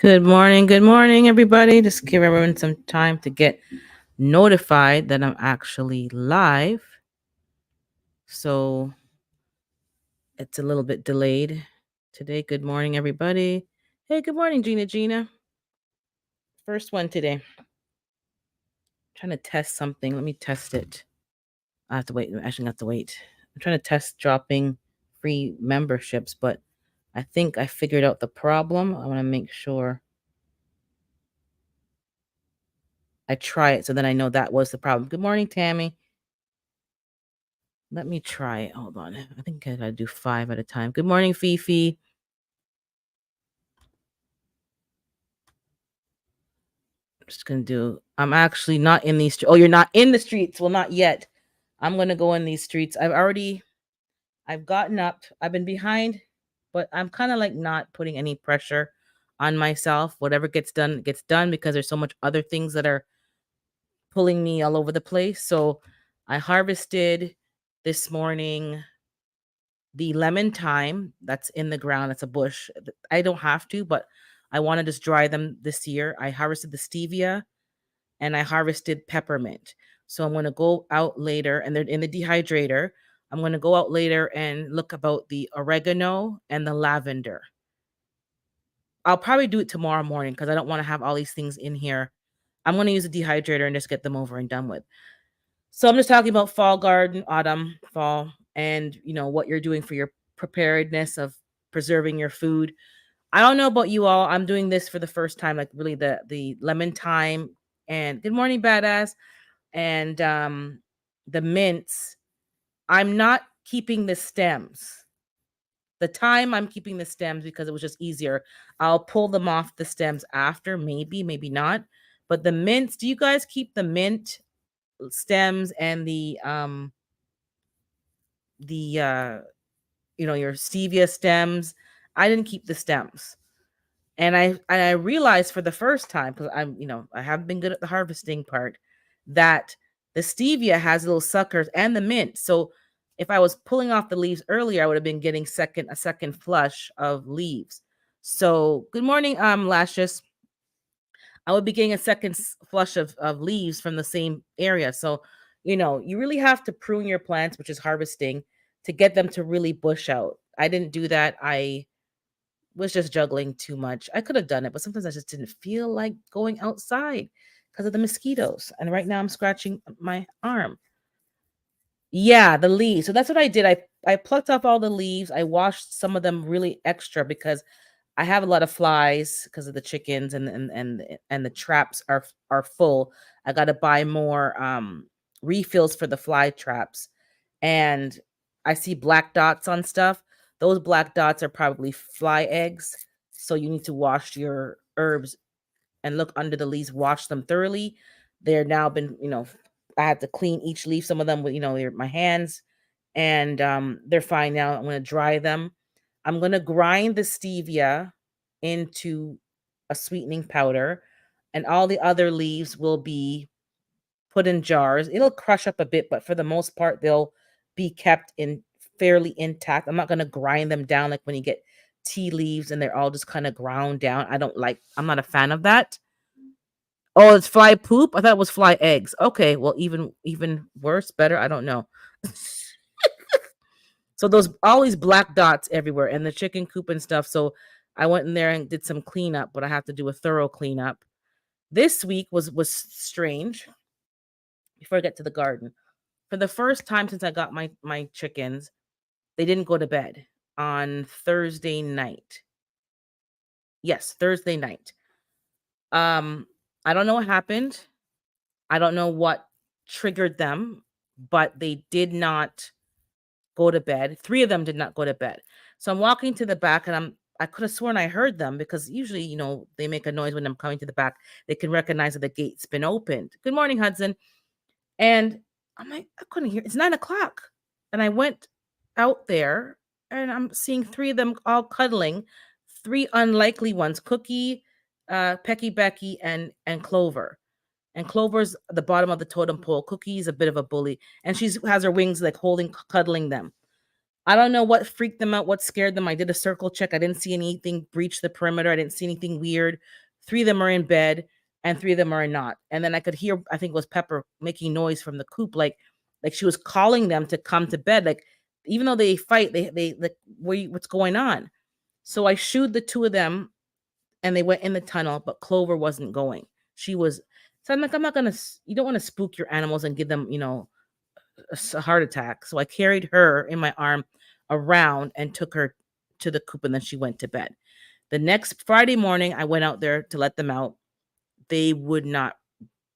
Good morning, everybody. Just give everyone some time to get notified that I'm actually live. So it's a little bit delayed today. Good morning, everybody. Hey, good morning, Gina. First one today. Trying to test something. Let me test it. I have to wait. Actually, I have to wait. I'm trying to test dropping free memberships, but I think I figured out the problem. I want to make sure I try it so then I know that was the problem. Good morning, Tammy. Let me try it. Hold on. I think I gotta do 5 at a time. Good morning, Fifi. I'm just gonna do. I'm actually not in these. Oh, you're not in the streets. Well, not yet. I'm gonna go in these streets. I've gotten up. I've been behind, but I'm kind of like not putting any pressure on myself. Whatever gets done because there's so much other things that are pulling me all over the place. So I harvested this morning the lemon thyme that's in the ground. It's a bush. I don't have to, but I want to just dry them this year. I harvested the stevia and I harvested peppermint. So I'm going to go out later and they're in the dehydrator. I'm going to go out later and look about the oregano and the lavender. I'll probably do it tomorrow morning because I don't want to have all these things in here. I'm going to use a dehydrator and just get them over and done with. So I'm just talking about fall garden, autumn, fall, and what you're doing for your preparedness of preserving your food. I don't know about you all. I'm doing this for the first time, like really the lemon thyme and good morning, badass, and the mints. I'm not keeping the stems. The thyme I'm keeping the stems because it was just easier. I'll pull them off the stems after, maybe not. But the mints, do you guys keep the mint stems and the your stevia stems? I didn't keep the stems. And I realized for the first time, because I haven't been good at the harvesting part, that the stevia has little suckers and the mint. So if I was pulling off the leaves earlier, I would have been getting a second flush of leaves. So good morning, Lashes. I would be getting a second flush of leaves from the same area. So, you really have to prune your plants, which is harvesting, to get them to really bush out. I didn't do that. I was just juggling too much. I could have done it, but sometimes I just didn't feel like going outside because of the mosquitoes. And right now I'm scratching my arm. Yeah, the leaves. So that's what I did. I plucked off all the leaves. I washed some of them really extra because I have a lot of flies because of the chickens and the traps are full. I got to buy more refills for the fly traps. And I see black dots on stuff. Those black dots are probably fly eggs. So you need to wash your herbs and look under the leaves, wash them thoroughly. They're now been, I had to clean each leaf, some of them with, my hands, and they're fine now. I'm going to dry them. I'm going to grind the stevia into a sweetening powder, and all the other leaves will be put in jars. It'll crush up a bit, but for the most part, they'll be kept in fairly intact. I'm not going to grind them down like when you get tea leaves and they're all just kind of ground down. I'm not a fan of that. Oh, it's fly poop? I thought it was fly eggs. Okay, well, even worse, better. I don't know. So those all these black dots everywhere and the chicken coop and stuff. So I went in there and did some cleanup, but I have to do a thorough cleanup. This week was strange. Before I get to the garden, for the first time since I got my chickens, they didn't go to bed on Thursday night. Yes, Thursday night. Um, I don't know what happened. I don't know what triggered them, but they did not go to bed. 3 of them did not go to bed. So I'm walking to the back and I could have sworn I heard them because usually, they make a noise when I'm coming to the back. They can recognize that the gate's been opened. Good morning, Hudson. And I'm like, I couldn't hear. It's 9 o'clock. And I went out there and I'm seeing 3 of them all cuddling, 3 unlikely ones, Cookie, Pecky Becky, and Clover. And Clover's at the bottom of the totem pole. Cookie's a bit of a bully. And she has her wings like cuddling them. I don't know what freaked them out, what scared them. I did a circle check. I didn't see anything breach the perimeter. I didn't see anything weird. Three of them are in bed and three of them are not. And then I could hear, I think it was Pepper making noise from the coop, like she was calling them to come to bed. Like even though they fight, they like, what's going on? So I shooed the two of them and they went in the tunnel, but Clover wasn't going. She was, so I'm like, I'm not gonna. You don't want to spook your animals and give them, a heart attack. So I carried her in my arm around and took her to the coop, and then she went to bed. The next Friday morning, I went out there to let them out. They would not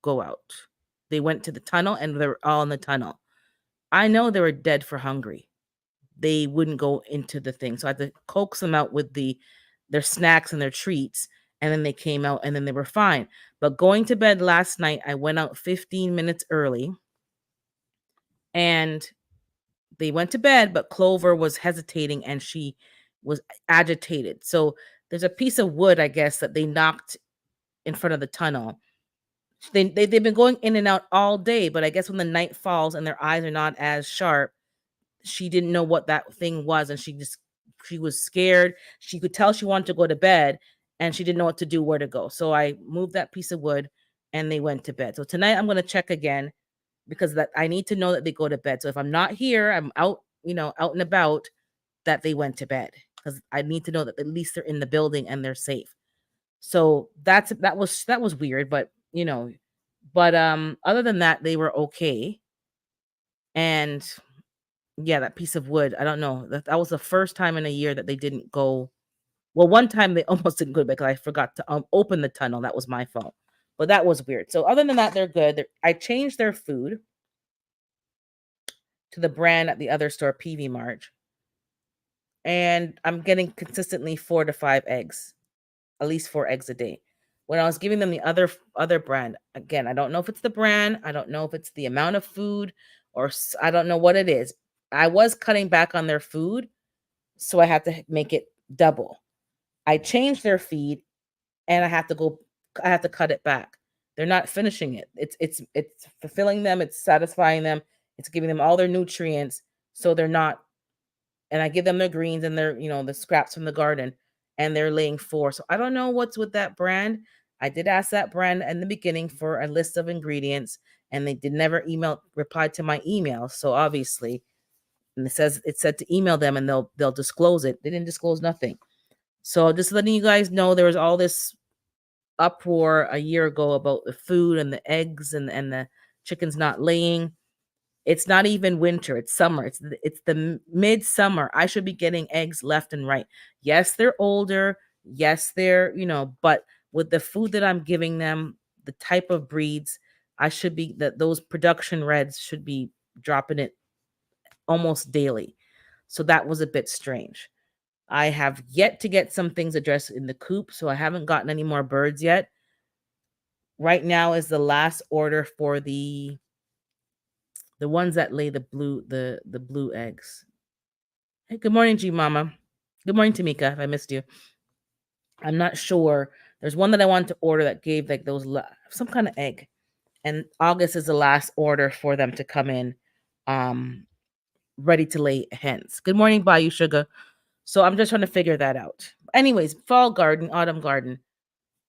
go out. They went to the tunnel, and they were all in the tunnel. I know they were dead for hungry. They wouldn't go into the thing, so I had to coax them out with their snacks and their treats, and then they came out, and then they were fine. But going to bed last night, I went out 15 minutes early, and they went to bed, but Clover was hesitating and she was agitated. So there's a piece of wood, I guess, that they knocked in front of the tunnel. They've been going in and out all day, but I guess when the night falls and their eyes are not as sharp, she didn't know what that thing was, and she was scared. She could tell she wanted to go to bed, and she didn't know what to do, where to go. So I moved that piece of wood, and they went to bed. So tonight I'm going to check again because that I need to know that they go to bed. So if I'm not here, I'm out, out and about, that they went to bed because I need to know that at least they're in the building and they're safe. So that was weird, but other than that, they were okay. And yeah, that piece of wood, I don't know. That was the first time in a year that they didn't go. Well, one time they almost didn't go because I forgot to open the tunnel. That was my fault. But that was weird. So other than that, they're good. I changed their food to the brand at the other store, PV March, and I'm getting consistently 4 to 5 eggs, at least 4 eggs a day. When I was giving them the other brand, again, I don't know if it's the brand, I don't know if it's the amount of food, or I don't know what it is. I was cutting back on their food, so I had to make it double. I changed their feed, and I have to cut it back. They're not finishing it. It's fulfilling them, it's satisfying them, it's giving them all their nutrients, so they're not. And I give them their greens and their, the scraps from the garden, and they're laying 4. So I don't know what's with that brand. I did ask that brand in the beginning for a list of ingredients, and they did never reply to my email. So obviously, and it said to email them and they'll disclose it. They didn't disclose nothing. So just letting you guys know, there was all this uproar a year ago about the food and the eggs and the chickens not laying. It's not even winter, it's summer. It's the midsummer. I should be getting eggs left and right. Yes, they're older. Yes, but with the food that I'm giving them, the type of breeds, I should be that those production reds should be dropping it almost daily. So that was a bit strange. I have yet to get some things addressed in the coop, so I haven't gotten any more birds yet. Right now is the last order for the ones that lay the blue eggs. Hey, good morning, G Mama. Good morning, Tamika. If I missed you, I'm not sure. There's one that I wanted to order that gave like some kind of egg, and August is the last order for them to come in, um, ready to lay hens. Good morning, Bayou Sugar. So I'm just trying to figure that out. Anyways, fall garden, autumn garden.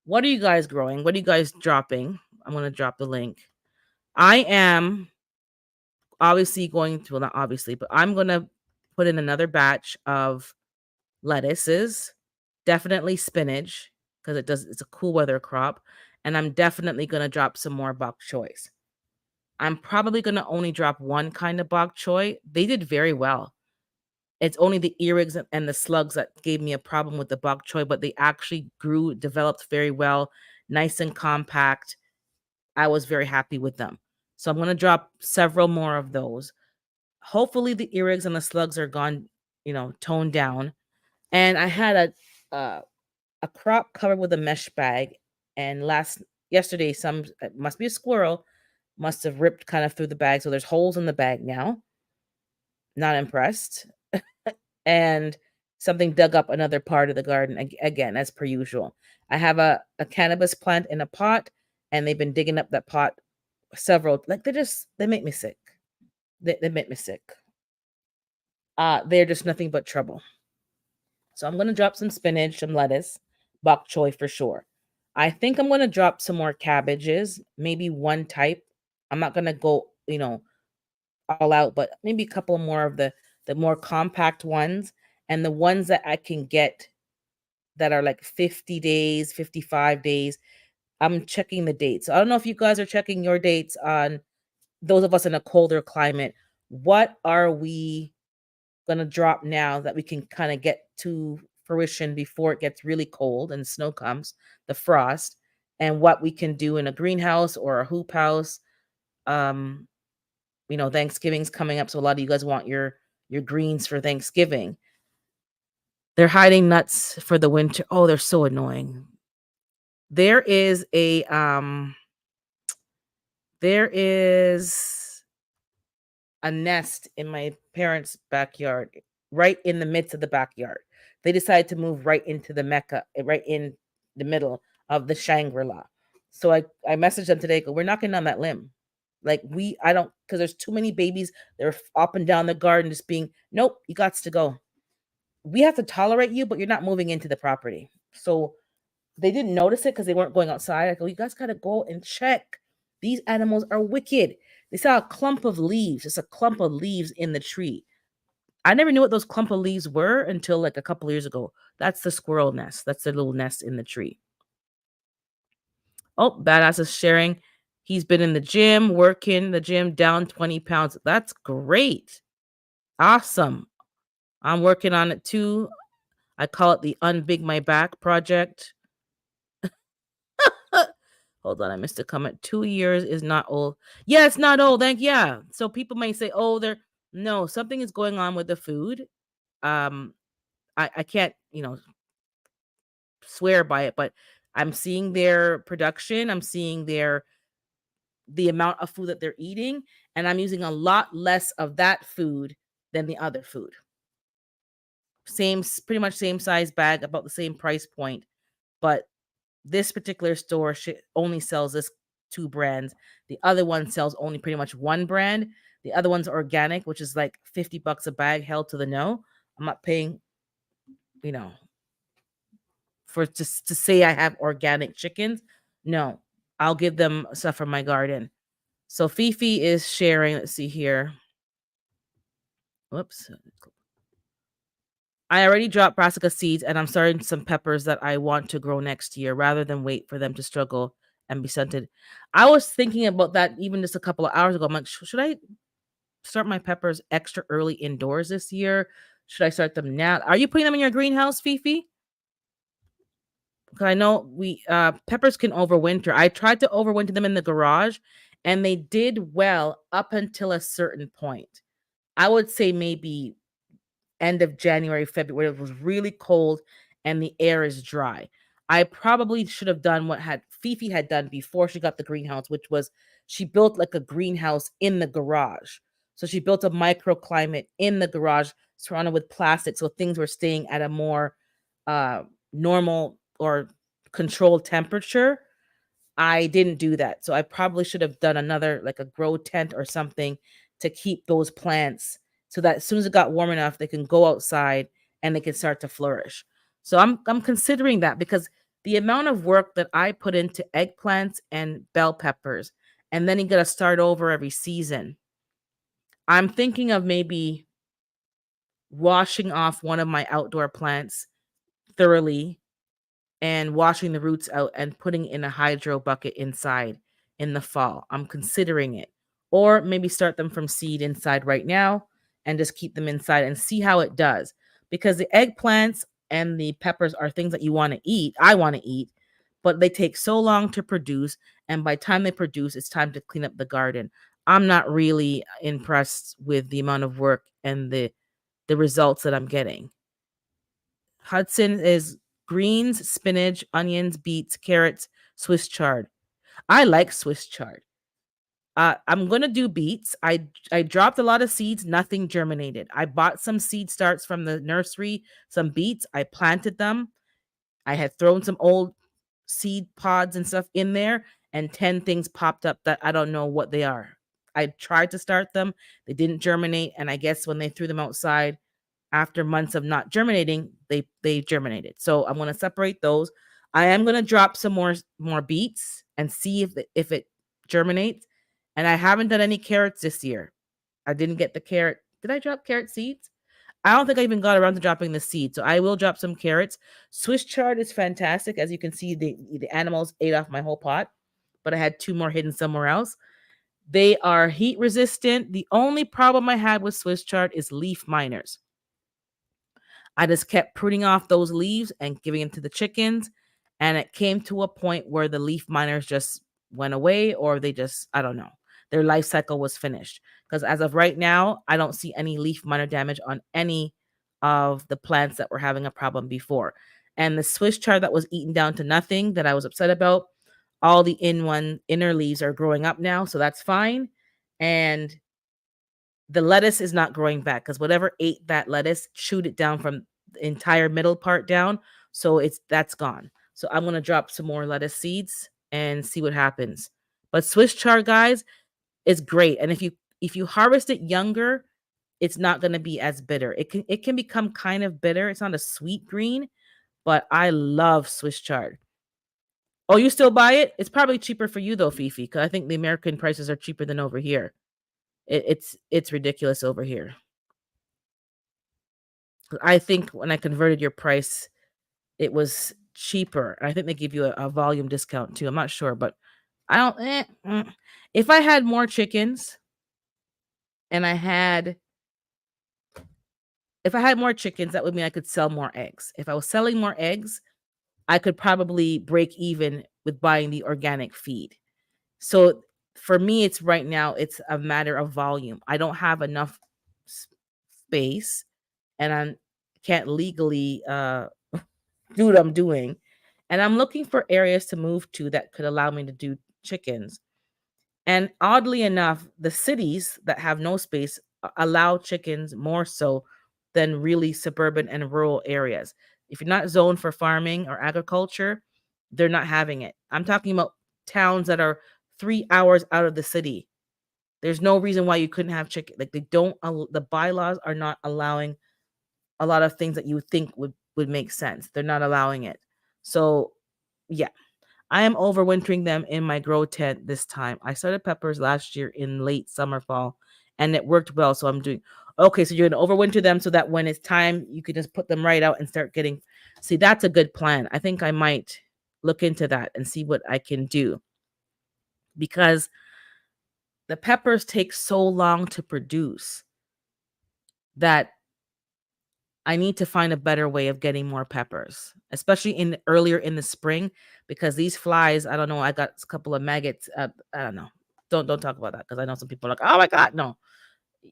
What are you guys growing? What are you guys dropping? I'm gonna drop the link. I am obviously going to, well, not obviously, but I'm gonna put in another batch of lettuces, definitely spinach because it's a cool weather crop, and I'm definitely gonna drop some more bok choys. I'm probably gonna only drop one kind of bok choy. They did very well. It's only the earwigs and the slugs that gave me a problem with the bok choy, but they actually developed very well, nice and compact. I was very happy with them. So I'm gonna drop several more of those. Hopefully the earwigs and the slugs are gone, toned down. And I had a crop covered with a mesh bag, and yesterday some it must be a squirrel must have ripped kind of through the bag, so there's holes in the bag now. Not impressed. And something dug up another part of the garden again, as per usual. I have a cannabis plant in a pot, and they've been digging up that pot several, like they make me sick. They make me sick. they're just nothing but trouble. So I'm gonna drop some spinach, some lettuce, bok choy for sure. I think I'm gonna drop some more cabbages, maybe one type. I'm not gonna go, all out, but maybe a couple more of the more compact ones and the ones that I can get that are like 50 days, 55 days. I'm checking the dates. I don't know if you guys are checking your dates on those of us in a colder climate. What are we going to drop now that we can kind of get to fruition before it gets really cold and snow comes, the frost, and what we can do in a greenhouse or a hoop house. Um, Thanksgiving's coming up, so a lot of you guys want your greens for Thanksgiving. They're hiding nuts for the winter. Oh, they're so annoying. There is a there is a nest in my parents' backyard, right in the midst of the backyard. They decided to move right into the Mecca, right in the middle of the Shangri-La. So I messaged them today, go, we're knocking down that limb. Like I don't, because there's too many babies. They're up and down the garden just being, nope, you got to go. We have to tolerate you, but you're not moving into the property. So they didn't notice it because they weren't going outside. I go, you guys got to go and check. These animals are wicked. They saw a clump of leaves. It's a clump of leaves in the tree. I never knew what those clump of leaves were until like a couple years ago. That's the squirrel nest. That's their little nest in the tree. Oh, Badass is sharing. He's been in the gym, working the gym, down 20 pounds. That's great. Awesome. I'm working on it too. I call it the Unbig My Back project. Hold on, I missed a comment. 2 years is not old. Yeah, it's not old. Yeah. So people may say, oh, no, something is going on with the food. I can't, swear by it, but I'm seeing their production. I'm seeing the amount of food that they're eating, and I'm using a lot less of that food than the other food. Pretty much same size bag, about the same price point, but this particular store only sells this 2 brands. The other one sells only pretty much 1 brand. The other one's organic, which is like $50 a bag, held to the no. I'm not paying, you know, for just to say I have organic chickens. No, I'll give them stuff from my garden. So Fifi is sharing. Let's see here. Whoops. I already dropped brassica seeds and I'm starting some peppers that I want to grow next year rather than wait for them to struggle and be stunted. I was thinking about that even just a couple of hours ago. I'm like, should I start my peppers extra early indoors this year? Should I start them now? Are you putting them in your greenhouse, Fifi? Because I know peppers can overwinter. I tried to overwinter them in the garage and they did well up until a certain point. I would say maybe end of January, February. It was really cold and the air is dry. I probably should have done what had Fifi had done before she got the greenhouse, which was she built like a greenhouse in the garage. So she built a microclimate in the garage surrounded with plastic, so things were staying at a more normal or controlled temperature. I didn't do that. So I probably should have done another, like a grow tent or something to keep those plants so that as soon as it got warm enough, they can go outside and they can start to flourish. So I'm considering that because the amount of work that I put into eggplants and bell peppers, and then you got to start over every season. I'm thinking of maybe washing off one of my outdoor plants thoroughly and washing the roots out and putting in a hydro bucket inside in the fall. I'm considering it. Or maybe start them from seed inside right now and just keep them inside and see how it does. Because the eggplants and the peppers are things that you want to eat. I want to eat, but they take so long to produce. And by the time they produce, it's time to clean up the garden. I'm not really impressed with the amount of work and the results that I'm getting. Hudson is greens, spinach, onions, beets, carrots, Swiss chard. I like Swiss chard. I'm gonna do beets. I dropped a lot of seeds, nothing germinated. I bought some seed starts from the nursery, some beets. I planted them. I had thrown some old seed pods and stuff in there, and 10 things popped up that I don't know what they are. I tried to start them, they didn't germinate, and I guess when they threw them outside, after months of not germinating, they germinated. So I'm going to separate those. I am going to drop some more beets and see if it germinates. And I haven't done any carrots this year. I didn't get the carrot. Did I drop carrot seeds? I don't think I even got around to dropping the seed. So I will drop some carrots. Swiss chard is fantastic. As you can see, the animals ate off my whole pot, but I had 2 more hidden somewhere else. They are heat resistant. The only problem I had with Swiss chard is leaf miners. I just kept pruning off those leaves and giving them to the chickens. And it came to a point where the leaf miners just went away, or they just, I don't know, their life cycle was finished. Because as of right now, I don't see any leaf miner damage on any of the plants that were having a problem before. And the Swiss chard that was eaten down to nothing that I was upset about, all the inner leaves are growing up now. So that's fine. And the lettuce is not growing back because whatever ate that lettuce chewed it down from the entire middle part down. So that's gone. So I'm gonna drop some more lettuce seeds and see what happens. But Swiss chard, guys, is great. And if you harvest it younger, it's not gonna be as bitter. It can become kind of bitter. It's not a sweet green, but I love Swiss chard. Oh, you still buy it? It's probably cheaper for you though, Fifi, because I think the American prices are cheaper than over here. It's ridiculous over here. I think when I converted your price, it was cheaper. I think they give you a volume discount too. I'm not sure, but I don't. If I had more chickens, and if I had more chickens, that would mean I could sell more eggs. If I was selling more eggs, I could probably break even with buying the organic feed. So for me, it's right now, it's a matter of volume. I don't have enough space, and I can't legally do what I'm doing. And I'm looking for areas to move to that could allow me to do chickens. And oddly enough, the cities that have no space allow chickens more so than really suburban and rural areas. If you're not zoned for farming or agriculture, they're not having it. I'm talking about towns that are 3 hours out of the city. There's no reason why you couldn't have chicken. Like, they don't, the bylaws are not allowing a lot of things that you would think would make sense. They're not allowing it. So, yeah, I am overwintering them in my grow tent this time. I started peppers last year in late summer, fall, and it worked well. So I'm doing okay. So you're gonna overwinter them so that when it's time, you can just put them right out and start getting. See, that's a good plan. I think I might look into that and see what I can do, because the peppers take so long to produce that I need to find a better way of getting more peppers, especially in earlier in the spring, because these flies, I don't know, I got a couple of maggots. I don't know. Don't talk about that, because I know some people are like, oh my God, no,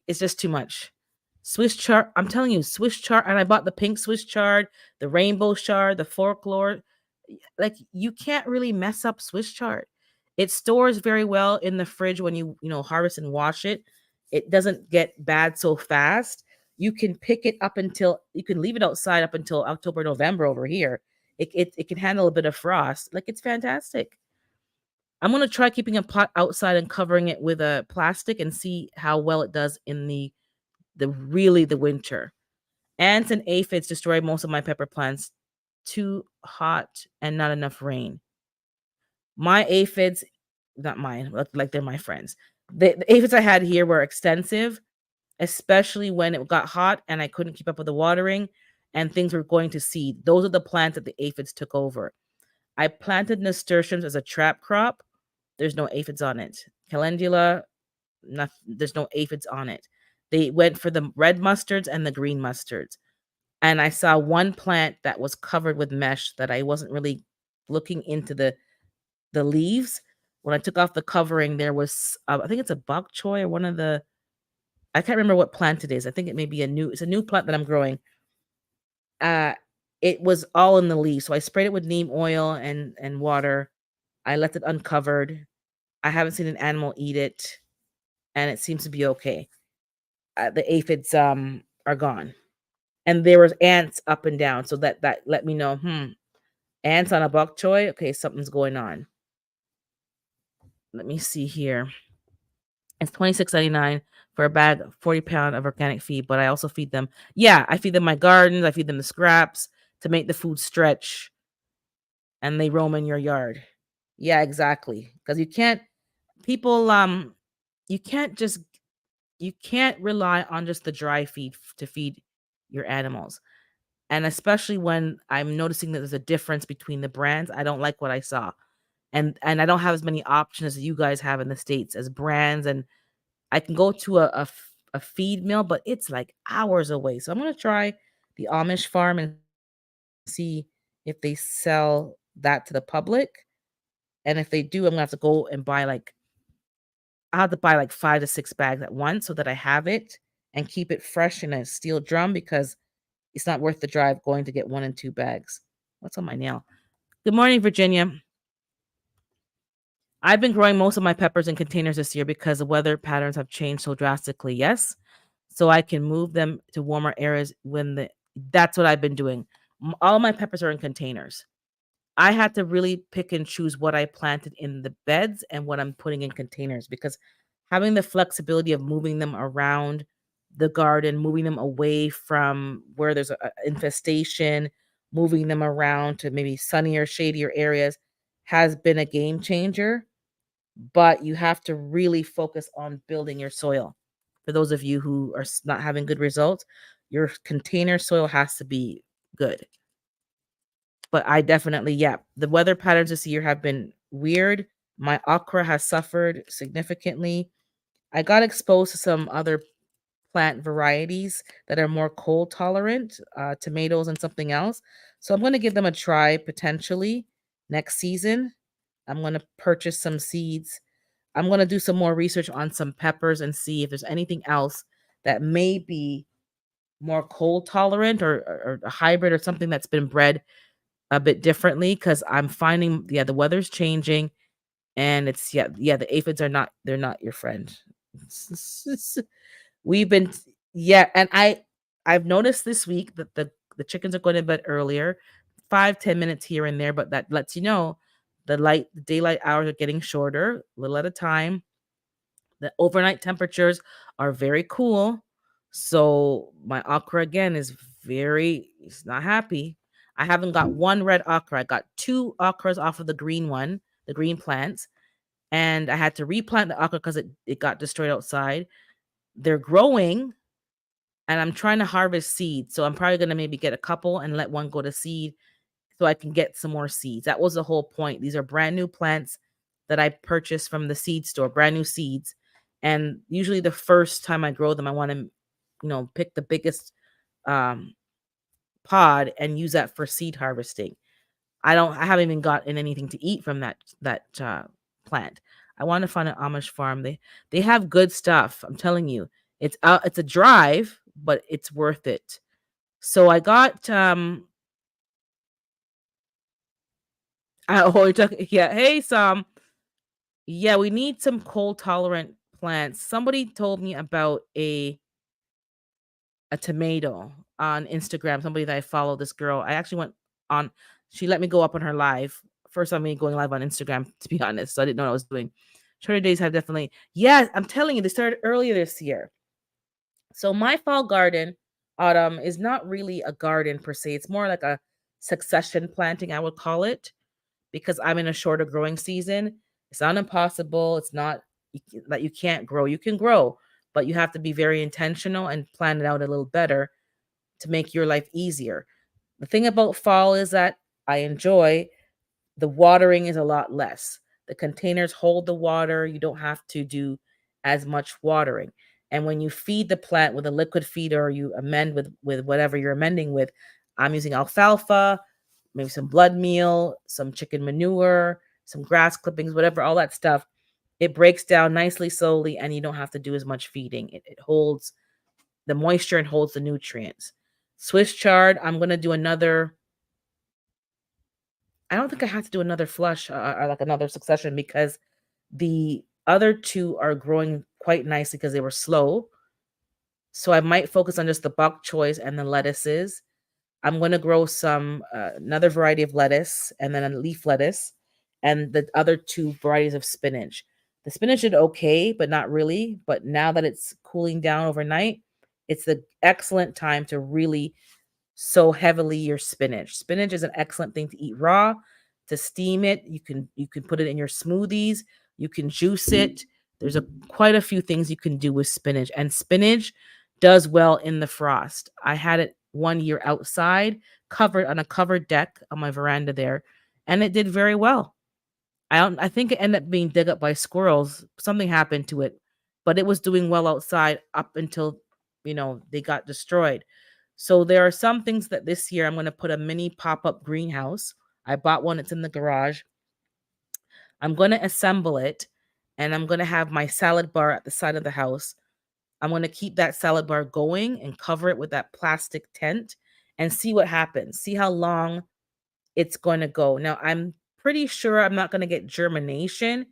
it's just too much. Swiss chard, I'm telling you, Swiss chard, and I bought the pink Swiss chard, the rainbow chard, the folklore. Like, you can't really mess up Swiss chard. It stores very well in the fridge when you harvest and wash it. It doesn't get bad so fast. You can pick it up until you can leave it outside up until October, November over here. It can handle a bit of frost. Like, it's fantastic. I'm gonna try keeping a pot outside and covering it with a plastic and see how well it does in the winter. Ants and aphids destroy most of my pepper plants. Too hot and not enough rain. My aphids, not mine, like they're my friends. The aphids I had here were extensive, especially when it got hot and I couldn't keep up with the watering and things were going to seed. Those are the plants that the aphids took over. I planted nasturtiums as a trap crop. There's no aphids on it. Calendula, there's no aphids on it. They went for the red mustards and the green mustards. And I saw one plant that was covered with mesh that I wasn't really looking into the leaves. When I took off the covering, there was I think it's a bok choy, or one of the, I can't remember what plant it is. I think it may be it's a new plant that I'm growing. Uh it was all in the leaves. So I sprayed it with neem oil and water. I left it uncovered. I haven't seen an animal eat it, and it seems to be okay. The aphids are gone. And there was ants up and down, so that let me know, ants on a bok choy. Okay, something's going on. Let me see here. It's 26.99 for a bag, 40 pound of organic feed, but I also feed them. Yeah, I feed them my gardens. I feed them the scraps to make the food stretch, and they roam in your yard. Yeah, exactly. Because you can't people you can't just you can't rely on just the dry feed to feed your animals. And especially when I'm noticing that there's a difference between the brands, I don't like what I saw. And I don't have as many options as you guys have in the States as brands, and I can go to a feed mill, but it's like hours away. So I'm gonna try the Amish farm and see if they sell that to the public. And if they do, I'm gonna have to go and buy like I'll have to buy like 5 to 6 bags at once so that I have it and keep it fresh in a steel drum because it's not worth the drive going to get 1 and 2 bags. What's on my nail? Good morning, Virginia. I've been growing most of my peppers in containers this year because the weather patterns have changed so drastically. Yes. So I can move them to warmer areas when the that's what I've been doing. All my peppers are in containers. I had to really pick and choose what I planted in the beds and what I'm putting in containers because having the flexibility of moving them around the garden, moving them away from where there's a infestation, moving them around to maybe sunnier, shadier areas has been a game changer, but you have to really focus on building your soil. For those of you who are not having good results, your container soil has to be good. But I definitely, yeah, the weather patterns this year have been weird. My okra has suffered significantly. I got exposed to some other plant varieties that are more cold tolerant, tomatoes and something else. So I'm going to give them a try potentially next season. I'm going to purchase some seeds. I'm going to do some more research on some peppers and see if there's anything else that may be more cold tolerant or a hybrid or something that's been bred a bit differently because I'm finding, yeah, the weather's changing and it's, yeah, the aphids are not, they're not your friend. We've been, yeah, and I've noticed this week that the chickens are going to bed earlier, 5-10 minutes here and there, but that lets you know the daylight hours are getting shorter, little at a time. The overnight temperatures are very cool. So my okra again is it's not happy. I haven't got one red okra. I got 2 okras off of the green one, the green plants, and I had to replant the okra because it got destroyed outside. They're growing, and I'm trying to harvest seeds. So I'm probably gonna maybe get a couple and let one go to seed so I can get some more seeds. That was the whole point. These are brand new plants that I purchased from the seed store, brand new seeds. And usually the first time I grow them, I want to, pick the biggest um, pod and use that for seed harvesting. I haven't even gotten anything to eat from that plant. I want to find an Amish farm. They have good stuff. I'm telling you, it's a drive, but it's worth it. So I got oh, you're talking, yeah. Hey, Sam. Yeah, we need some cold tolerant plants. Somebody told me about a tomato on Instagram. Somebody that I follow, this girl. I actually went on, she let me go up on her live. First time me going live on Instagram, to be honest. So I didn't know what I was doing. Shorter days have definitely, yeah, I'm telling you, they started earlier this year. So my fall garden, autumn, is not really a garden per se. It's more like a succession planting, I would call it, because I'm in a shorter growing season. It's not impossible. It's not that you can't grow. You can grow, but you have to be very intentional and plan it out a little better to make your life easier. The thing about fall is that I enjoy the watering is a lot less. The containers hold the water. You don't have to do as much watering. And when you feed the plant with a liquid feeder, or you amend with whatever you're amending with, I'm using alfalfa, maybe some blood meal, some chicken manure, some grass clippings, whatever, all that stuff. It breaks down nicely, slowly, and you don't have to do as much feeding. It holds the moisture and holds the nutrients. Swiss chard, I'm going to do another. I don't think I have to do another flush or like another succession because the other two are growing quite nicely because they were slow. So I might focus on just the bok choys and the lettuces. I'm going to grow some another variety of lettuce and then a leaf lettuce and the other 2 varieties of spinach. The spinach did okay, but not really. But now that it's cooling down overnight, it's the excellent time to really so heavily your spinach. Spinach is an excellent thing to eat raw, to steam it. You can put it in your smoothies, you can juice it. There's a quite a few things you can do with spinach. And spinach does well in the frost. I had it one year outside, covered on a covered deck on my veranda there, and it did very well. I think it ended up being dug up by squirrels. Something happened to it, but it was doing well outside up until, they got destroyed. So there are some things that this year I'm going to put a mini pop-up greenhouse. I bought one, it's in the garage. I'm going to assemble it, and I'm going to have my salad bar at the side of the house. I'm going to keep that salad bar going and cover it with that plastic tent and see what happens. See how long it's going to go. Now, I'm pretty sure I'm not going to get germination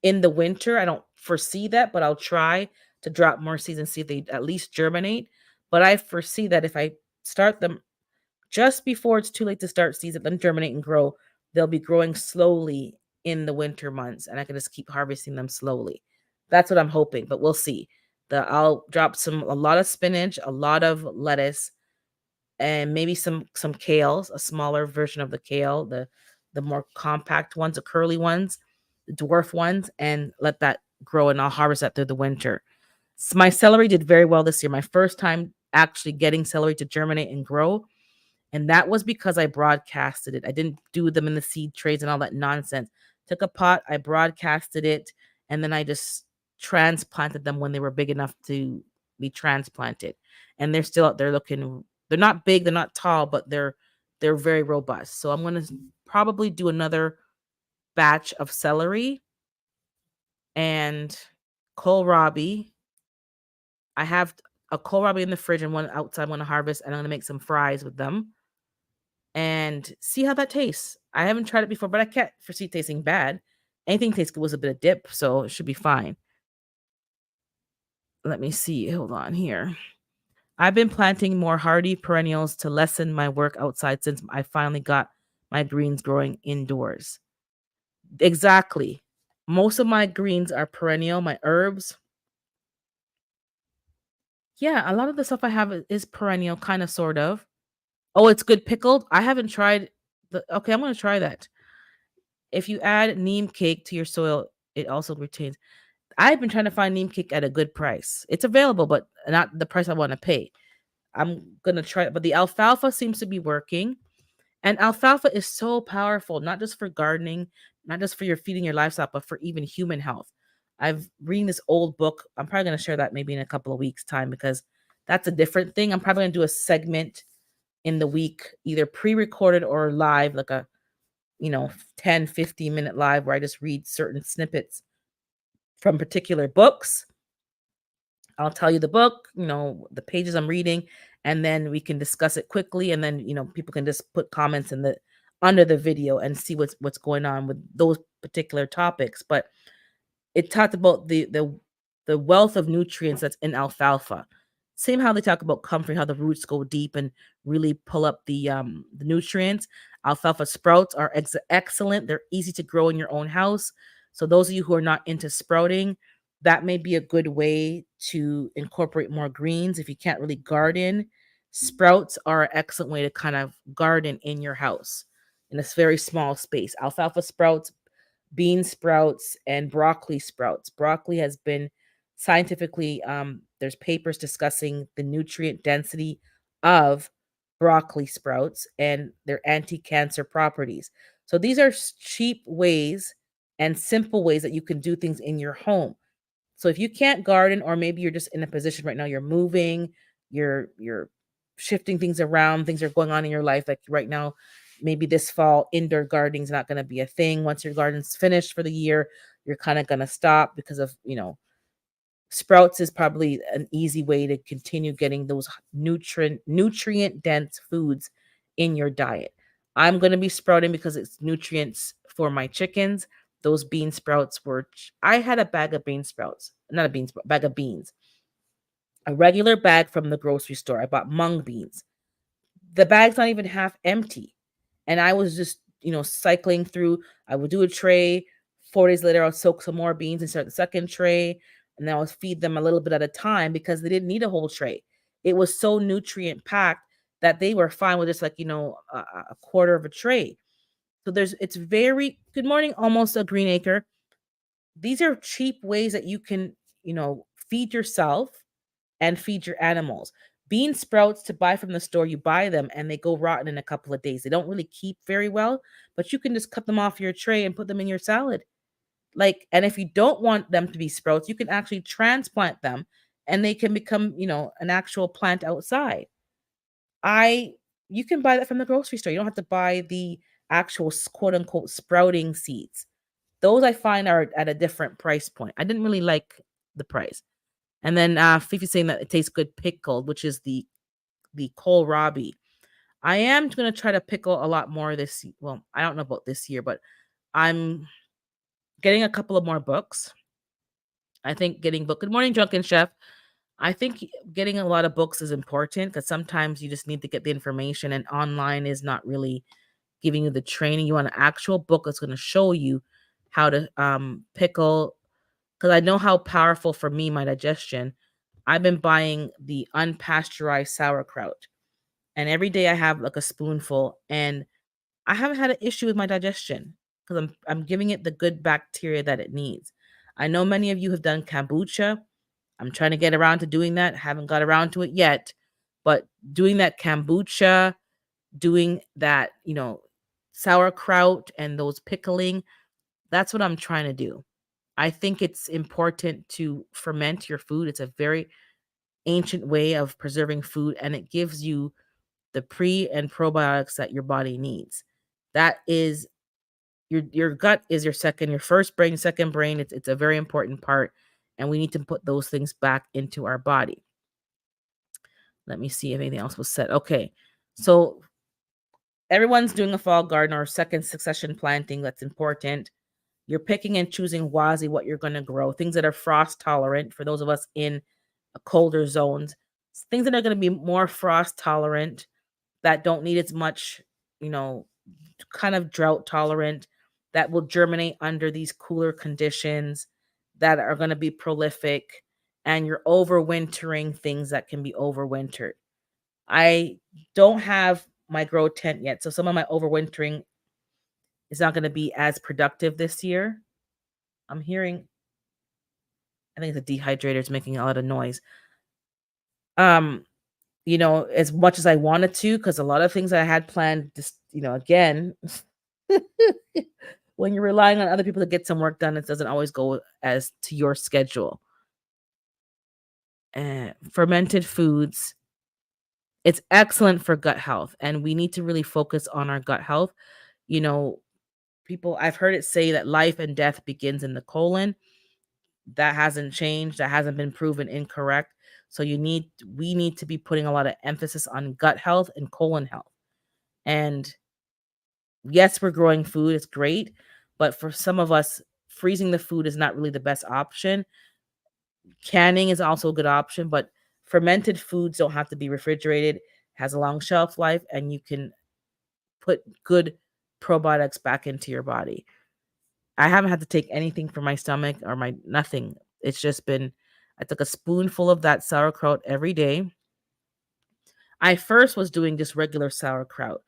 in the winter. I don't foresee that, but I'll try to drop more seeds and see if they at least germinate. But I foresee that if I start them just before it's too late to start seeds, let them germinate and grow, they'll be growing slowly in the winter months, and I can just keep harvesting them slowly. That's what I'm hoping, but we'll see. I'll drop a lot of spinach, a lot of lettuce, and maybe some kales, a smaller version of the kale, the more compact ones, the curly ones, the dwarf ones, and let that grow, and I'll harvest that through the winter. My celery did very well this year. My first time actually getting celery to germinate and grow, and that was because I broadcasted it. I didn't do them in the seed trays and all that nonsense. Took a pot, I broadcasted it, and then I just transplanted them when they were big enough to be transplanted. And they're still out there looking, they're not big, they're not tall, but they're very robust. So I'm going to probably do another batch of celery and kohlrabi. I have a kohlrabi in the fridge and one outside. I want to harvest, and I'm going to make some fries with them and see how that tastes. I haven't tried it before, but I can't foresee it tasting bad. Anything tastes good was a bit of dip, so it should be fine. Let me see. Hold on here. I've been planting more hardy perennials to lessen my work outside since I finally got my greens growing indoors. Exactly. Most of my greens are perennial, my herbs. Yeah, a lot of the stuff I have is perennial, kind of, sort of. Oh, it's good pickled? I haven't tried okay, I'm gonna try that. If you add neem cake to your soil, it also retains. I've been trying to find neem cake at a good price. It's available, but not the price I want to pay. I'm gonna try it, but the alfalfa seems to be working. And alfalfa is so powerful, not just for gardening, not just for your feeding your livestock, but for even human health. I've reading this old book. I'm probably gonna share that maybe in a couple of weeks' time because that's a different thing. I'm probably gonna do a segment in the week, either pre-recorded or live, like a 10, 15-minute live where I just read certain snippets from particular books. I'll tell you the book, the pages I'm reading, and then we can discuss it quickly. And then, people can just put comments in the under the video and see what's going on with those particular topics. But it talked about the wealth of nutrients that's in alfalfa. Same how they talk about comfrey, how the roots go deep and really pull up the nutrients. Alfalfa sprouts are excellent. They're easy to grow in your own house. So those of you who are not into sprouting, that may be a good way to incorporate more greens. If you can't really garden, sprouts are an excellent way to kind of garden in your house in a very small space. Alfalfa sprouts, bean sprouts, and broccoli sprouts. Broccoli has been scientifically, there's papers discussing the nutrient density of broccoli sprouts and their anti-cancer properties. So these are cheap ways and simple ways that you can do things in your home. So if you can't garden, or maybe you're just in a position right now, you're moving, you're shifting things around, things are going on in your life. Like right now, maybe this fall, indoor gardening is not going to be a thing. Once your garden's finished for the year, you're kind of going to stop because of, sprouts is probably an easy way to continue getting those nutrient dense foods in your diet. I'm going to be sprouting because it's nutrients for my chickens. Those bean sprouts I had a bag of bean sprouts, not a bean sprout, bag of beans, a regular bag from the grocery store. I bought mung beans. The bag's not even half empty. And I was just, cycling through. I would do a tray, 4 days later, I'll soak some more beans and start the second tray. And then I would feed them a little bit at a time because they didn't need a whole tray. It was so nutrient packed that they were fine with just like, a quarter of a tray. So it's very good morning, almost a green acre. These are cheap ways that you can, feed yourself and feed your animals. Bean sprouts to buy from the store, you buy them and they go rotten in a couple of days. They don't really keep very well, but you can just cut them off your tray and put them in your salad. Like, and if you don't want them to be sprouts, you can actually transplant them and they can become, an actual plant outside. I You can buy that from the grocery store. You don't have to buy the actual quote unquote sprouting seeds. Those I find are at a different price point. I didn't really like the price. And then Fifi's saying that it tastes good pickled, which is the kohlrabi. I am gonna try to pickle a lot more well, I don't know about this year, but I'm getting a couple of more books. I think getting book. Good morning, Drunken Chef. I think getting a lot of books is important because sometimes you just need to get the information, and online is not really giving you the training. You want an actual book that's going to show you how to pickle. Because I know how powerful for me my digestion. I've been buying the unpasteurized sauerkraut, and every day I have like a spoonful, and I haven't had an issue with my digestion because I'm giving it the good bacteria that it needs. I know many of you have done kombucha. I'm trying to get around to doing that. Haven't got around to it yet, but doing that kombucha, doing that, sauerkraut and those pickling, that's what I'm trying to do. I think it's important to ferment your food. It's a very ancient way of preserving food and it gives you the pre and probiotics that your body needs. That is your gut is your first brain, second brain. It's a very important part and we need to put those things back into our body. Let me see if anything else was said. Okay. So everyone's doing a fall garden or second succession planting. That's important. You're picking and choosing wisely what you're going to grow. Things that are frost tolerant for those of us in colder zones. Things that are going to be more frost tolerant that don't need as much, you know, kind of drought tolerant that will germinate under these cooler conditions that are going to be prolific and you're overwintering things that can be overwintered. I don't have my grow tent yet, so some of my overwintering is not going to be as productive this year. I'm hearing I think the dehydrator is making a lot of noise. Um as much as I wanted to, because a lot of things I had planned, just, again, when you're relying on other people to get some work done, it doesn't always go as to your schedule. Fermented foods, it's excellent for gut health, and we need to really focus on our gut health. You know, I've heard it say that life and death begins in the colon. That hasn't changed. That hasn't been proven incorrect. So we need to be putting a lot of emphasis on gut health and colon health. And yes, we're growing food. It's great. But for some of us, freezing the food is not really the best option. Canning is also a good option, but fermented foods don't have to be refrigerated, has a long shelf life, and you can put good probiotics back into your body. I haven't had to take anything for my stomach or my nothing. It's just been I took a spoonful of that sauerkraut every day. I first was doing just regular sauerkraut,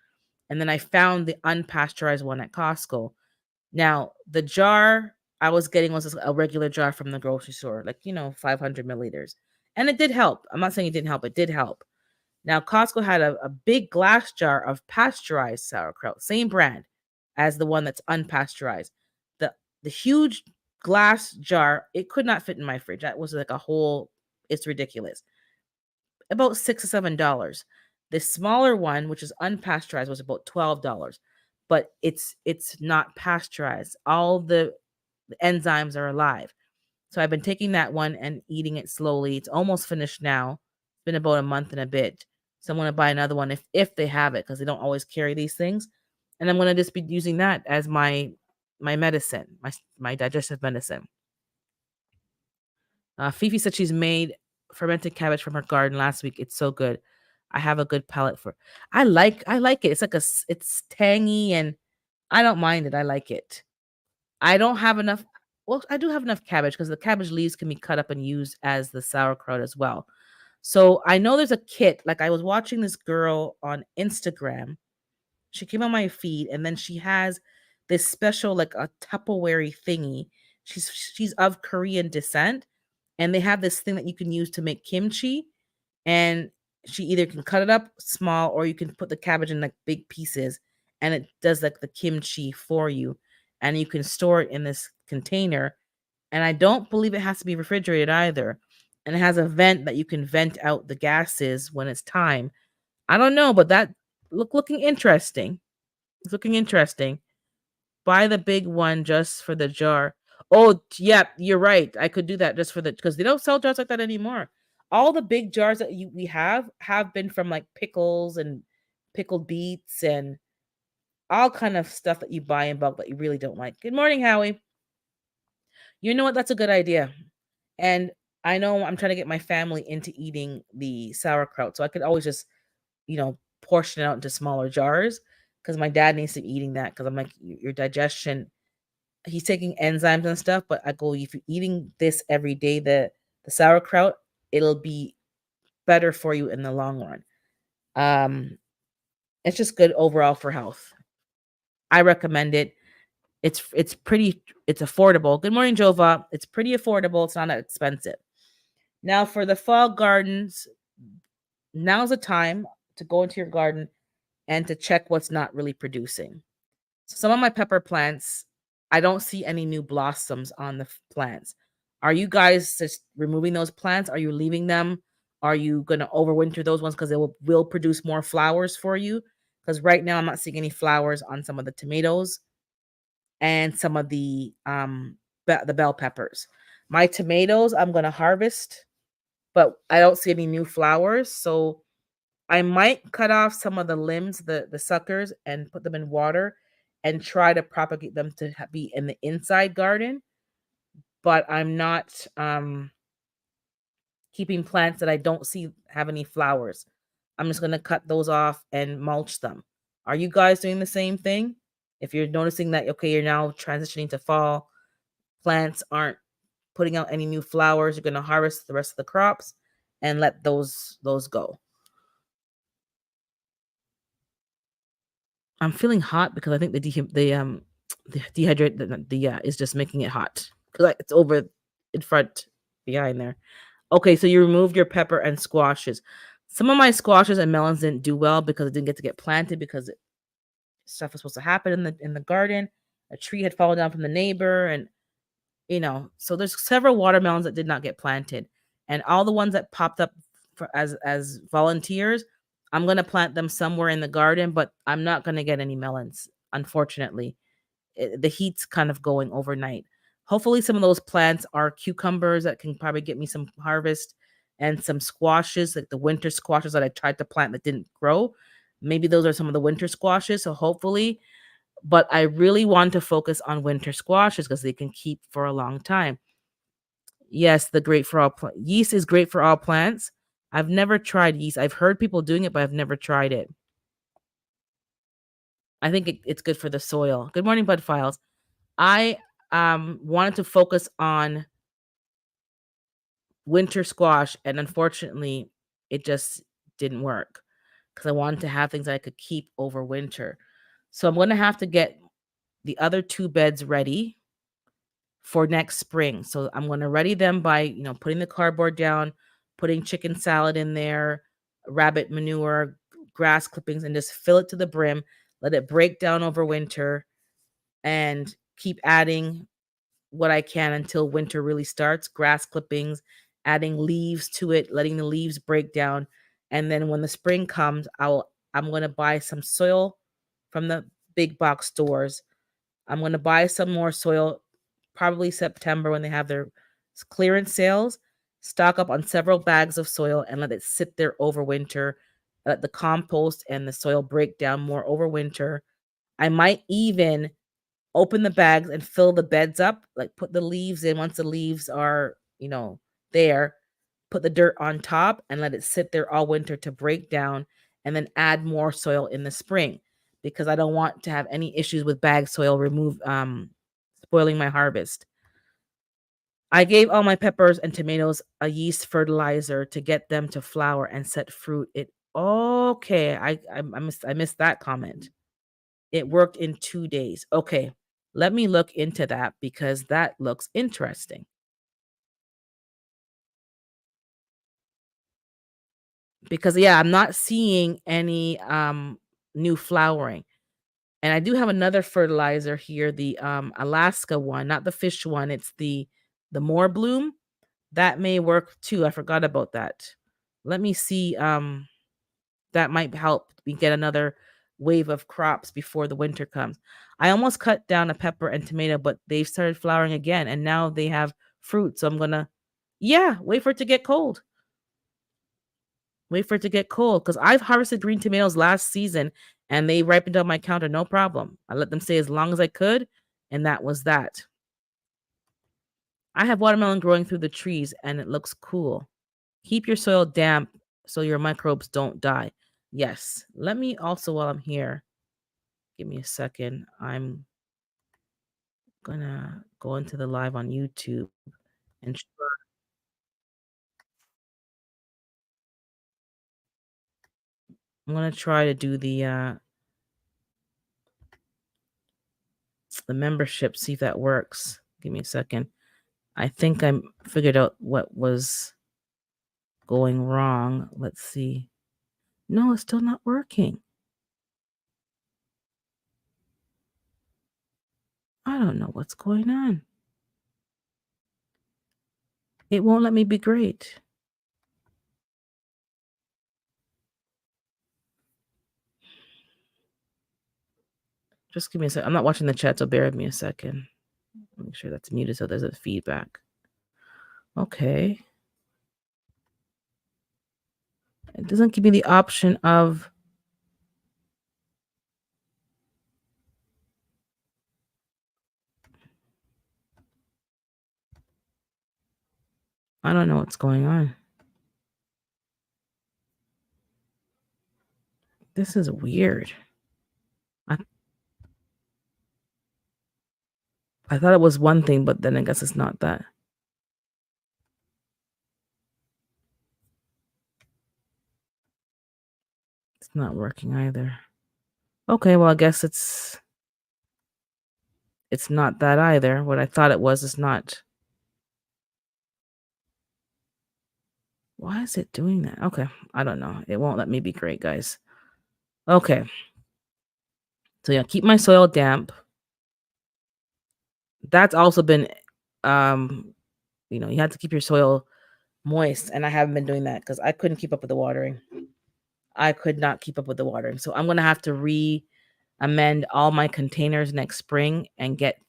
and then I found the unpasteurized one at Costco. Now, the jar I was getting was a regular jar from the grocery store, like, 500 milliliters. And it did help. I'm not saying it didn't help, it did help. Now, Costco had a big glass jar of pasteurized sauerkraut, same brand as the one that's unpasteurized. The huge glass jar, it could not fit in my fridge. That was like a whole, it's ridiculous. About $6 or $7. The smaller one, which is unpasteurized, was about $12. But it's not pasteurized. All the enzymes are alive. So I've been taking that one and eating it slowly. It's almost finished now. It's been about a month and a bit. So I'm going to buy another one if they have it because they don't always carry these things. And I'm going to just be using that as my medicine, my digestive medicine. Fifi said she's made fermented cabbage from her garden last week. It's so good. I have a good palate for. I like it. It's tangy and I don't mind it. I like it. I don't have enough. Well, I do have enough cabbage because the cabbage leaves can be cut up and used as the sauerkraut as well. So I know there's a kit. Like I was watching this girl on Instagram. She came on my feed, and then she has this special, like a Tupperware thingy. She's of Korean descent, and they have this thing that you can use to make kimchi. And she either can cut it up small or you can put the cabbage in like big pieces, and it does like the kimchi for you. And you can store it in this container. And I don't believe it has to be refrigerated either. And it has a vent that you can vent out the gases when it's time. I don't know, but that looking interesting. It's looking interesting. Buy the big one just for the jar. Oh, yeah, you're right. I could do that just for the because they don't sell jars like that anymore. All the big jars that we have been from like pickles and pickled beets and all kind of stuff that you buy in bulk that you really don't like. Good morning, Howie. You know what? That's a good idea. And I know I'm trying to get my family into eating the sauerkraut, so I could always just, portion it out into smaller jars because my dad needs to be eating that because I'm like, your digestion, he's taking enzymes and stuff, but I go, if you're eating this every day, the sauerkraut, it'll be better for you in the long run. It's just good overall for health. I recommend it. It's affordable. Good morning, Jova. It's pretty affordable. It's not that expensive. Now for the fall gardens, now's the time to go into your garden and to check what's not really producing. Some of my pepper plants, I don't see any new blossoms on the plants. Are you guys just removing those plants? Are you leaving them? Are you going to overwinter those ones because they will produce more flowers for you? Because right now I'm not seeing any flowers on some of the tomatoes and some of the bell peppers. My tomatoes I'm going to harvest, but I don't see any new flowers. So I might cut off some of the limbs, the suckers, and put them in water and try to propagate them to be in the inside garden. But I'm not keeping plants that I don't see have any flowers. I'm just going to cut those off and mulch them. Are you guys doing the same thing? If you're noticing that, okay, you're now transitioning to fall, plants aren't putting out any new flowers, you're going to harvest the rest of the crops and let those go. I'm feeling hot because I think the dehydrate is just making it hot because it's over in front behind there. Okay, so you removed your pepper and squashes. Some of my squashes and melons didn't do well because it didn't get planted because stuff was supposed to happen in the garden. A tree had fallen down from the neighbor, and so there's several watermelons that did not get planted, and all the ones that popped up as volunteers, I'm gonna plant them somewhere in the garden, but I'm not gonna get any melons, unfortunately. The heat's kind of going overnight. Hopefully, some of those plants are cucumbers that can probably get me some harvest, and some squashes, like the winter squashes that I tried to plant that didn't grow. Maybe those are some of the winter squashes. So hopefully, but I really want to focus on winter squashes because they can keep for a long time. Yes, the great for all yeast is great for all plants. I've never tried yeast. I've heard people doing it, but I've never tried it. I think it's good for the soil. Good morning, Bud Files. I wanted to focus on winter squash, and unfortunately, it just didn't work because I wanted to have things that I could keep over winter. So I'm going to have to get the other two beds ready for next spring. So I'm going to ready them by, putting the cardboard down, putting chicken salad in there, rabbit manure, grass clippings, and just fill it to the brim. Let it break down over winter and keep adding what I can until winter really starts. Grass clippings, adding leaves to it, letting the leaves break down. And then when the spring comes, I'm going to buy some soil from the big box stores. I'm going to buy some more soil probably September when they have their clearance sales. Stock up on several bags of soil and let it sit there over winter. Let the compost and the soil break down more over winter. I might even open the bags and fill the beds up, like put the leaves in once the leaves are, there, put the dirt on top and let it sit there all winter to break down and then add more soil in the spring because I don't want to have any issues with bag soil spoiling my harvest. I gave all my peppers and tomatoes a yeast fertilizer to get them to flower and set fruit. It okay. I missed that comment. It worked in 2 days. Okay, let me look into that because that looks interesting. Because yeah, I'm not seeing any new flowering. And I do have another fertilizer here, the Alaska one, not the fish one. It's the more bloom. That may work too. I forgot about that. Let me see. That might help me get another wave of crops before the winter comes. I almost cut down a pepper and tomato, but they've started flowering again, and now they have fruit. So I'm gonna, yeah, wait for it to get cold. Wait for it to get cold because I've harvested green tomatoes last season, and they ripened on my counter no problem. I let them stay as long as I could, and that was that. I have watermelon growing through the trees, and it looks cool. Keep your soil damp so your microbes don't die. Yes. Let me also, while I'm here, give me a second. I'm gonna go into the live on YouTube and I'm gonna try to do the membership, see if that works. Give me a second. I think I'm figured out what was going wrong. Let's see. No, it's still not working. I don't know what's going on. It won't let me be great. Just give me a sec. I'm not watching the chat, so bear with me a second. Make sure that's muted so there's a feedback. Okay. It doesn't give me the option of I don't know what's going on. This is weird. I I thought it was one thing, but then I guess it's not that. It's not working either. Okay, well, I guess it's not that either. What I thought it was is not. Why is it doing that? Okay, I don't know. It won't let me be great, guys. Okay. So yeah, keep my soil damp. That's also been you have to keep your soil moist, and I haven't been doing that because I couldn't keep up with the watering. I could not keep up with the watering. So I'm gonna have to amend all my containers next spring and get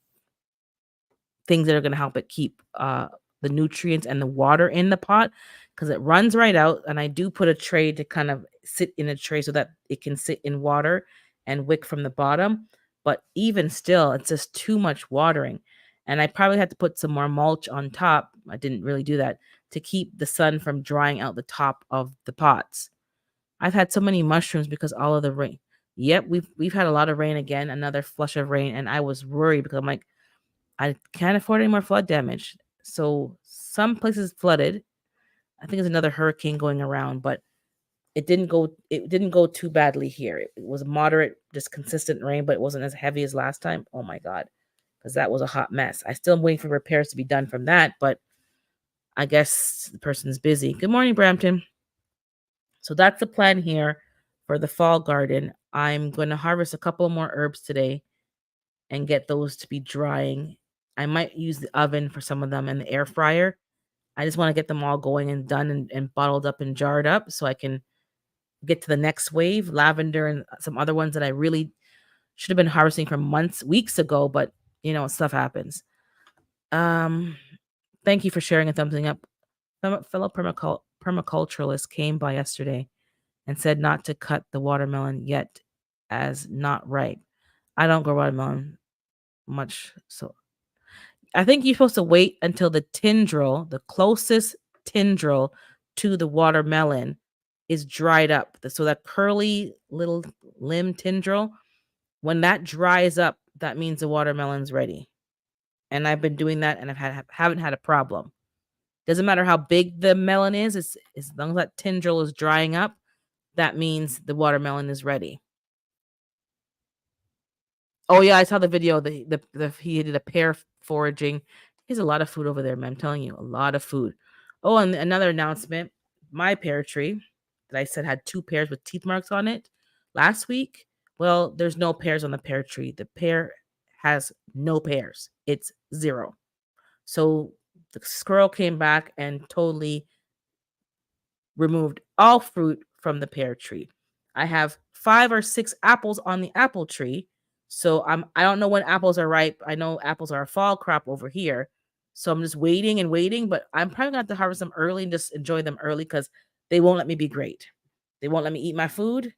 things that are going to help it keep the nutrients and the water in the pot because it runs right out. And I do put a tray to kind of sit in a tray so that it can sit in water and wick from the bottom. But even still, it's just too much watering. And I probably had to put some more mulch on top. I didn't really do that to keep the sun from drying out the top of the pots. I've had so many mushrooms because all of the rain. Yep, we've had a lot of rain again, another flush of rain, and I was worried because I'm like, I can't afford any more flood damage. So some places flooded. I think there's another hurricane going around, but it didn't go too badly here. It was moderate, just consistent rain, but it wasn't as heavy as last time. Oh my god. Because that was a hot mess. I still am waiting for repairs to be done from that, but I guess the person's busy. Good morning, Brampton. So that's the plan here for the fall garden. I'm going to harvest a couple more herbs today and get those to be drying. I might use the oven for some of them and the air fryer. I just want to get them all going and done and bottled up and jarred up so I can get to the next wave. Lavender and some other ones that I really should have been harvesting from weeks ago, but stuff happens. Um, Thank you for sharing a thumbsing up. Fellow permaculturalist came by yesterday and said not to cut the watermelon yet as not ripe. I don't grow watermelon much, so I think you're supposed to wait until the closest tendril to the watermelon is dried up. So that curly little limb tendril, when that dries up, that means the watermelon's ready. and I've been doing that, and haven't had a problem. Doesn't matter how big the melon is, it's as long as that tendril is drying up, that means the watermelon is ready. Oh, yeah, I saw the video, the he did a pear foraging. He has a lot of food over there, man, I'm telling you, a lot of food. Oh, and another announcement, my pear tree that I said had 2 pears with teeth marks on it last week, well, there's no pears on the pear tree. The pear has no pears. It's 0. So, the squirrel came back and totally removed all fruit from the pear tree. I have 5 or 6 apples on the apple tree. So I don't know when apples are ripe. I know apples are a fall crop over here. So I'm just waiting and waiting, but I'm probably gonna have to harvest them early and just enjoy them early because they won't let me be great. They won't let me eat my food.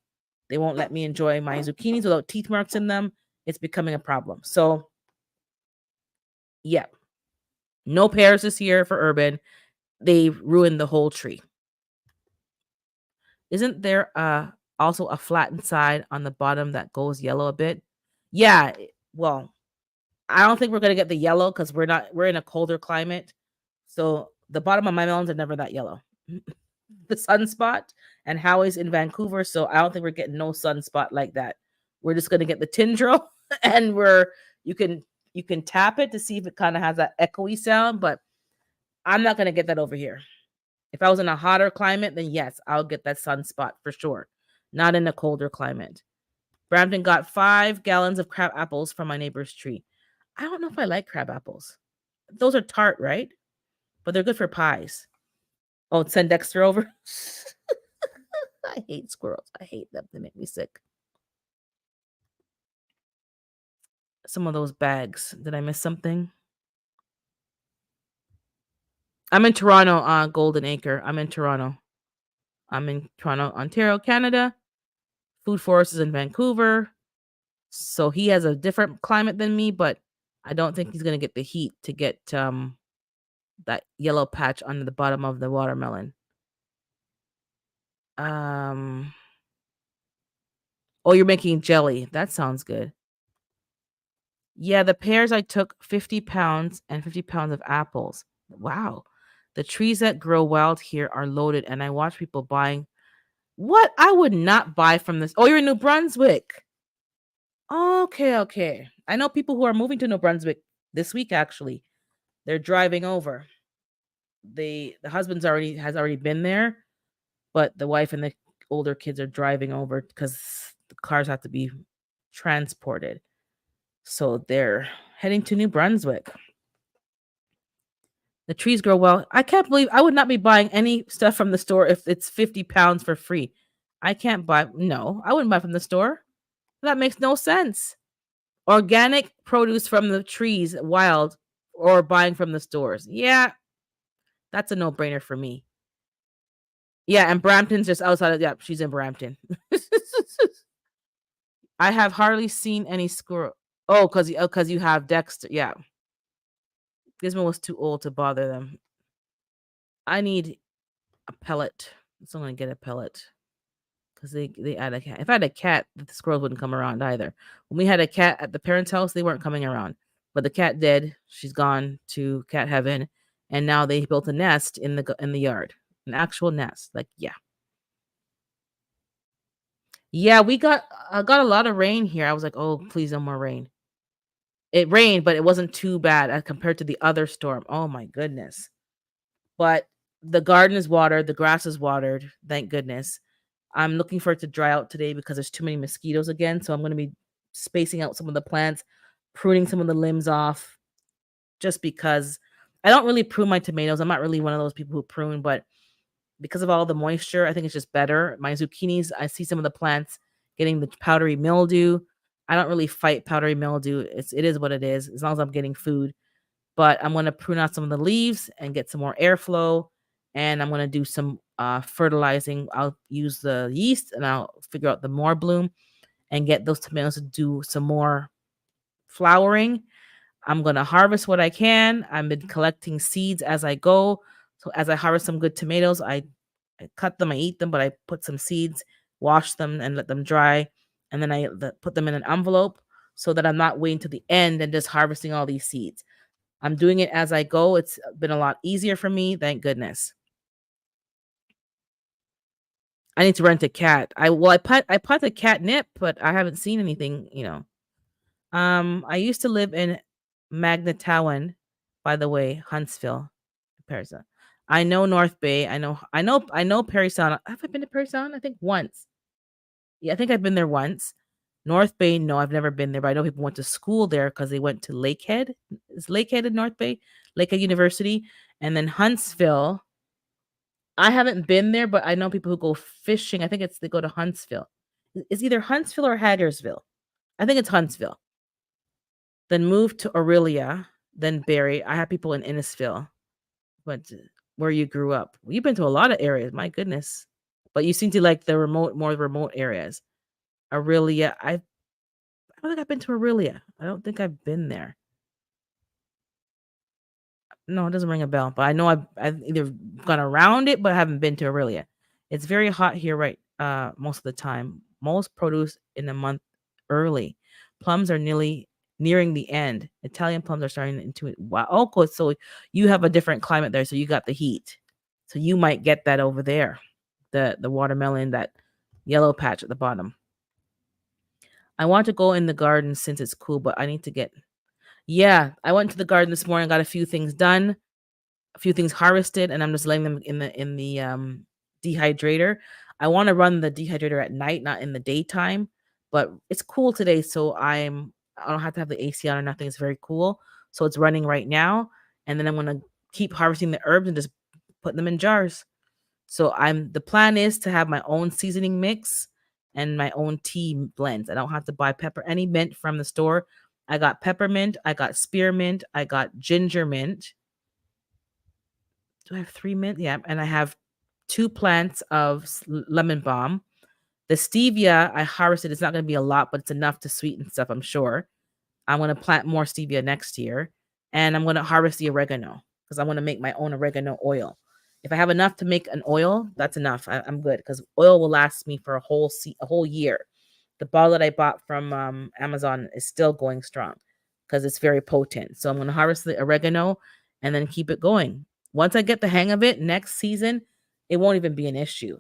They won't let me enjoy my zucchinis without teeth marks in them. It's becoming a problem. So yeah, no pears this year for urban. They ruined the whole tree. Isn't there also a flattened side on the bottom that goes yellow a bit? Yeah, well, I don't think we're gonna get the yellow because we're in a colder climate. So the bottom of my melons are never that yellow. The sunspot and Howie's in Vancouver, so I don't think we're getting no sunspot like that. We're just gonna get the tendril and you can you can tap it to see if it kind of has that echoey sound, but I'm not gonna get that over here. If I was in a hotter climate, then yes, I'll get that sunspot for sure. Not in a colder climate. Brampton got 5 gallons of crab apples from my neighbor's tree. I don't know if I like crab apples. Those are tart, right? But they're good for pies. Oh, send Dexter over. I hate squirrels. I hate them. They make me sick. Some of those bags. Did I miss something? I'm in Toronto, Golden Acre. I'm in Toronto. Ontario, Canada. Food Forest is in Vancouver. So he has a different climate than me, but I don't think he's gonna get the heat to get that yellow patch under the bottom of the watermelon. Um oh, you're making jelly. That sounds good. Yeah, the pears I took 50 pounds and 50 pounds of apples. Wow. The trees that grow wild here are loaded, and I watch people buying. What? I would not buy from this. Oh, you're in New Brunswick. Okay, okay. I know people who are moving to New Brunswick this week actually. They're driving over. The husband's already has already been there, but the wife and the older kids are driving over because the cars have to be transported. So they're heading to New Brunswick. The trees grow well. I can't believe I would not be buying any stuff from the store if it's 50 pounds for free. I can't buy, no, I wouldn't buy from the store. That makes no sense. Organic produce from the trees, wild, or buying from the stores. Yeah, that's a no brainer for me. Yeah, and Brampton's just outside of, yeah, she's in Brampton. I have hardly seen any squirrel. Oh, because you have Dexter. Yeah. Gizmo was too old to bother them. I need a pellet. So I'm gonna get a pellet. Because they add a cat. If I had a cat, the squirrels wouldn't come around either. When we had a cat at the parents' house, they weren't coming around. But the cat dead. She's gone to cat heaven, and now they built a nest in the yard, an actual nest. Like yeah, yeah. We got got a lot of rain here. I was like, oh please, no more rain. It rained, but it wasn't too bad as compared to the other storm. Oh my goodness. But the garden is watered, the grass is watered, thank goodness. I'm looking for it to dry out today because there's too many mosquitoes again, so I'm gonna be spacing out some of the plants, pruning some of the limbs off, just because I don't really prune my tomatoes. I'm not really one of those people who prune, but because of all the moisture, I think it's just better. My zucchinis, I see some of the plants getting the powdery mildew. I don't really fight powdery mildew. It is what it is, as long as I'm getting food. But I'm gonna prune out some of the leaves and get some more airflow, and I'm gonna do some fertilizing. I'll use the yeast and I'll figure out the more bloom and get those tomatoes to do some more flowering. I'm gonna harvest what I can. I've been collecting seeds as I go. So as I harvest some good tomatoes, I cut them, I eat them, but I put some seeds, wash them, and let them dry, and then put them in an envelope so that I'm not waiting to the end and just harvesting all these seeds. I'm doing it as I go. It's been a lot easier for me, thank goodness. I need to rent a cat. I put the catnip, but I haven't seen anything. I used to live in Magnetawan, by the way, Huntsville, Paris. I know North Bay. I know Perry Sound. Have I been to Perry Sound? I think once. Yeah, I think I've been there once. North Bay, no, I've never been there, but I know people went to school there because they went to Lakehead. Is Lakehead in North Bay? Lakehead University. And then Huntsville. I haven't been there, but I know people who go fishing. I think they go to Huntsville. It's either Huntsville or Hagersville. I think it's Huntsville. Then moved to Aurelia, then Barrie. I have people in Innisfil, but where you grew up. Well, you've been to a lot of areas, my goodness. But you seem to like the more remote areas. Aurelia, I don't think I've been to Aurelia. I don't think I've been there. No, it doesn't ring a bell, but I know I've either gone around it, but I haven't been to Aurelia. It's very hot here, right? Most of the time. Most produce in a month early. Plums are nearing the end. Italian plums are starting into it. Wow. Oh, cool. So you have a different climate there, so you got the heat. So you might get that over there. The watermelon, that yellow patch at the bottom. I want to go in the garden since it's cool, but I need to get. Yeah, I went to the garden this morning, got a few things done, a few things harvested, and I'm just letting them in the dehydrator. I want to run the dehydrator at night, not in the daytime, but it's cool today, so I don't have to have the AC on or nothing. It's very cool. So it's running right now, and then I'm gonna keep harvesting the herbs and just put them in jars. So the plan is to have my own seasoning mix and my own tea blends. I don't have to buy any mint from the store. I got peppermint, I got spearmint, I got ginger mint. Do I have 3 mint? Yeah, and I have 2 plants of lemon balm. The stevia I harvested, it's not going to be a lot, but it's enough to sweeten stuff, I'm sure. I'm going to plant more stevia next year, and I'm going to harvest the oregano because I want to make my own oregano oil. If I have enough to make an oil, that's enough. I'm good because oil will last me for a whole year. The bottle that I bought from Amazon is still going strong because it's very potent. So I'm going to harvest the oregano and then keep it going. Once I get the hang of it, next season, it won't even be an issue.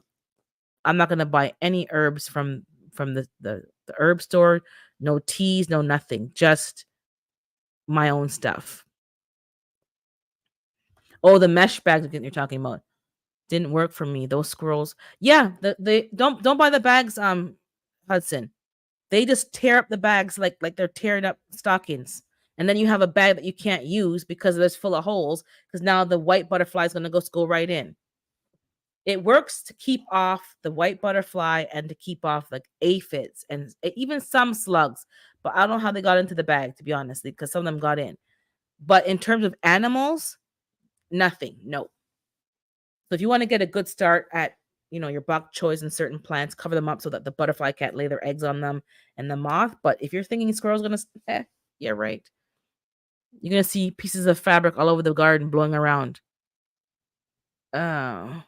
I'm not going to buy any herbs from the herb store. No teas, no nothing. Just my own stuff. Oh, the mesh bags you're talking about didn't work for me. Those squirrels. Yeah, they don't buy the bags, Hudson. They just tear up the bags like they're tearing up stockings. And then you have a bag that you can't use because it's full of holes because now the white butterfly is going to go right in. It works to keep off the white butterfly and to keep off like aphids and even some slugs. But I don't know how they got into the bag, to be honest, because some of them got in. But in terms of animals, nothing. No. So if you want to get a good start at your bok choys and certain plants, cover them up so that the butterfly can't lay their eggs on them and the moth. But if you're thinking squirrel's gonna, yeah, right. You're gonna see pieces of fabric all over the garden blowing around. Oh,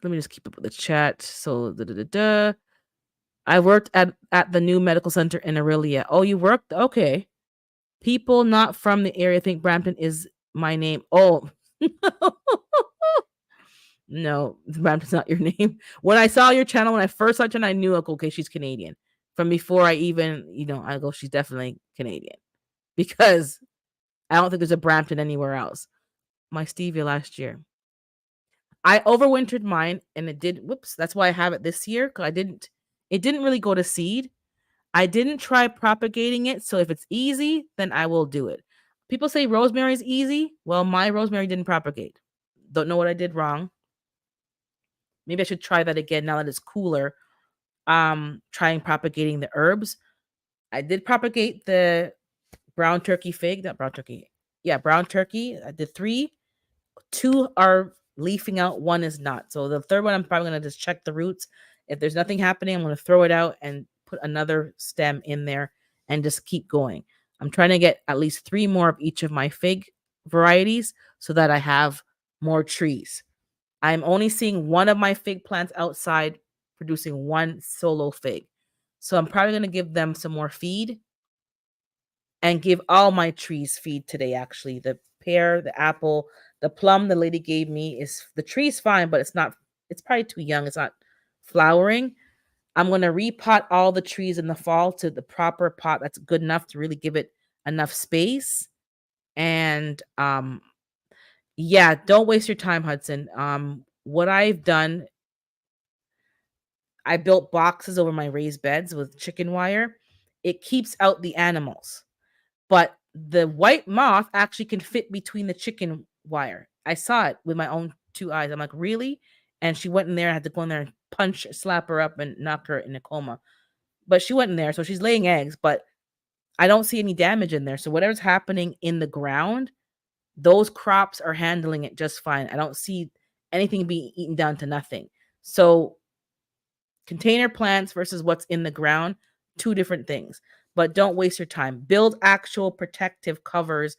let me just keep up with the chat. So I worked at the new medical center in Aurelia. Oh, you worked? Okay. People not from the area think Brampton is my name. Oh. No, Brampton's not your name. When I saw your channel, when I first saw it, I knew, like, okay, she's Canadian. From before I even, I go, she's definitely Canadian because I don't think there's a Brampton anywhere else. My stevia last year, I overwintered mine, and it did. Whoops, that's why I have it this year because It didn't really go to seed. I didn't try propagating it, so if it's easy, then I will do it. People say rosemary is easy. Well, my rosemary didn't propagate. Don't know what I did wrong. Maybe I should try that again now that it's cooler. Trying propagating the herbs. I did propagate the brown turkey fig, not brown turkey. Yeah, brown turkey. I did 3. 2 are leafing out, 1 is not. So the third one, I'm probably gonna just check the roots. If there's nothing happening, I'm gonna throw it out and put another stem in there and just keep going. I'm trying to get at least 3 more of each of my fig varieties so that I have more trees. I'm only seeing one of my fig plants outside producing 1 solo fig. So I'm probably going to give them some more feed and give all my trees feed today. Actually, the pear, the apple, the plum the lady gave me is the tree's fine, but it's not, it's probably too young. It's not flowering. I'm going to repot all the trees in the fall to the proper pot that's good enough to really give it enough space. And yeah, don't waste your time, Hudson. What I've done, I built boxes over my raised beds with chicken wire. It keeps out the animals, but the white moth actually can fit between the chicken wire. I saw it with my own two eyes. I'm like, really? And she went in there. I had to go in there and punch, slap her up, and knock her in a coma. But she went in there, so she's laying eggs. But I don't see any damage in there. So whatever's happening in the ground, those crops are handling it just fine. I don't see anything being eaten down to nothing. So container plants versus what's in the ground, two different things. But don't waste your time. Build actual protective covers,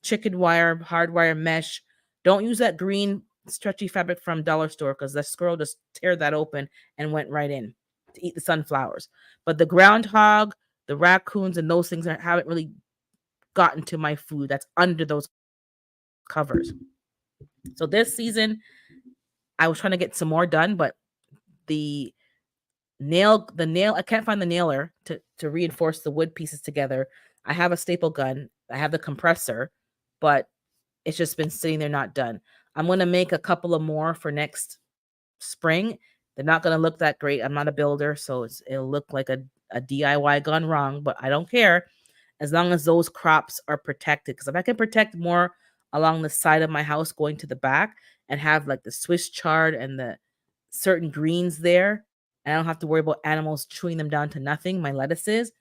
chicken wire, hardwire mesh. Don't use that green stretchy fabric from dollar store because the squirrel just teared that open and went right in to eat the sunflowers. But the groundhog, the raccoons, and those things haven't really gotten to my food that's under those covers. So this season, I was trying to get some more done, but the nail, I can't find the nailer to reinforce the wood pieces together. I have a staple gun, I have the compressor, but it's just been sitting there not done. I'm going to make a couple of more for next spring. They're not going to look that great. I'm not a builder, so it'll look like a DIY gone wrong, but I don't care as long as those crops are protected. Because if I can protect more along the side of my house going to the back and have like the Swiss chard and the certain greens there, and I don't have to worry about animals chewing them down to nothing, my lettuces,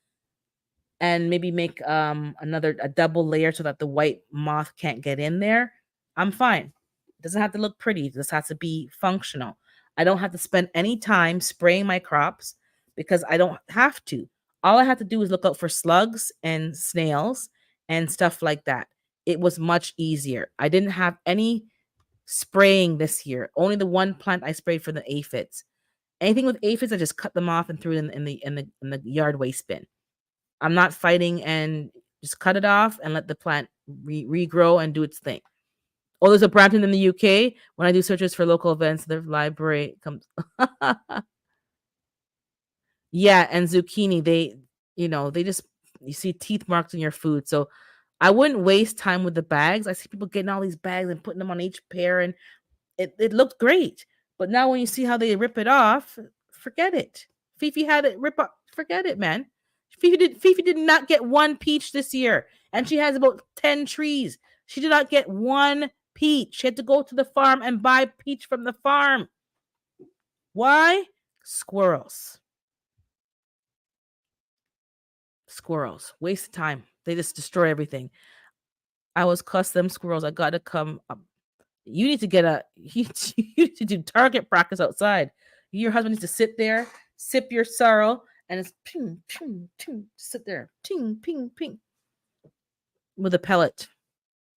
and maybe make a double layer so that the white moth can't get in there, I'm fine. It doesn't have to look pretty. It just has to be functional. I don't have to spend any time spraying my crops because I don't have to. All I have to do is look out for slugs and snails and stuff like that. It was much easier. I didn't have any spraying this year. Only the one plant I sprayed for the aphids. Anything with aphids, I just cut them off and threw it in the yard waste bin. I'm not fighting, and just cut it off and let the plant regrow and do its thing. Oh, there's a Brampton in the UK. When I do searches for local events, the library comes. Yeah, and zucchini, they just, you see teeth marks in your food. So I wouldn't waste time with the bags. I see people getting all these bags and putting them on each pair, and it looked great. But now when you see how they rip it off, forget it. Fifi had it rip off. Forget it, man. Fifi did not get one peach this year, and she has about 10 trees. She did not get one peach. She had to go to the farm and buy peach from the farm. Why? Squirrels. Squirrels. Waste of time. They just destroy everything. I was cuss them squirrels. I gotta come up. You need to get you need to do target practice outside. Your husband needs to sit there, sip your sorrel, and it's ping, ping, ping, sit there, ping, ping, ping, with a pellet,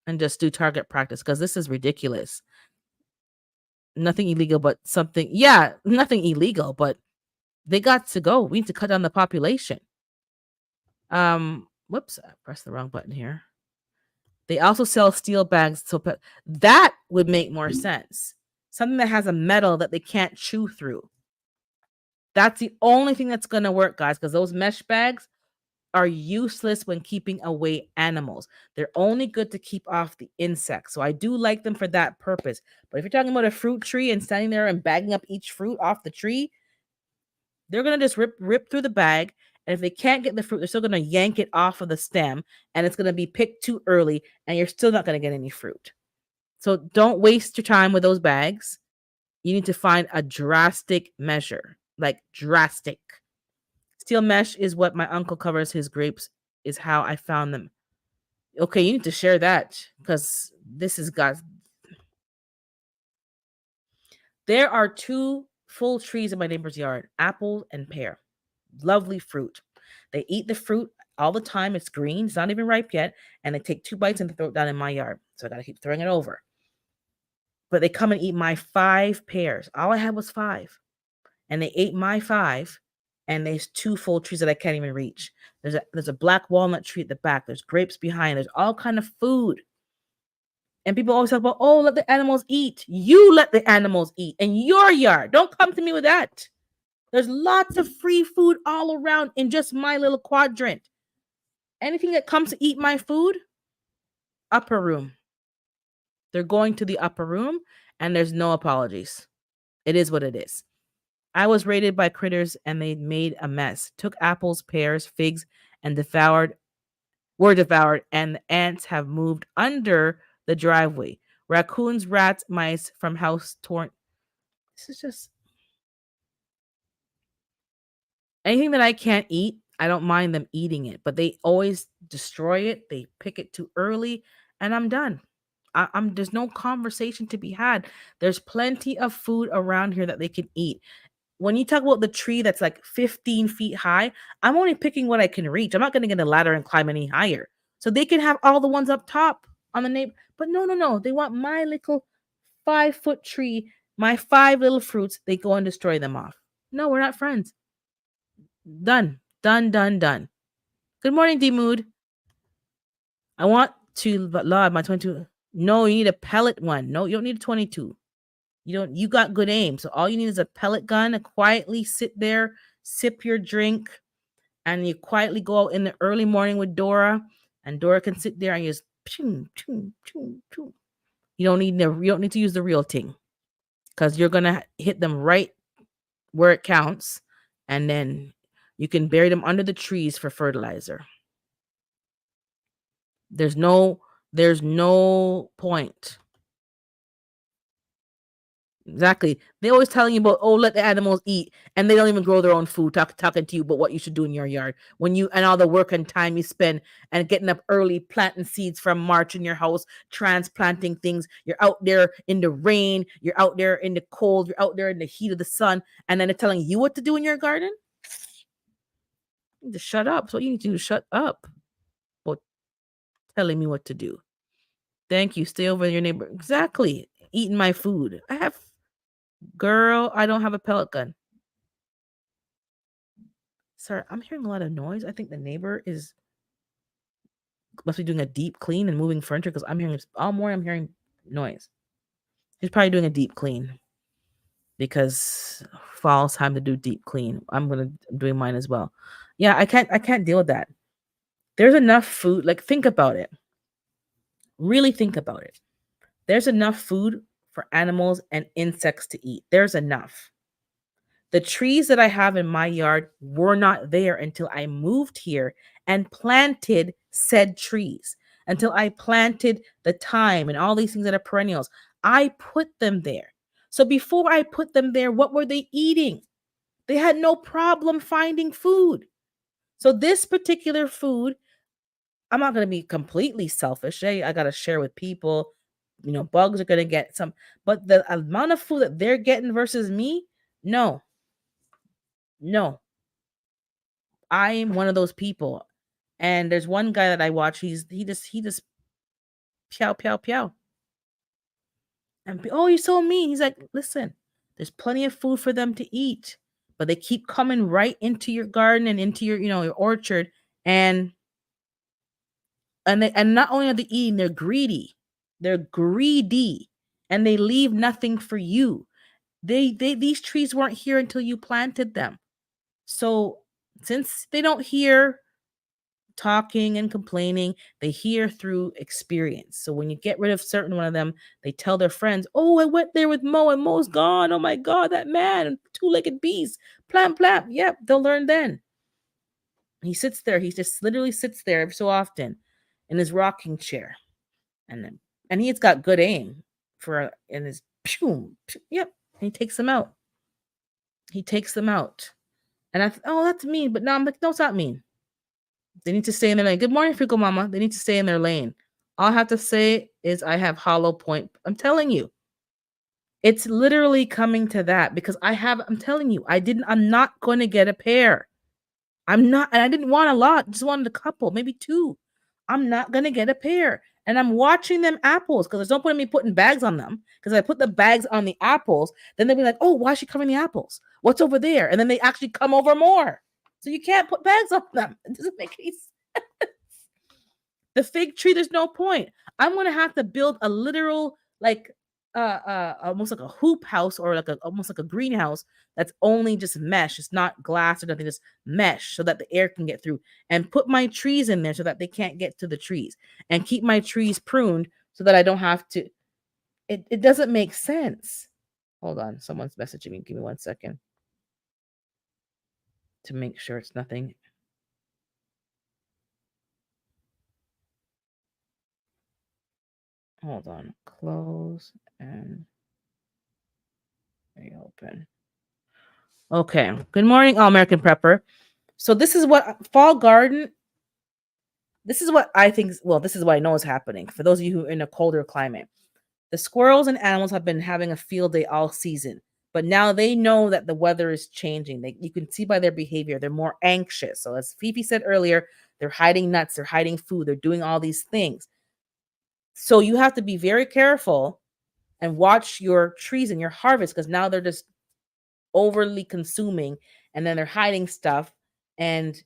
and just do target practice because this is ridiculous. Nothing illegal, but something. Yeah, nothing illegal, but they got to go. We need to cut down the population. Whoops, I pressed the wrong button here. They also sell steel bags, so that would make more sense. Something that has a metal that they can't chew through. That's the only thing that's going to work, guys, because those mesh bags are useless when keeping away animals. They're only good to keep off the insects. So I do like them for that purpose. But if you're talking about a fruit tree and standing there and bagging up each fruit off the tree, they're going to just rip through the bag. And if they can't get the fruit, they're still going to yank it off of the stem, and it's going to be picked too early, and you're still not going to get any fruit. So don't waste your time with those bags. You need to find a drastic measure, like drastic. Steel mesh is what my uncle covers his grapes, is how I found them. Okay, you need to share that because this is God's. There are 2 full trees in my neighbor's yard, apple and pear. Lovely fruit. They eat the fruit all the time. It's green. It's not even ripe yet. And they take 2 bites and throw it down in my yard. So I got to keep throwing it over. But they come and eat my 5 pears. All I had was 5. And they ate my 5. and there's two full trees that I can't even reach. There's a black walnut tree at the back. There's grapes behind. There's all kind of food. And people always talk about, oh, let the animals eat. You let the animals eat in your yard. Don't come to me with that. There's lots of free food all around in just my little quadrant. Anything that comes to eat my food, upper room. They're going to the upper room, and there's no apologies. It is what it is. I was raided by critters, and they made a mess. Took apples, pears, figs, and were devoured, and the ants have moved under the driveway. Raccoons, rats, mice from house torn. This is just anything that I can't eat. I don't mind them eating it, but they always destroy it. They pick it too early, and I'm done. I'm There's no conversation to be had. There's plenty of food around here that they can eat. When you talk about the tree that's like 15 feet high, I'm only picking what I can reach. I'm not going to get a ladder and climb any higher. So they can have all the ones up top on the neighbor. But no, no, no. They want my little 5-foot tree, my 5 little fruits. They go and destroy them off. No, we're not friends. Done. Done, done, done. Good morning, D Mood. I want to log my 22. No, you need a pellet one. No, you don't need a 22. You got good aim. So all you need is a pellet gun and quietly sit there, sip your drink, and you quietly go out in the early morning with Dora, and Dora can sit there and you just pew, pew, pew, pew. You don't need to use the real thing, because you're gonna hit them right where it counts, and then you can bury them under the trees for fertilizer. There's no point. Exactly. They always telling you about, oh, let the animals eat, and they don't even grow their own food. Talking to you about what you should do in your yard and all the work and time you spend and getting up early, planting seeds from March in your house, transplanting things. You're out there in the rain, you're out there in the cold, you're out there in the heat of the sun, and then they're telling you what to do in your garden. You need to shut up. So you need to shut up about telling me what to do. Thank you. Stay over your neighbor. Exactly. Eating my food. Girl, I don't have a pellet gun. Sir, I'm hearing a lot of noise. I think the neighbor must be doing a deep clean and moving furniture, because I'm hearing all morning. I'm hearing noise. He's probably doing a deep clean, because fall's time to do deep clean. I'm doing mine as well. Yeah, I can't deal with that. There's enough food. Like, think about it. Really think about it. There's enough food for animals and insects to eat. There's enough. The trees that I have in my yard were not there until I moved here and planted said trees, until I planted the thyme and all these things that are perennials. I put them there. So before I put them there, what were they eating? They had no problem finding food. So this particular food, I'm not going to be completely selfish. I got to share with people. Bugs are going to get some, but the amount of food that they're getting versus me, no. I'm one of those people. And there's one guy that I watch, he just pew pew pew. And oh, you're so mean. He's like, listen, there's plenty of food for them to eat, but they keep coming right into your garden and into your orchard, and not only are they eating, they're greedy. They're greedy, and they leave nothing for you. These trees weren't here until you planted them. So since they don't hear talking and complaining, they hear through experience. So when you get rid of certain one of them, they tell their friends, oh, I went there with Mo and Mo's gone. Oh my God, that man, two-legged beast. Plam, plam. Yep, they'll learn then. He sits there. He just literally sits there every so often in his rocking chair. And he's got good aim in his pew, pew, yep. And he takes them out. And oh, that's mean. But no, I'm like, no, it's not mean. They need to stay in their lane. Good morning, Fico Mama. They need to stay in their lane. All I have to say is I have hollow point. I'm telling you. It's literally coming to that, because I'm telling you, I'm not going to get a pair. I'm not, and I didn't want a lot. Just wanted a couple, maybe 2. I'm not going to get a pair. and I'm watching them apples because there's no point in me putting bags on them. Because if I put the bags on the apples, then they'll be like, "Oh, why is she covering the apples? What's over there?" And then they actually come over more. So you can't put bags on them. It doesn't make any sense. The fig tree, there's no point. I'm gonna have to build a literal like almost like a hoop house or like a almost like a greenhouse that's only just mesh. It's not glass or nothing, just mesh so that the air can get through. And put my trees in there so that they can't get to the trees. And keep my trees pruned so that I don't have to. It doesn't make sense. Hold on, someone's messaging me. Give me 1 second to make sure it's nothing. Hold on. Close and reopen. Okay. Good morning, All American Prepper. So this is what fall garden. This is what I think. Well, this is what I know is happening. For those of you who are in a colder climate, the squirrels and animals have been having a field day all season, but now they know that the weather is changing. You can see by their behavior, they're more anxious. So as Fifi said earlier, they're hiding nuts, they're hiding food, they're doing all these things. So you have to be very careful and watch your trees and your harvest because now they're just overly consuming and then they're hiding stuff and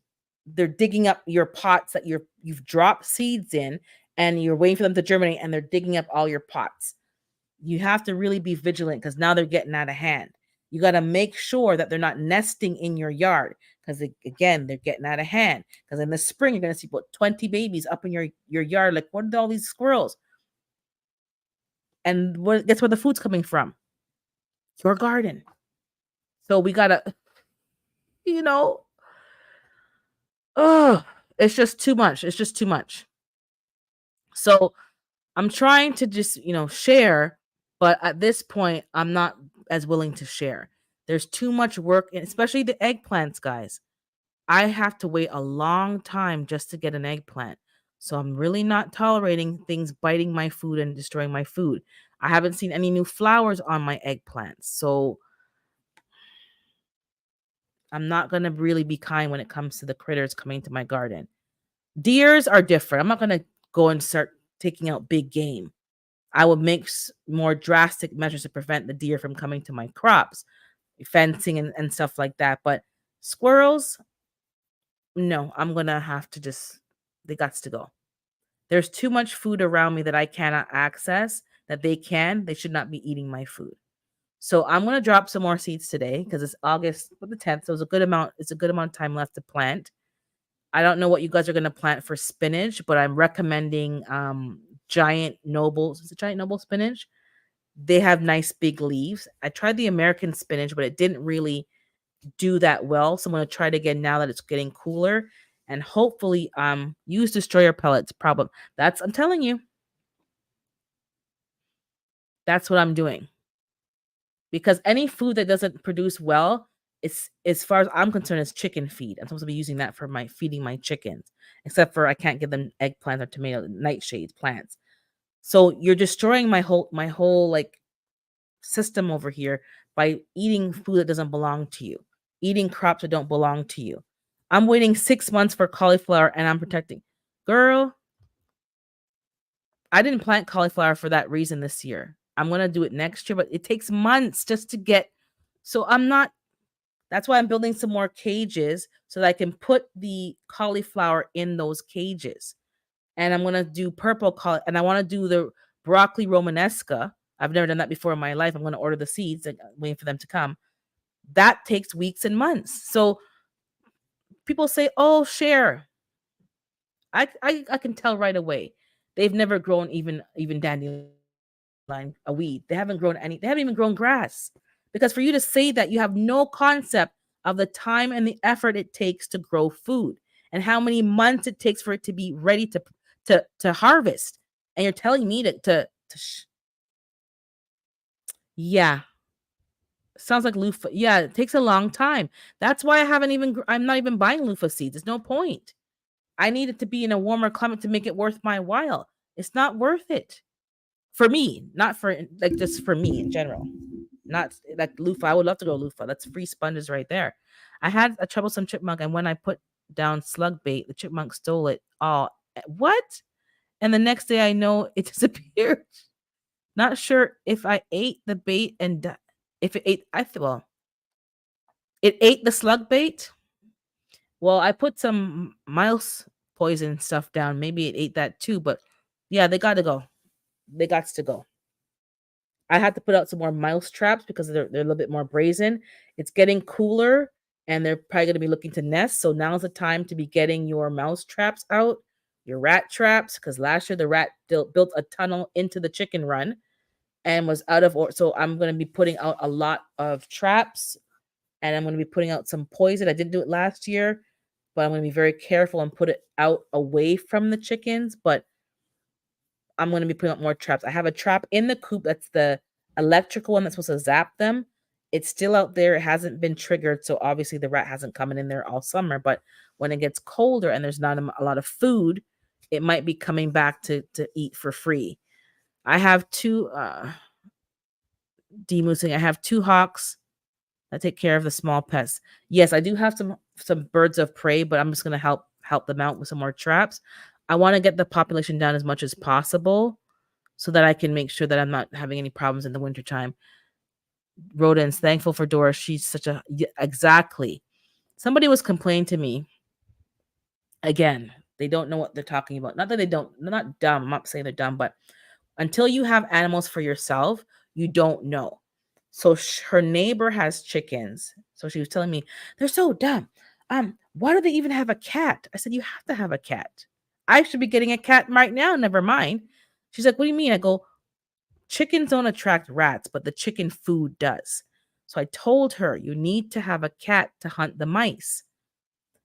they're digging up your pots that you've dropped seeds in and you're waiting for them to germinate and they're digging up all your pots. You have to really be vigilant because now they're getting out of hand. You got to make sure that they're not nesting in your yard because again, they're getting out of hand. Because in the spring, you're going to see about 20 babies up in your yard. Like, what are all these squirrels? And guess where the food's coming from? Your garden. So we gotta, you know, oh, it's just too much. It's just too much. So I'm trying to just, share, but at this point, I'm not as willing to share. There's too much work, and especially the eggplants, guys. I have to wait a long time just to get an eggplant. So I'm really not tolerating things biting my food and destroying my food. I haven't seen any new flowers on my eggplants. So I'm not going to really be kind when it comes to the critters coming to my garden. Deers are different. I'm not going to go and start taking out big game. I would make more drastic measures to prevent the deer from coming to my crops, fencing and stuff like that. But squirrels, no, I'm going to have to they got to go. There's too much food around me that I cannot access that they can. They should not be eating my food. So I'm going to drop some more seeds today because it's August the 10th. So it's a good amount of time left to plant. I don't know what you guys are going to plant for spinach, but I'm recommending giant noble. Is it giant noble spinach? They have nice big leaves. I tried the American spinach, but it didn't really do that well. So I'm going to try it again now that it's getting cooler and hopefully use destroyer pellets. Problem. I'm telling you. That's what I'm doing. Because any food that doesn't produce well, it's as far as I'm concerned, is chicken feed. I'm supposed to be using that for feeding my chickens, except for I can't give them eggplants or tomato nightshades plants. So you're destroying my whole like system over here by eating food that doesn't belong to you, eating crops that don't belong to you. I'm waiting 6 months for cauliflower and I'm protecting. Girl, I didn't plant cauliflower for that reason this year. I'm going to do it next year, but it takes months just to get. So that's why I'm building some more cages so that I can put the cauliflower in those cages. And I'm going to do purple and I want to do the broccoli romanesca. I've never done that before in my life. I'm going to order the seeds and waiting for them to come. That takes weeks and months. So people say, "Oh, share." I can tell right away. They've never grown even dandelion, a weed. They haven't even grown grass. Because for you to say that, you have no concept of the time and the effort it takes to grow food and how many months it takes for it to be ready to harvest. And you're telling me yeah. Sounds like loofah. Yeah, it takes a long time. That's why I'm not even buying loofah seeds. There's no point. I need it to be in a warmer climate to make it worth my while. It's not worth it. For me, not for like just for me in general. Not like loofah. I would love to go loofah. That's free sponges right there. I had a troublesome chipmunk, and when I put down slug bait, the chipmunk stole it all. What? and the next day I know it disappeared. Not sure if I ate the bait and if it ate. Well, it ate the slug bait. Well, I put some mouse poison stuff down. Maybe it ate that too. But yeah, they got to go. They got to go. I had to put out some more mouse traps because they're a little bit more brazen. It's getting cooler and they're probably going to be looking to nest. So now's the time to be getting your mouse traps out, your rat traps, because last year the rat built a tunnel into the chicken run and was out of order. So I'm going to be putting out a lot of traps and I'm going to be putting out some poison. I didn't do it last year, but I'm going to be very careful and put it out away from the chickens. But I'm going to be putting up more traps. I have a trap in the coop that's the electrical one that's supposed to zap them. It's still out there. It hasn't been triggered. So obviously the rat hasn't come in there all summer. But when it gets colder and there's not a lot of food, it might be coming back to eat for free. I have two demoosing. I have two hawks that take care of the small pests. Yes, I do have some birds of prey, but I'm just gonna help them out with some more traps. I want to get the population down as much as possible so that I can make sure that I'm not having any problems in the wintertime. Rodents, thankful for Doris. She's such a exactly. Somebody was complaining to me again. They don't know what they're talking about. Not that they don't, they're not dumb. I'm not saying they're dumb, but until you have animals for yourself, you don't know. So her neighbor has chickens. So she was telling me, they're so dumb. Why do they even have a cat? I said, you have to have a cat. I should be getting a cat right now. Never mind. She's like, what do you mean? I go, chickens don't attract rats, but the chicken food does. So I told her, you need to have a cat to hunt the mice.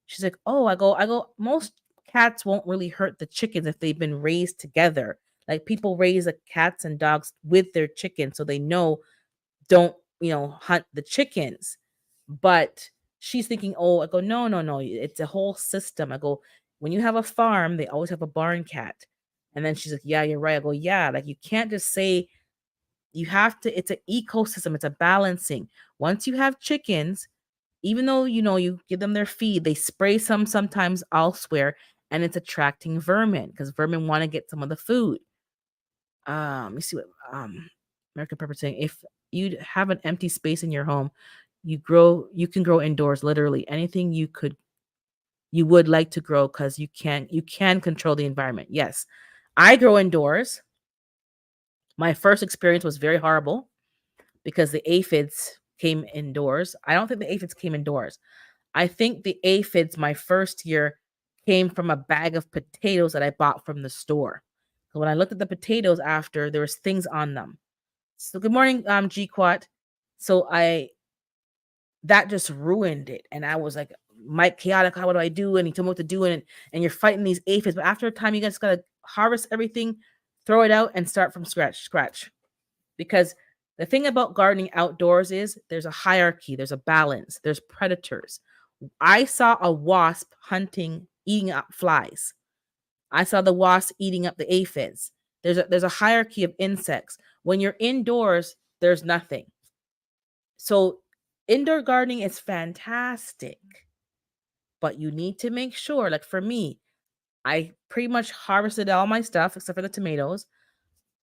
She's like, oh, I go, most cats won't really hurt the chickens if they've been raised together. Like people raise the cats and dogs with their chickens so they know don't, hunt the chickens. But she's thinking, oh, I go, no, no, no. It's a whole system. I go, when you have a farm, they always have a barn cat. And then she's like, yeah, you're right. I go, yeah, like you can't just say you have to, it's an ecosystem, it's a balancing. Once you have chickens, even though you give them their feed, they spray some sometimes elsewhere, and it's attracting vermin because vermin want to get some of the food. Let me see what American Pepper saying. If you have an empty space in your home, you can grow indoors. Literally anything you would like to grow because you can control the environment. Yes, I grow indoors. My first experience was very horrible because the aphids came indoors. I don't think the aphids came indoors. I think the aphids my first year came from a bag of potatoes that I bought from the store. So when I looked at the potatoes after, there was things on them. So good morning, G-Quat. So that just ruined it. And I was like, Mike Chaotic, what do I do? And he told me what to do. And you're fighting these aphids. But after a time, you guys gotta harvest everything, throw it out, and start from scratch. Because the thing about gardening outdoors is there's a hierarchy, there's a balance, there's predators. I saw a wasp eating up flies. I saw the wasp eating up the aphids. There's a hierarchy of insects. When you're indoors, there's nothing. So indoor gardening is fantastic, but you need to make sure, like for me, I pretty much harvested all my stuff except for the tomatoes.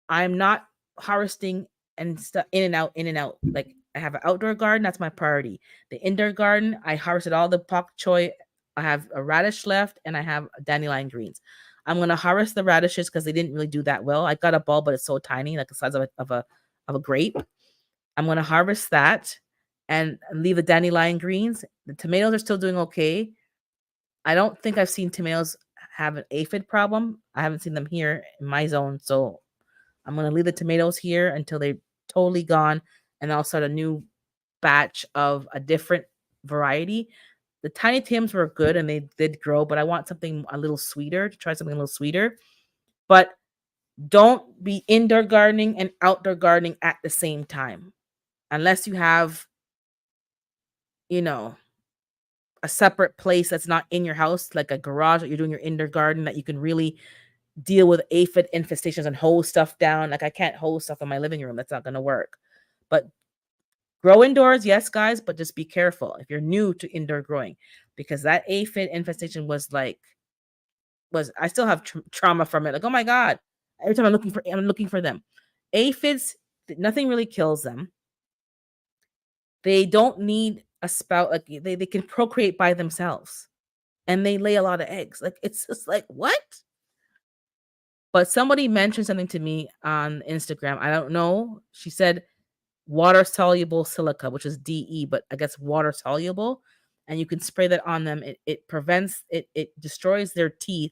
I'm not harvesting and stuff in and out, in and out. Like I have an outdoor garden, that's my priority. The indoor garden, I harvested all the pak choy. I have a radish left and I have dandelion greens. I'm gonna harvest the radishes because they didn't really do that well. I got a bulb, but it's so tiny, like the size of a grape. I'm gonna harvest that and leave the dandelion greens. The tomatoes are still doing okay. I don't think I've seen tomatoes have an aphid problem. I haven't seen them here in my zone, so I'm gonna leave the tomatoes here until they're totally gone, and I'll start a new batch of a different variety. The tiny Tims were good and they did grow, but I want something a little sweeter to try something a little sweeter. But don't be indoor gardening and outdoor gardening at the same time, unless you have, you know, a separate place that's not in your house, like a garage that you're doing your indoor garden that you can really deal with aphid infestations and hose stuff down. Like I can't hose stuff in my living room. That's not going to work. But grow indoors, yes, guys, but just be careful if you're new to indoor growing because that aphid infestation was like was I still have trauma from it. Like, oh my god, every time I'm looking for them. Aphids, nothing really kills them. They don't need a spout. Like they can procreate by themselves, and they lay a lot of eggs. Like it's just like what? But somebody mentioned something to me on Instagram. I don't know. She said water soluble silica, which is DE, but I guess water soluble. And you can spray that on them. It prevents it destroys their teeth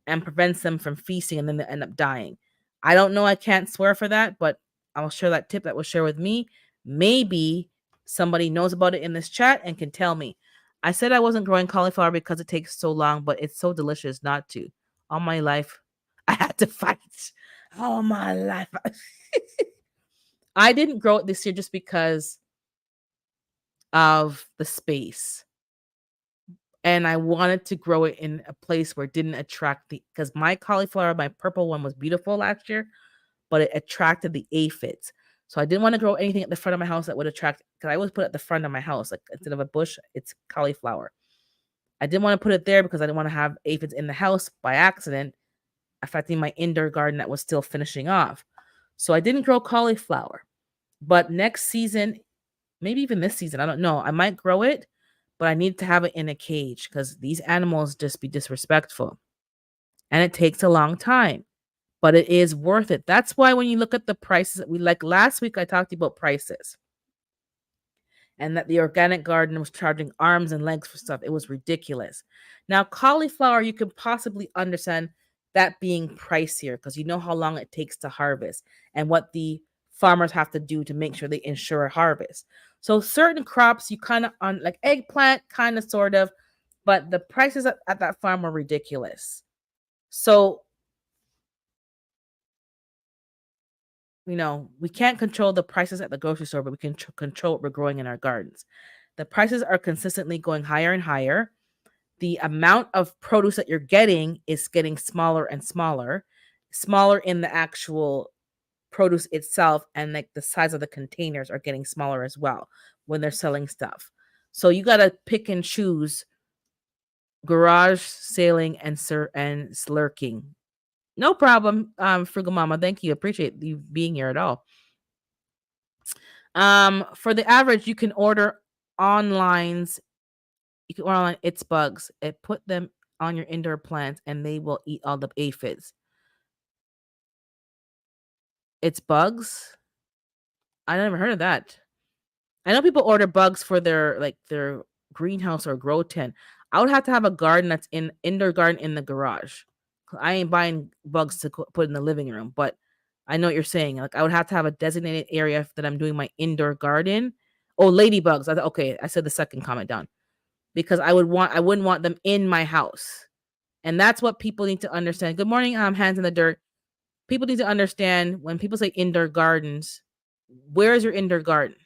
and prevents them from feasting, and then they end up dying. I don't know. I can't swear for that, but I'll share that tip that was shared with me. Maybe somebody knows about it in this chat and can tell me. I said I wasn't growing cauliflower because it takes so long, but it's so delicious not to. All my life, I had to fight. All my life. I didn't grow it this year just because of the space. And I wanted to grow it in a place where it didn't attract because my cauliflower, my purple one was beautiful last year, but it attracted the aphids. So I didn't want to grow anything at the front of my house that would attract, because I always put it at the front of my house, like instead of a bush, it's cauliflower. I didn't want to put it there because I didn't want to have aphids in the house by accident, affecting my indoor garden that was still finishing off. So I didn't grow cauliflower. But next season, maybe even this season, I don't know, I might grow it, but I need to have it in a cage because these animals just be disrespectful. And it takes a long time, but it is worth it. That's why when you look at the prices that we like last week, I talked to you about prices and that the organic garden was charging arms and legs for stuff. It was ridiculous. Now, cauliflower, you can possibly understand that being pricier because you know how long it takes to harvest and what the farmers have to do to make sure they ensure a harvest. So certain crops you kind of on like eggplant, kind of sort of, but the prices at that farm were ridiculous. So, we can't control the prices at the grocery store, but we can control what we're growing in our gardens. The prices are consistently going higher and higher. The amount of produce that you're getting is getting smaller and smaller, smaller in the actual produce itself, and like the size of the containers are getting smaller as well when they're selling stuff. So you got to pick and choose garage sailing and slurking. No problem, Frugal Mama. Thank you. Appreciate you being here at all. For the average, you can order onlines. You can order online. It's bugs. It put them on your indoor plants, and they will eat all the aphids. It's bugs. I never heard of that. I know people order bugs for their greenhouse or grow tent. I would have to have a garden that's in indoor garden in the garage. I ain't buying bugs to put in the living room, but I know what you're saying. Like I would have to have a designated area that I'm doing my indoor garden. Oh, ladybugs. Okay, I said the second comment down because I wouldn't want them in my house, and that's what people need to understand. Good morning, hands in the dirt. People need to understand when people say indoor gardens. Where is your indoor garden?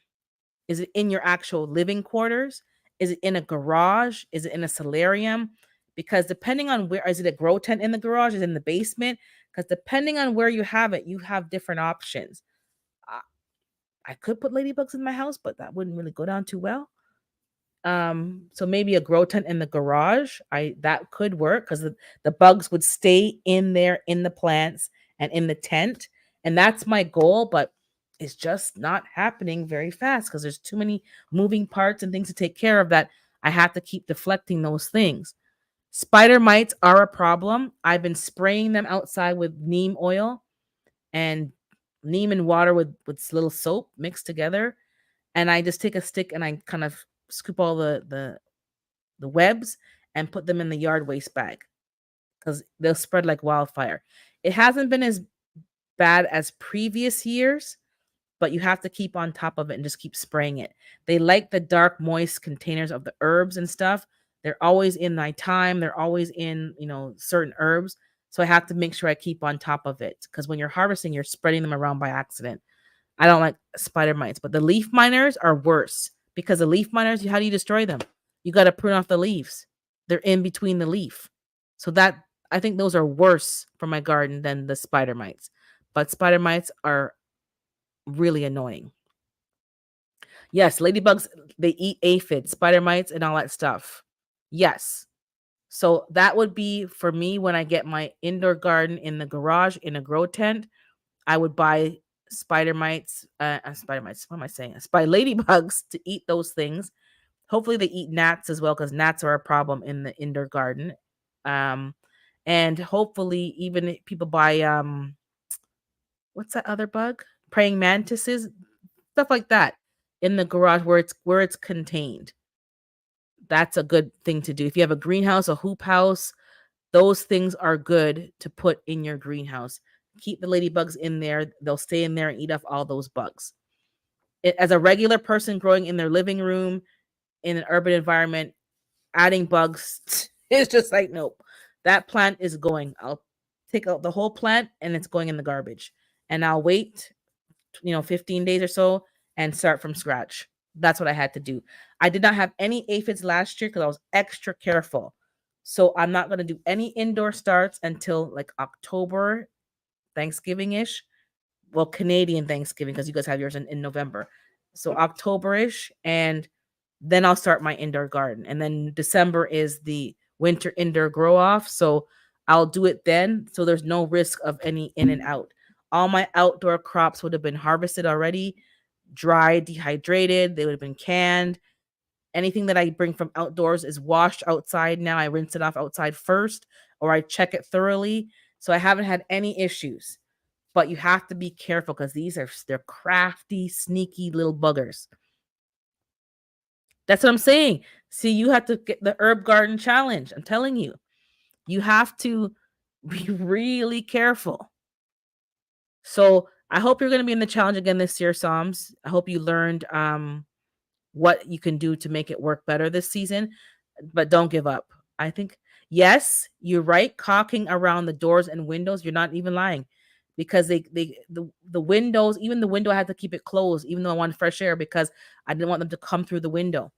Is it in your actual living quarters? Is it in a garage? Is it in a solarium? Because depending on where, is it a grow tent in the garage? Is it in the basement? Because depending on where you have it, you have different options. I could put ladybugs in my house, but that wouldn't really go down too well. So maybe a grow tent in the garage. That could work because the bugs would stay in there in the plants and in the tent. And that's my goal, but it's just not happening very fast because there's too many moving parts and things to take care of that I have to keep deflecting those things. Spider mites are a problem. I've been spraying them outside with neem oil and neem and water with little soap mixed together. And I just take a stick and I kind of scoop all the webs and put them in the yard waste bag because they'll spread like wildfire. It hasn't been as bad as previous years, but you have to keep on top of it and just keep spraying it. They like the dark, moist containers of the herbs and stuff. They're always in my thyme. They're always in, certain herbs. So I have to make sure I keep on top of it because when you're harvesting, you're spreading them around by accident. I don't like spider mites, but the leaf miners are worse because the leaf miners, how do you destroy them? You got to prune off the leaves. They're in between the leaf. So that, I think those are worse for my garden than the spider mites. But spider mites are really annoying. Yes, ladybugs, they eat aphids, spider mites, and all that stuff. Yes. So that would be for me when I get my indoor garden in the garage in a grow tent. I would buy spider mites, spider mites. What am I saying? Spider ladybugs to eat those things. Hopefully, they eat gnats as well because gnats are a problem in the indoor garden. Um, and hopefully, even if people buy what's that other bug? Praying mantises, stuff like that in the garage where it's contained. That's a good thing to do. If you have a greenhouse, a hoop house, those things are good to put in your greenhouse. Keep the ladybugs in there. They'll stay in there and eat up all those bugs. As a regular person growing in their living room in an urban environment, adding bugs is just like, nope. That plant is going. I'll take out the whole plant and it's going in the garbage. And I'll wait, 15 days or so and start from scratch. That's what I had to do. I did not have any aphids last year because I was extra careful. So I'm not going to do any indoor starts until like October, Thanksgiving ish. Well, Canadian Thanksgiving because you guys have yours in November. So October ish. And then I'll start my indoor garden. And then December is the winter indoor grow off. So I'll do it then. So there's no risk of any in and out. All my outdoor crops would have been harvested already, dried, dehydrated. They would have been canned. Anything that I bring from outdoors is washed outside now. I rinse it off outside first, or I check it thoroughly. So I haven't had any issues. But you have to be careful because they're crafty, sneaky little buggers. That's what I'm saying. See, you have to get the herb garden challenge. I'm telling you, you have to be really careful. So I hope you're going to be in the challenge again this year, Psalms. I hope you learned what you can do to make it work better this season, but don't give up. I think, yes, you're right. Caulking around the doors and windows, you're not even lying because the windows, even the window, I had to keep it closed, even though I wanted fresh air because I didn't want them to come through the window.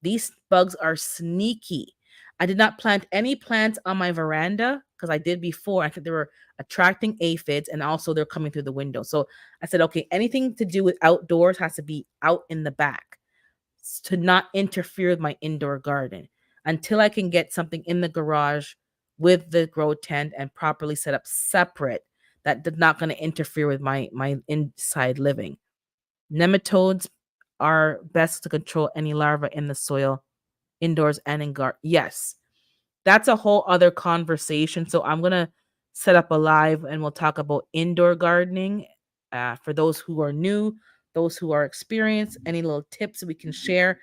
These bugs are sneaky. I did not plant any plants on my veranda because I did before. I think they were attracting aphids and also they're coming through the window. So I said, okay, anything to do with outdoors has to be out in the back to not interfere with my indoor garden until I can get something in the garage with the grow tent and properly set up separate that did not going to interfere with my inside living. Nematodes are best to control any larva in the soil, indoors and in garden. Yes, that's a whole other conversation. So I'm gonna set up a live and we'll talk about indoor gardening for those who are new, those who are experienced. Any little tips we can share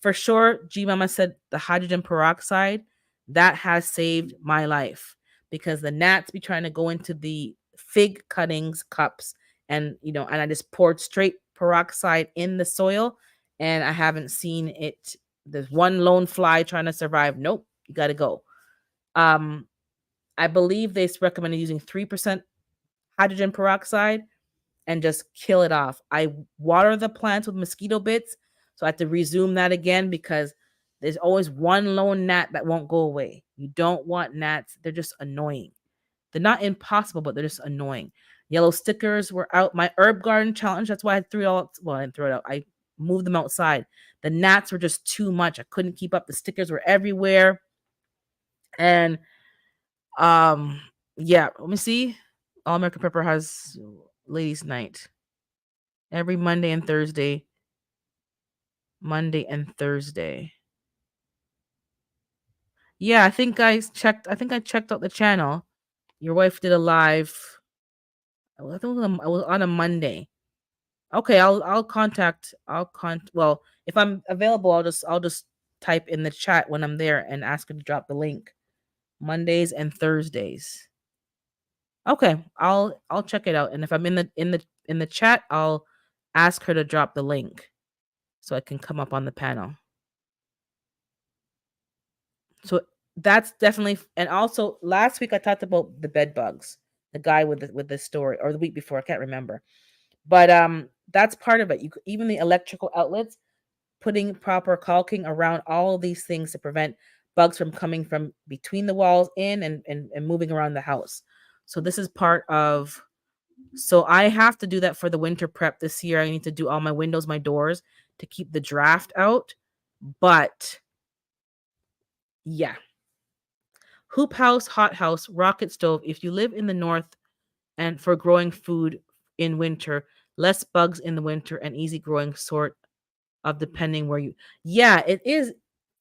for sure. G Mama said the hydrogen peroxide that has saved my life because the gnats be trying to go into the fig cuttings cups and I just poured straight peroxide in the soil and I haven't seen it. There's one lone fly trying to survive. Nope, you got to go. Um, I believe they recommended using 3% hydrogen peroxide and just kill it off. I water the plants with mosquito bits, so I have to resume that again because there's always one lone gnat that won't go away. You don't want gnats, they're just annoying. They're not impossible, but they're just annoying. Yellow stickers were out. My herb garden challenge, that's why I threw it out. Well, I didn't throw it out. I moved them outside. The gnats were just too much. I couldn't keep up. The stickers were everywhere. And yeah, let me see. All American Pepper has ladies' night every Monday and Thursday. Monday and Thursday. Yeah, I think I checked out the channel. Your wife did a live. I think it was on a Monday. Okay, well, if I'm available, I'll just type in the chat when I'm there and ask her to drop the link. Mondays and Thursdays. Okay, I'll check it out. And if I'm in the chat, I'll ask her to drop the link so I can come up on the panel. So that's definitely, and also last week I talked about the bed bugs, the guy with the story, or the week before, I can't remember. But that's part of it. Even the electrical outlets, putting proper caulking around all of these things to prevent bugs from coming from between the walls and moving around the house. So this is part of, so I have to do that for the winter prep this year. I need to do all my windows, my doors to keep the draft out. But yeah, Hoop house, hothouse, rocket stove. If you live in the north and for growing food in winter, less bugs in the winter and easy growing sort of depending where you. Yeah, it is.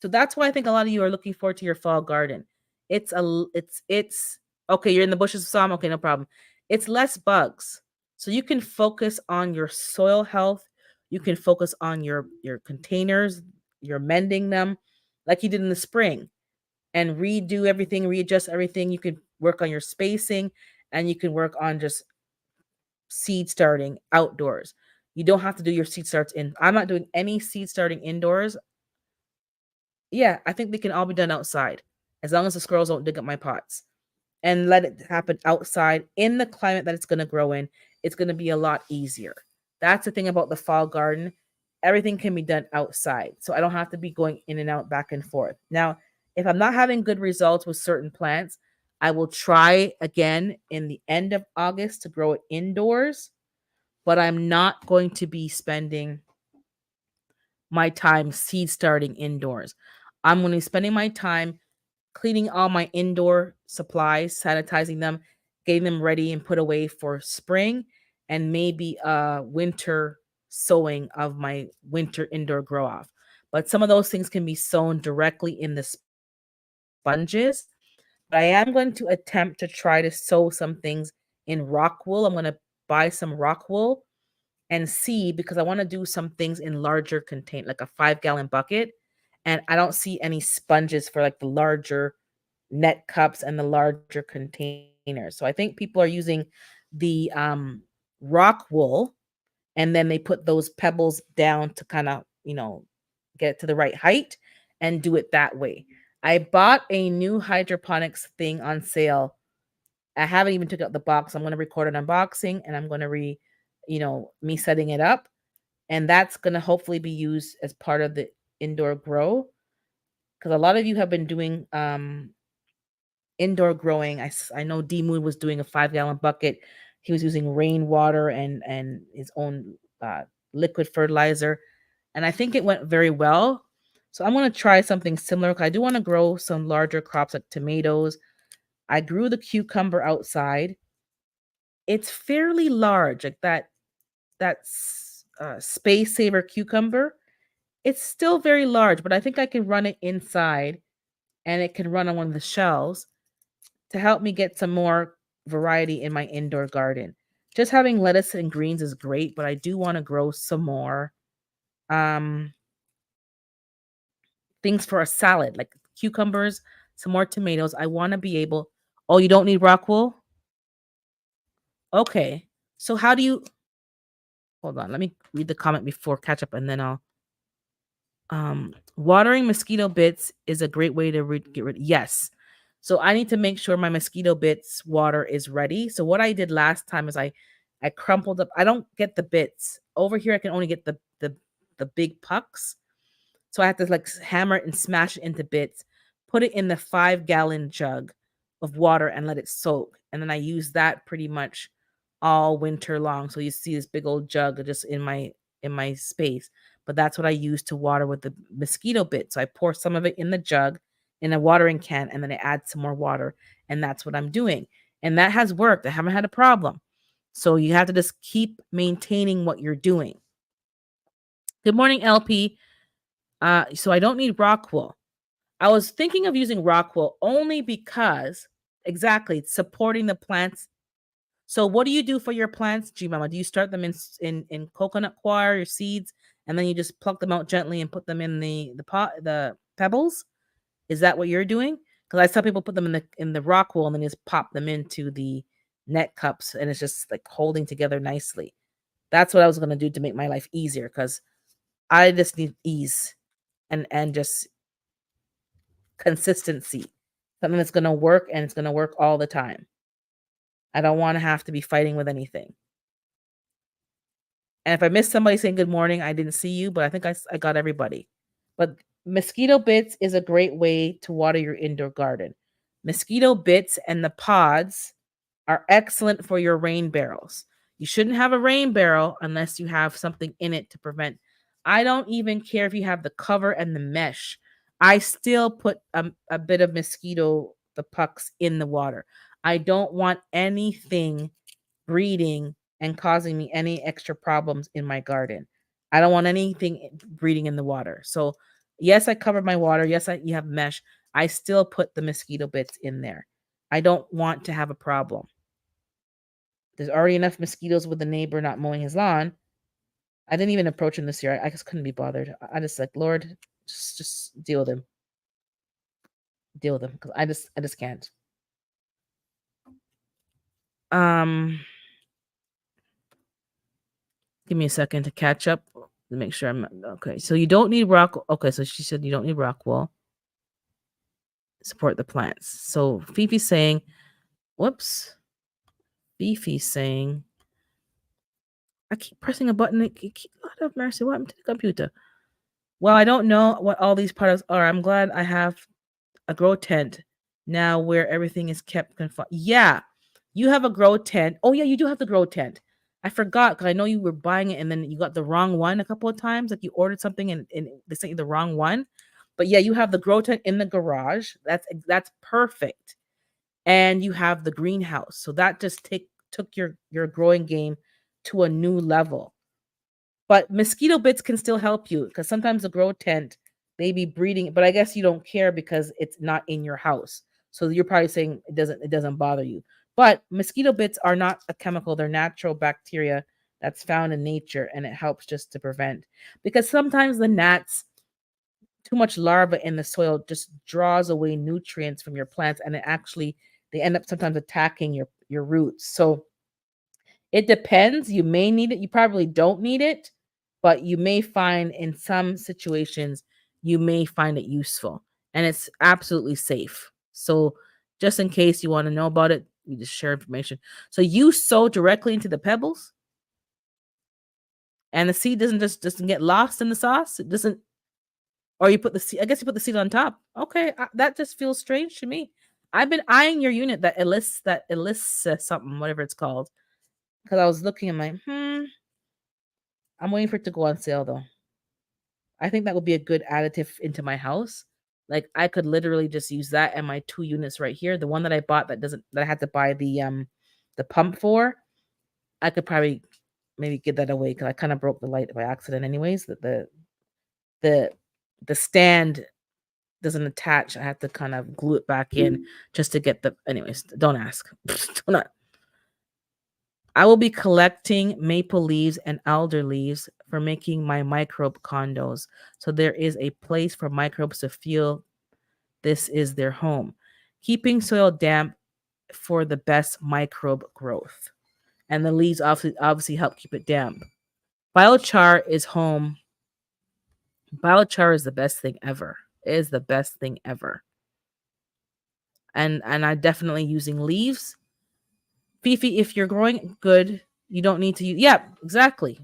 So that's why I think a lot of you are looking forward to your fall garden. It's okay, you're in the bushes of some, okay, no problem. It's less bugs. So you can focus on your soil health. You can focus on your containers, you're mending them like you did in the spring and redo everything, readjust everything. You can work on your spacing and you can work on just seed starting outdoors. You don't have to do your seed starts in. I'm not doing any seed starting indoors. Yeah, I think they can all be done outside as long as the squirrels don't dig up my pots and let it happen outside in the climate that it's going to grow in. It's going to be a lot easier. That's the thing about the fall garden. Everything can be done outside. So I don't have to be going in and out back and forth. Now, if I'm not having good results with certain plants, I will try again in the end of August to grow it indoors, but I'm not going to be spending my time seed starting indoors. I'm going to be spending my time cleaning all my indoor supplies, sanitizing them, getting them ready and put away for spring, and maybe winter sowing of my winter indoor grow off. But some of those things can be sown directly in the sponges. But I am going to attempt to try to sow some things in rock wool. I'm going to buy some rock wool and see because I want to do some things in larger contain like a 5-gallon bucket. And I don't see any sponges for like the larger net cups and the larger containers. So I think people are using the rock wool and then they put those pebbles down to kind of, get to the right height and do it that way. I bought a new hydroponics thing on sale. I haven't even took out the box. I'm going to record an unboxing and I'm going to me setting it up. And that's going to hopefully be used as part of the indoor grow because a lot of you have been doing indoor growing. I know D Moon was doing a 5-gallon bucket. He was using rainwater and his own liquid fertilizer, and I think it went very well. So I'm going to try something similar. 'Cause I do want to grow some larger crops like tomatoes. I grew the cucumber outside. It's fairly large, like that space saver cucumber. It's still very large, but I think I can run it inside, and it can run on one of the shelves to help me get some more variety in my indoor garden. Just having lettuce and greens is great, but I do want to grow some more um things for a salad, like cucumbers, some more tomatoes. I want to be able. Oh, you don't need rock wool? Okay. So how do you hold on, let me read the comment before catch up and then I'll watering mosquito bits is a great way to get rid. Yes. So I need to make sure my mosquito bits water is ready. So what I did last time is I crumpled up. I don't get the bits. Over here I can only get the big pucks. So I have to like hammer it and smash it into bits, put it in the 5-gallon jug of water and let it soak. And then I use that pretty much all winter long. So you see this big old jug just in my space. But that's what I use to water with the mosquito bit. So I pour some of it in the jug in a watering can and then I add some more water. And that's what I'm doing. And that has worked. I haven't had a problem. So you have to just keep maintaining what you're doing. Good morning, LP. So I don't need rock wool. I was thinking of using rock wool only because exactly it's supporting the plants. So what do you do for your plants, G Mama? Do you start them in coconut coir, your seeds, and then you just pluck them out gently and put them in the pot, the pebbles? Is that what you're doing? Because I saw people put them in the rock wool and then just pop them into the net cups, and it's just like holding together nicely. That's what I was gonna do to make my life easier because I just need ease and just consistency. Something that's gonna work and it's gonna work all the time. I don't want to have to be fighting with anything. And if I missed somebody saying good morning, I didn't see you, but I think I got everybody. But mosquito bits is a great way to water your indoor garden. Mosquito bits and the pods are excellent for your rain barrels. You shouldn't have a rain barrel unless you have something in it to prevent. I don't even care if you have the cover and the mesh. I still put a bit of mosquito the pucks in the water. I don't want anything breeding and causing me any extra problems in my garden. I don't want anything breeding in the water. So, yes, I cover my water. Yes, you have mesh. I still put the mosquito bits in there. I don't want to have a problem. There's already enough mosquitoes with the neighbor not mowing his lawn. I didn't even approach him this year. I just couldn't be bothered. I just like, Lord, just deal with him. Deal with him because I just can't. Um, Give me a second to catch up to make sure I'm okay. So you don't need rock. Okay, so she said you don't need rock wool. Support the plants. So Fifi's saying, whoops. Fifi's saying, I keep pressing a button. God have mercy. What happened to the computer? Well, I don't know what all these products are. I'm glad I have a grow tent now where everything is kept confined. Yeah, you have a grow tent. Oh, yeah, you do have the grow tent. I forgot because I know you were buying it and then you got the wrong one a couple of times. Like you ordered something and they sent you the wrong one. But yeah, you have the grow tent in the garage. That's perfect. And you have the greenhouse. So that just took your growing game to a new level. But mosquito bits can still help you because sometimes the grow tent may be breeding, but I guess you don't care because it's not in your house. So you're probably saying it doesn't bother you. But mosquito bits are not a chemical, they're natural bacteria that's found in nature and it helps just to prevent. Because sometimes the gnats, too much larva in the soil just draws away nutrients from your plants and they end up sometimes attacking your roots. So it depends. You may need it. You probably don't need it, but you may find in some situations you may find it useful and it's absolutely safe. So just in case you want to know about it, you just share information. So you sow directly into the pebbles and the seed doesn't get lost in the sauce. It doesn't, or you put the seed, I guess you put the seed on top. Okay, that just feels strange to me. I've been eyeing your unit that elists something, whatever it's called, because I was looking and like, I'm waiting for it to go on sale though. I think that would be a good additive into my house. Like I could literally just use that and my 2 units right here. The one that I bought that I had to buy the pump for, I could probably maybe give that away because I kind of broke the light by accident anyways. The the stand doesn't attach. I have to kind of glue it back in just to get the anyways, don't ask. Do not. I will be collecting maple leaves and alder leaves for making my microbe condos. So there is a place for microbes to feel this is their home. Keeping soil damp for the best microbe growth. And the leaves obviously help keep it damp. Biochar is home. Biochar is the best thing ever. It is the best thing ever. And I definitely using leaves. Fifi, if you're growing good, you don't need to use. Yeah, exactly.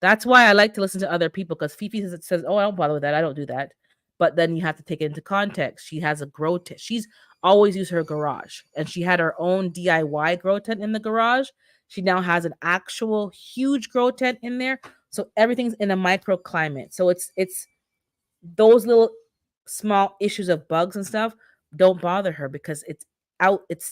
That's why I like to listen to other people because Fifi says, "Oh, I don't bother with that. I don't do that." But then you have to take it into context. She has a grow tent. She's always used her garage, and she had her own DIY grow tent in the garage. She now has an actual huge grow tent in there, so everything's in a microclimate. So it's those little small issues of bugs and stuff don't bother her because it's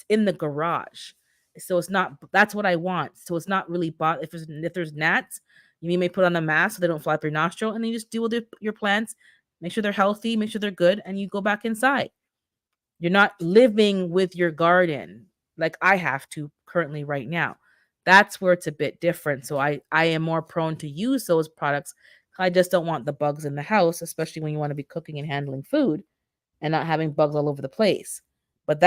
in the garage. So it's not that's what I want. So it's not really if there's gnats, you may put on a mask so they don't fly up your nostril and then you just deal with your plants, make sure they're healthy, make sure they're good, and you go back inside. You're not living with your garden like I have to currently right now. That's where it's a bit different. So I am more prone to use those products. I just don't want the bugs in the house, especially when you want to be cooking and handling food and not having bugs all over the place. But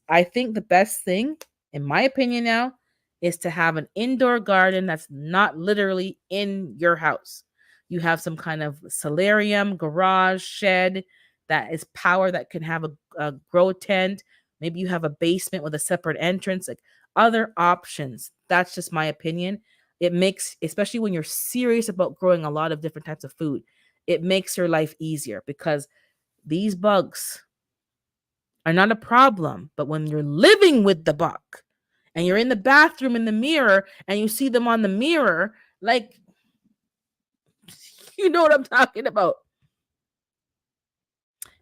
I think the best thing, in my opinion now, is to have an indoor garden that's not literally in your house. You have some kind of solarium, garage, shed that is power that can have a grow tent. Maybe you have a basement with a separate entrance, like other options. That's just my opinion. It makes, especially when you're serious about growing a lot of different types of food, it makes your life easier because these bugs are not a problem. But when you're living with the bug and you're in the bathroom in the mirror and you see them on the mirror, like, you know what I'm talking about.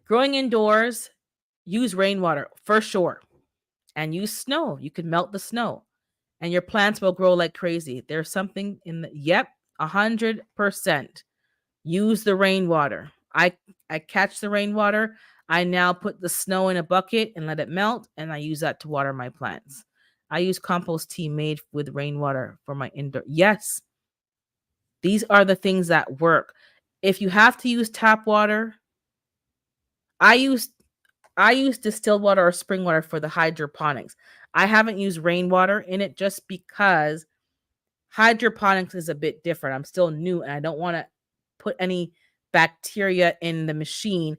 Growing indoors, use rainwater for sure, and use snow. You can melt the snow, and your plants will grow like crazy. There's something in the, yep, 100%. Use the rainwater. I catch the rainwater. I now put the snow in a bucket and let it melt, and I use that to water my plants. I use compost tea made with rainwater for my indoor. Yes, these are the things that work. If you have to use tap water, I use I use distilled water or spring water for the hydroponics. I haven't used rainwater in it just because hydroponics is a bit different. I'm still new and I don't want to put any bacteria in the machine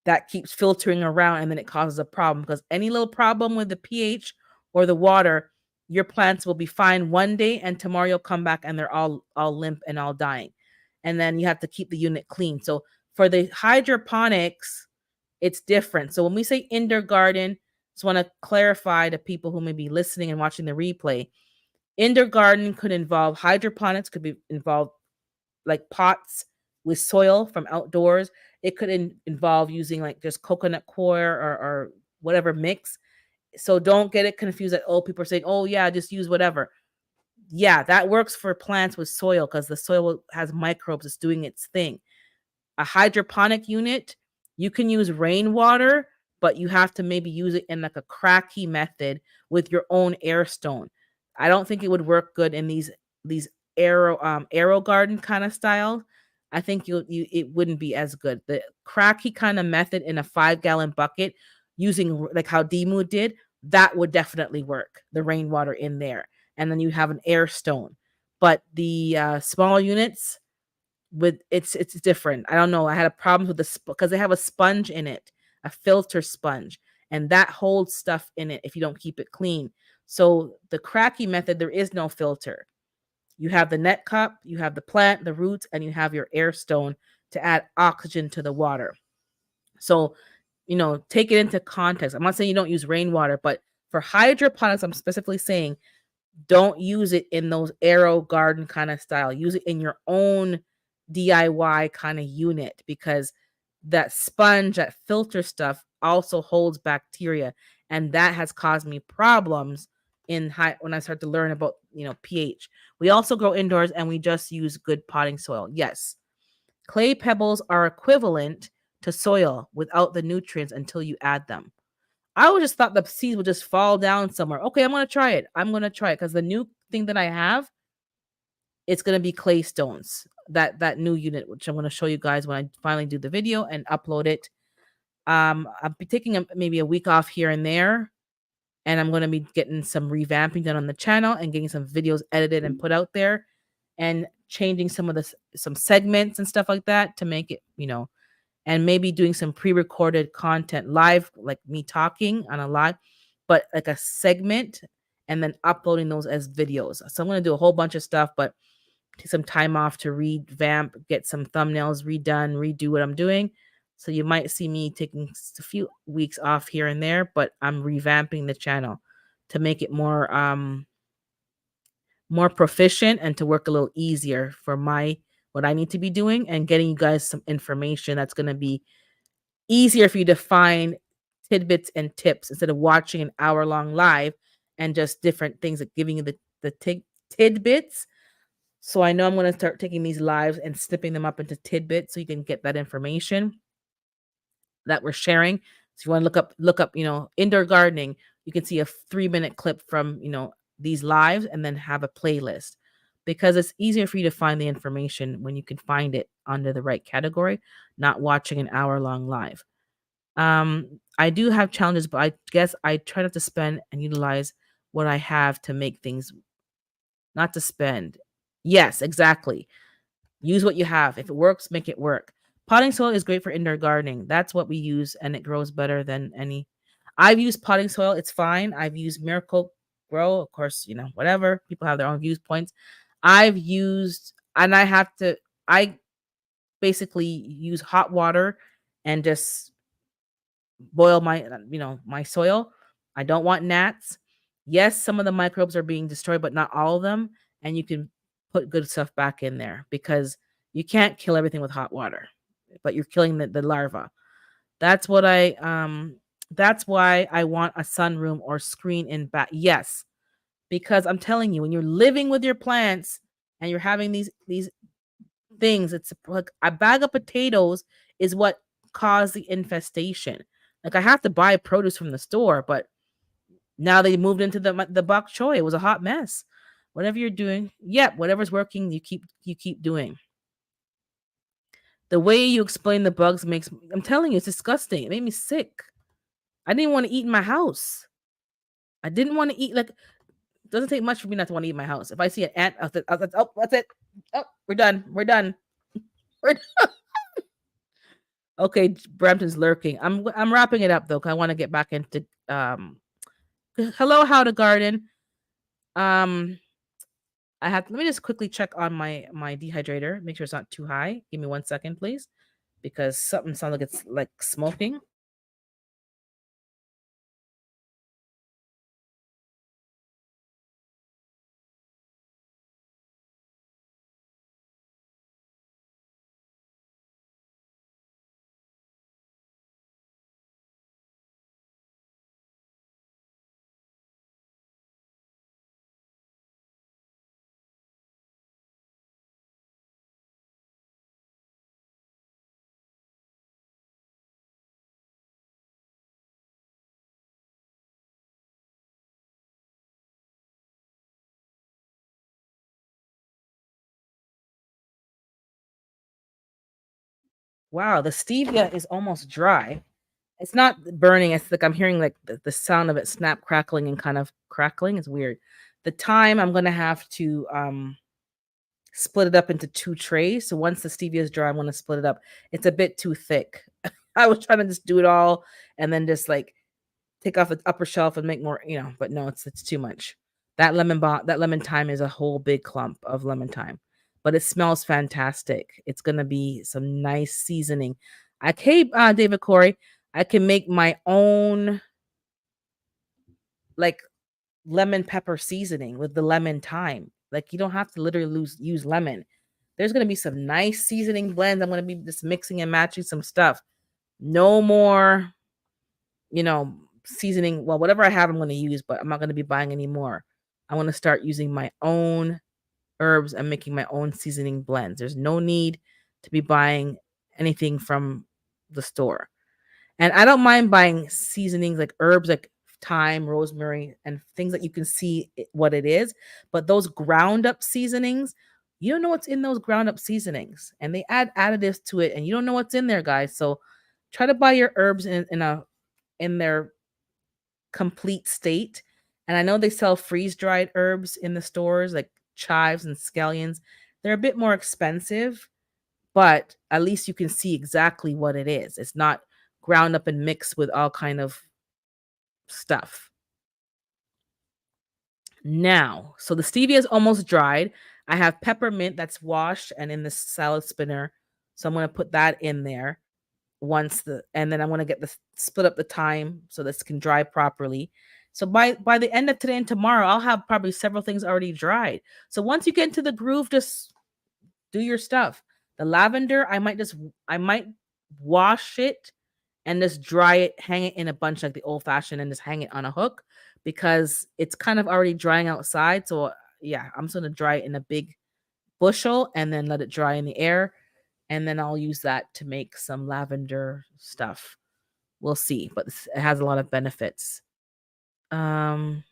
that keeps filtering around and then it causes a problem, because any little problem with the pH or the water, your plants will be fine one day and tomorrow you'll come back and they're all limp and all dying. And then you have to keep the unit clean. So for the hydroponics, it's different. So when we say indoor garden, just want to clarify to people who may be listening and watching the replay. Indoor garden could involve hydroponics, could be involved like pots with soil from outdoors. It could involve using like just coconut coir or whatever mix. So don't get it confused that, oh, people are saying, oh yeah, just use whatever. Yeah, that works for plants with soil because the soil has microbes. It's doing its thing. A hydroponic unit, you can use rainwater, but you have to maybe use it in like a cracky method with your own air stone. I don't think it would work good in these arrow garden kind of style. I think you it wouldn't be as good. The cracky kind of method in a 5-gallon bucket using like how Demu did, that would definitely work. The rainwater in there, and then you have an air stone. But the small units, with it's different. I don't know. I had a problem with the because they have a sponge in it, a filter sponge, and that holds stuff in it if you don't keep it clean. So the cracky method, there is no filter. You have the net cup, you have the plant, the roots, and you have your air stone to add oxygen to the water. So, take it into context. I'm not saying you don't use rainwater, but for hydroponics, I'm specifically saying don't use it in those arrow garden kind of style. Use it in your own DIY kind of unit, because that sponge, that filter stuff also holds bacteria, and that has caused me problems in high when I start to learn about, pH. We also grow indoors and we just use good potting soil. Yes. Clay pebbles are equivalent to soil without the nutrients until you add them. I always just thought the seeds would just fall down somewhere. Okay, I'm gonna try it. I'm gonna try it because the new thing that I have, it's gonna be clay stones. That new unit, which I'm gonna show you guys when I finally do the video and upload it. I'll be taking maybe a week off here and there, and I'm gonna be getting some revamping done on the channel and getting some videos edited and put out there, and changing some segments and stuff like that to make it, and maybe doing some pre-recorded content live, like me talking on a live, but like a segment, and then uploading those as videos. So I'm going to do a whole bunch of stuff, but take some time off to revamp, get some thumbnails redone, redo what I'm doing. So you might see me taking a few weeks off here and there, but I'm revamping the channel to make it more proficient and to work a little easier for what I need to be doing, and getting you guys some information that's going to be easier for you to find tidbits and tips instead of watching an hour-long live and just different things, like giving you the tidbits. So I know I'm going to start taking these lives and snipping them up into tidbits so you can get that information that we're sharing. So if you want to look up, indoor gardening, you can see a 3-minute clip from, these lives, and then have a playlist, because it's easier for you to find the information when you can find it under the right category, not watching an hour-long live. I do have challenges, but I guess I try not to spend and utilize what I have to make things, not to spend. Yes, exactly. Use what you have. If it works, make it work. Potting soil is great for indoor gardening. That's what we use, and it grows better than any. I've used potting soil. It's fine. I've used Miracle Grow. Of course, whatever. People have their own viewpoints. I've used, and I basically use hot water and just boil my soil. I don't want gnats. Yes, some of the microbes are being destroyed, but not all of them. And you can put good stuff back in there, because you can't kill everything with hot water, but you're killing the larva. That's what That's why I want a sunroom or screen in back. Yes, because I'm telling you, when you're living with your plants and you're having these things, it's like a bag of potatoes is what caused the infestation. Like I have to buy produce from the store, but now they moved into the bok choy. It was a hot mess. Whatever you're doing, yep, whatever's working, you keep doing. The way you explain the bugs makes I'm telling you, it's disgusting. It made me sick. I didn't want to eat in my house. I didn't want to eat like it doesn't take much for me not to want to eat in my house. If I see an ant, oh, that's it. Oh, we're done. We're done. We're okay. Brampton's lurking. I'm wrapping it up though, because I want to get back into hello, how to garden. Um, I have let me just quickly check on my dehydrator. Make sure it's not too high. Give me 1 second, please, because something sounds like it's like smoking. Wow, the stevia is almost dry. It's not burning. It's like I'm hearing like the sound of it snap, crackling, and kind of crackling. It's weird. The time I'm gonna have to split it up into 2 trays. So once the stevia is dry, I'm gonna split it up. It's a bit too thick. I was trying to just do it all and then just like take off the upper shelf and make more, but no, it's too much. That lemon thyme is a whole big clump of lemon thyme, but it smells fantastic. It's gonna be some nice seasoning. David Corey, I can make my own like lemon pepper seasoning with the lemon thyme. Like you don't have to literally use lemon. There's gonna be some nice seasoning blends. I'm gonna be just mixing and matching some stuff. No more, seasoning. Well, whatever I have, I'm gonna use, but I'm not gonna be buying any more. I want to start using my own herbs and making my own seasoning blends. There's no need to be buying anything from the store. And I don't mind buying seasonings like herbs like thyme, rosemary, and things that you can see what it is. But those ground up seasonings, you don't know what's in those ground up seasonings. And they add additives to it, and you don't know what's in there, guys. So try to buy your herbs in their complete state. And I know they sell freeze dried herbs in the stores like chives and scallions. They're a bit more expensive, but at least you can see exactly what it is. It's not ground up and mixed with all kind of stuff. Now, so the stevia is almost dried. I have peppermint that's washed and in the salad spinner. So I'm going to put that in there and then I want to get the split up the time so this can dry properly. So by the end of today and tomorrow, I'll have probably several things already dried. So once you get into the groove, just do your stuff. The lavender, I might wash it and just dry it, hang it in a bunch like the old fashioned and just hang it on a hook because it's kind of already drying outside. So yeah, I'm just gonna dry it in a big bushel and then let it dry in the air. And then I'll use that to make some lavender stuff. We'll see, but it has a lot of benefits. Um,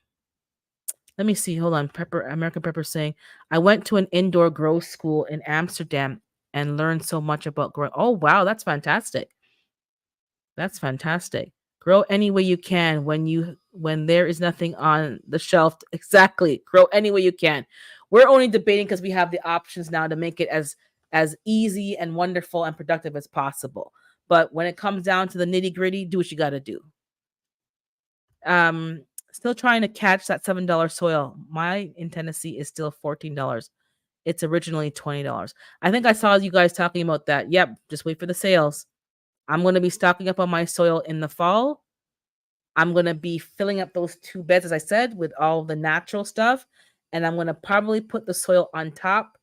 Let me see. Hold on. American Pepper saying, I went to an indoor grow school in Amsterdam and learned so much about growing. Oh, wow. That's fantastic. That's fantastic. Grow any way you can when there is nothing on the shelf. Exactly. Grow any way you can. We're only debating because we have the options now to make it as easy and wonderful and productive as possible. But when it comes down to the nitty gritty, do what you got to do. Um, Still trying to catch that $7 soil. My in Tennessee is still $14. It's originally $20. I think I saw you guys talking about that. Yep, just wait for the sales. I'm going to be stocking up on my soil in the fall. I'm going to be filling up those 2 beds, as I said, with all the natural stuff. And I'm going to probably put the soil on top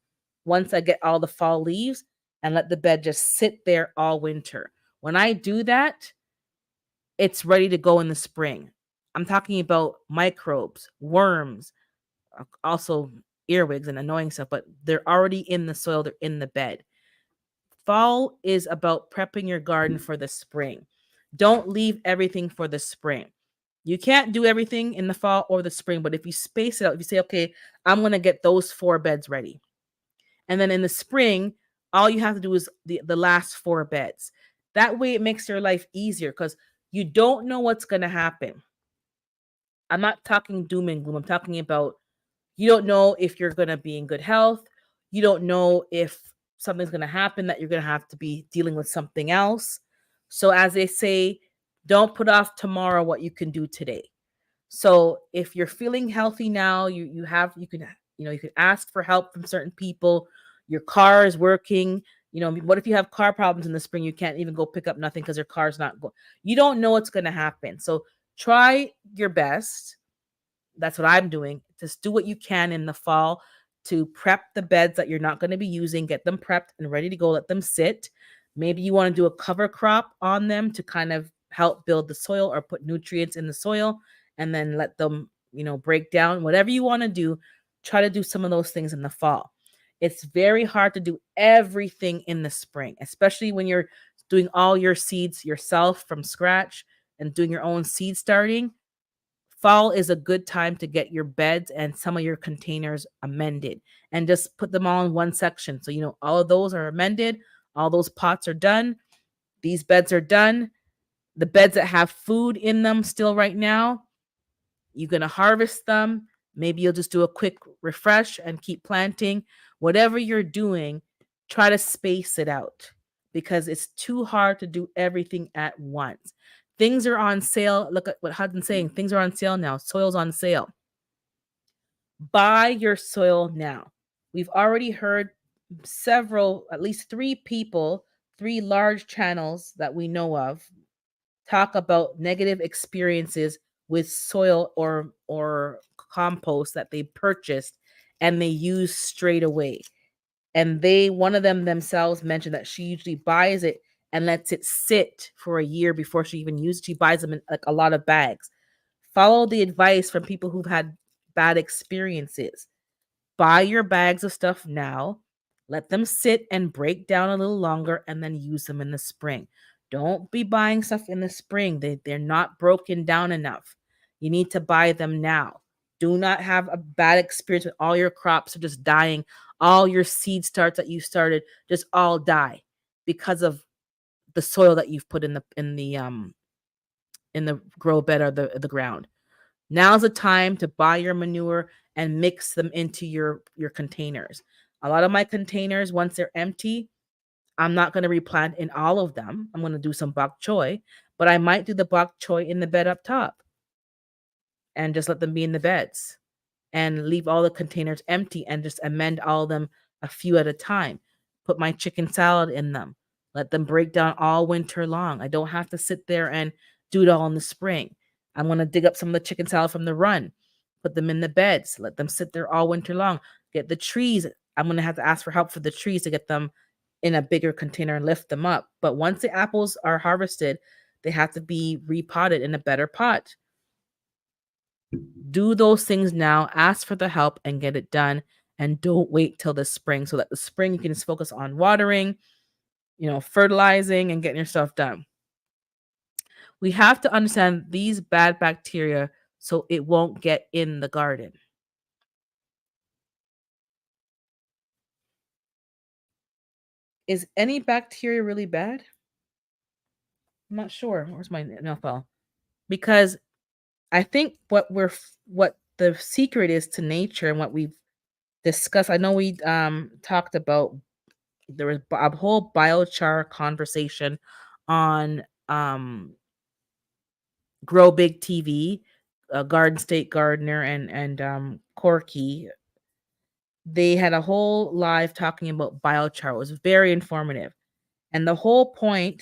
once I get all the fall leaves and let the bed just sit there all winter. When I do that, it's ready to go in the spring. I'm talking about microbes, worms, also earwigs and annoying stuff, but they're already in the soil, they're in the bed. Fall is about prepping your garden for the spring. Don't leave everything for the spring. You can't do everything in the fall or the spring, but if you space it out, if you say, okay, I'm going to get those 4 beds ready. And then in the spring, all you have to do is the last 4 beds. That way it makes your life easier because you don't know what's going to happen. I'm not talking doom and gloom. I'm talking about you don't know if you're going to be in good health. You don't know if something's going to happen that you're going to have to be dealing with something else. So, as they say, don't put off tomorrow what you can do today. So, if you're feeling healthy now, you can you can ask for help from certain people. Your car is working. What if you have car problems in the spring? You can't even go pick up nothing because your car's not going. You don't know what's going to happen. So, try your best. That's what I'm doing. Just do what you can in the fall to prep the beds that you're not going to be using, get them prepped and ready to go, let them sit. Maybe you want to do a cover crop on them to kind of help build the soil or put nutrients in the soil and then let them, break down. Whatever you want to do, try to do some of those things in the fall. It's very hard to do everything in the spring, especially when you're doing all your seeds yourself from scratch and doing your own seed starting. Fall is a good time to get your beds and some of your containers amended and just put them all in one section. So, all of those are amended, all those pots are done, these beds are done. The beds that have food in them still right now, you're going to harvest them. Maybe you'll just do a quick refresh and keep planting. Whatever you're doing, try to space it out because it's too hard to do everything at once. Things are on sale. Look at what Hudson's saying. Things are on sale now. Soil's on sale. Buy your soil now. We've already heard several, at least 3 people, 3 large channels that we know of, talk about negative experiences with soil or compost that they purchased and they use straight away. And one of them themselves mentioned that she usually buys it and lets it sit for a year before she even uses it. She buys them in like a lot of bags. Follow the advice from people who've had bad experiences. Buy your bags of stuff now. Let them sit and break down a little longer and then use them in the spring. Don't be buying stuff in the spring. They're not broken down enough. You need to buy them now. Do not have a bad experience with all your crops are just dying. All your seed starts that you started just all die because of the soil that you've put in the grow bed or the ground. Now's the time to buy your manure and mix them into your containers. A lot of my containers, once they're empty, I'm not going to replant in all of them. I'm going to do some bok choy, but I might do the bok choy in the bed up top and just let them be in the beds and leave all the containers empty and just amend all of them a few at a time. Put my chicken salad in them. Let them break down all winter long. I don't have to sit there and do it all in the spring. I'm going to dig up some of the chicken salad from the run, put them in the beds, let them sit there all winter long. Get the trees. I'm going to have to ask for help for the trees to get them in a bigger container and lift them up. But once the apples are harvested, they have to be repotted in a better pot. Do those things now, ask for the help and get it done. And don't wait till the spring so that the spring you can just focus on watering, fertilizing and getting your stuff done. We have to understand these bad bacteria so it won't get in the garden. Is any bacteria really bad? I'm not sure. Where's my NFL? Because I think what the secret is to nature and what we've discussed. I know we talked about there was a whole biochar conversation on Grow Big TV, Garden State Gardener and Corky. They had a whole live talking about biochar. It was very informative. And the whole point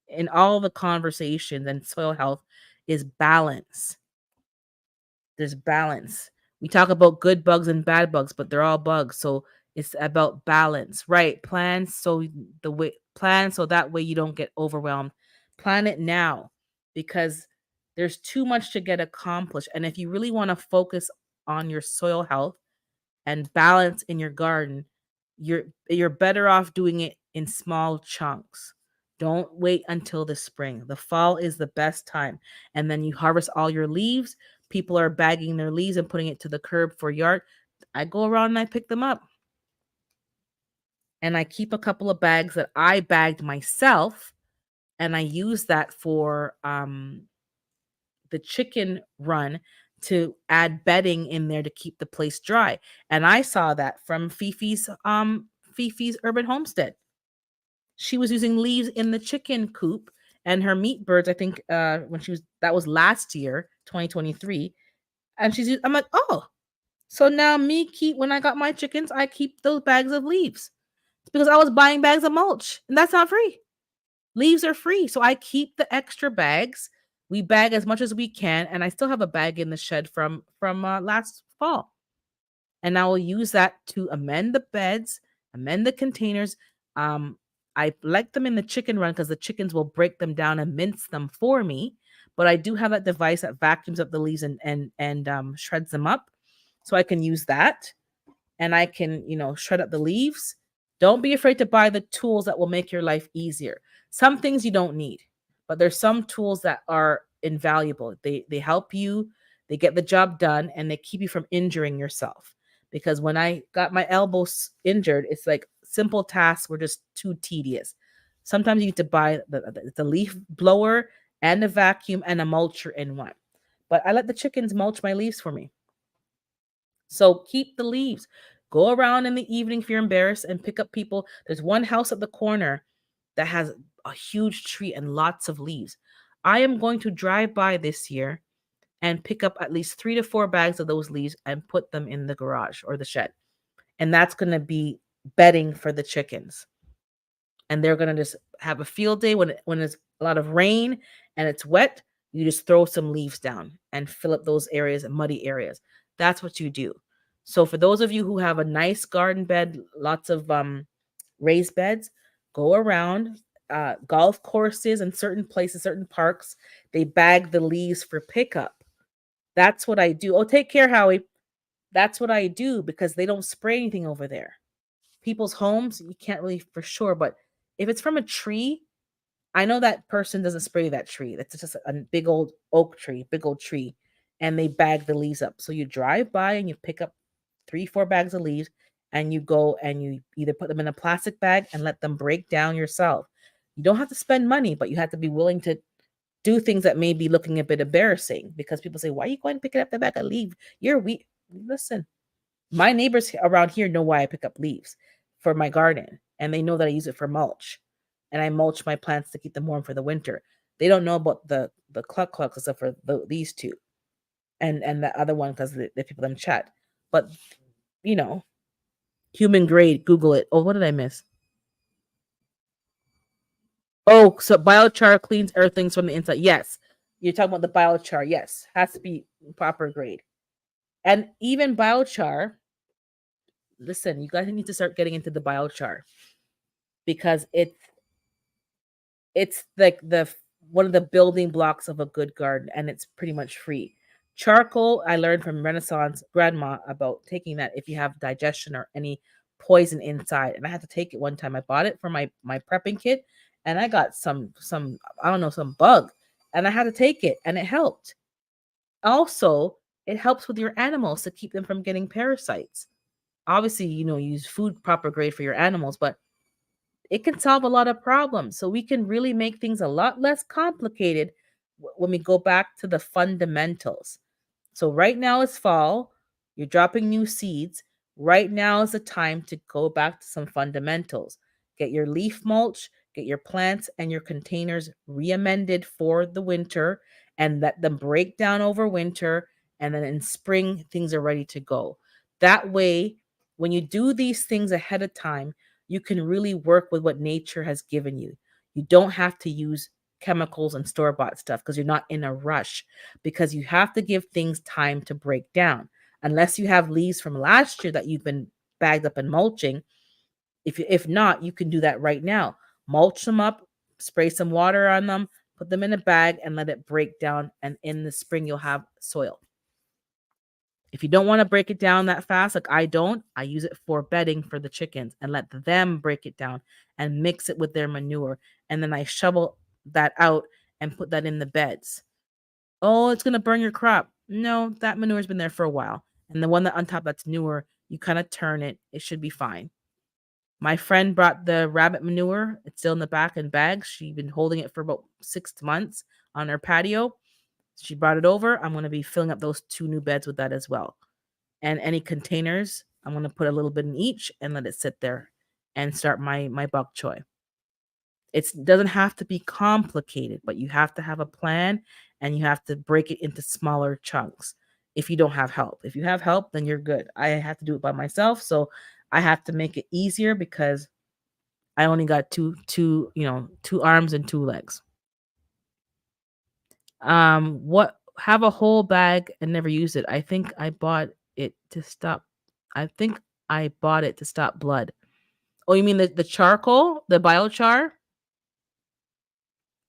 in all the conversations and soil health is balance. There's balance. We talk about good bugs and bad bugs, but they're all bugs. So it's about balance, right? Plan so that way you don't get overwhelmed. Plan it now. because there's too much to get accomplished. And if you really want to focus on your soil health and balance in your garden, you're better off doing it in small chunks. Don't wait until the spring. The fall is the best time. And then you harvest all your leaves. People are bagging their leaves and putting it to the curb for yard. I go around and I pick them up. And I keep a couple of bags that I bagged myself, and I use that for the chicken run to add bedding in there to keep the place dry. And I saw that from Fifi's Urban Homestead. She was using leaves in the chicken coop, and her meat birds, I think when she was that was last year, 2023, and I'm like, "Oh, so now me keep when I got my chickens, I keep those bags of leaves." It's because I was buying bags of mulch, and that's not free. Leaves are free, so I keep the extra bags. We bag as much as we can, and I still have a bag in the shed from last fall. And I will use that to amend the beds, amend the containers. Um, I like them in the chicken run because the chickens will break them down and mince them for me. But I do have that device that vacuums up the leaves and shreds them up, so I can use that, and I can, shred up the leaves. Don't be afraid to buy the tools that will make your life easier. Some things you don't need, but there's some tools that are invaluable. They help you, they get the job done, and they keep you from injuring yourself. Because when I got my elbows injured, it's like simple tasks were just too tedious. Sometimes you need to buy the leaf blower and a vacuum and a mulcher in one. But I let the chickens mulch my leaves for me. So keep the leaves. Go around in the evening if you're embarrassed and pick up people. There's one house at the corner that has a huge tree and lots of leaves. I am going to drive by this year and pick up at least 3 to 4 bags of those leaves and put them in the garage or the shed. And that's going to be bedding for the chickens. And they're going to just have a field day when there's a lot of rain and it's wet. You just throw some leaves down and fill up those areas, muddy areas. That's what you do. So for those of you who have a nice garden bed, lots of raised beds, go around golf courses and certain places, certain parks. They bag the leaves for pickup. That's what I do. Oh, take care, Howie. That's what I do because they don't spray anything over there. People's homes, you can't really for sure, but if it's from a tree, I know that person doesn't spray that tree. That's just a big old oak tree, big old tree, and they bag the leaves up. So you drive by and you pick up 3, 4 bags of leaves, and you go and you either put them in a plastic bag and let them break down yourself. You don't have to spend money, but you have to be willing to do things that may be looking a bit embarrassing because people say, "Why are you going to pick up the bag of leaves? You're we." Listen, my neighbors around here know why I pick up leaves for my garden, and they know that I use it for mulch, and I mulch my plants to keep them warm for the winter. They don't know about the cluck clucks except for these two, and the other one because the people them chat. But you know, human grade. Google it. Oh, what did I miss? Oh, so biochar cleans earthlings from the inside. Yes, you're talking about the biochar. Yes, has to be proper grade, and even biochar. Listen, you guys need to start getting into the biochar because it's like one of the building blocks of a good garden, and it's pretty much free. Charcoal, I learned from Renaissance grandma about taking that if you have digestion or any poison inside. And I had to take it one time. I bought it for my prepping kit, and I got some I don't know, some bug, and I had to take it, and it helped. Also, it helps with your animals to keep them from getting parasites. Obviously, use food proper grade for your animals, but it can solve a lot of problems. So we can really make things a lot less complicated when we go back to the fundamentals. So right now it's fall, you're dropping new seeds. Right now is the time to go back to some fundamentals. Get your leaf mulch, get your plants and your containers re-amended for the winter and let them break down over winter. And then in spring, things are ready to go. That way, when you do these things ahead of time, you can really work with what nature has given you. You don't have to use chemicals and store-bought stuff because you're not in a rush, because you have to give things time to break down. Unless you have leaves from last year that you've been bagged up and mulching, if not, you can do that right now. Mulch them up, spray some water on them, Put them in a bag and let it break down. And in the spring, you'll have soil. If you don't want to break it down that fast, like I don't, I use it for bedding for the chickens and let them break it down and mix it with their manure. And then I shovel that out and put that in the beds. Oh, it's going to burn your crop. No, that manure's been there for a while. And the one that on top that's newer, you kind of turn it. It should be fine. My friend brought the rabbit manure. It's still in the back in bags. She's been holding it for about 6 months on her patio. She brought it over. I'm going to be filling up those 2 new beds with that as well. And any containers, I'm going to put a little bit in each and let it sit there and start my bok choy. It doesn't have to be complicated, but you have to have a plan and you have to break it into smaller chunks if you don't have help. If you have help, then you're good. I have to do it by myself, so I have to make it easier because I only got two arms and 2 legs. What have a whole bag and never use it. I think I bought it to stop blood. Oh, you mean the charcoal, the biochar?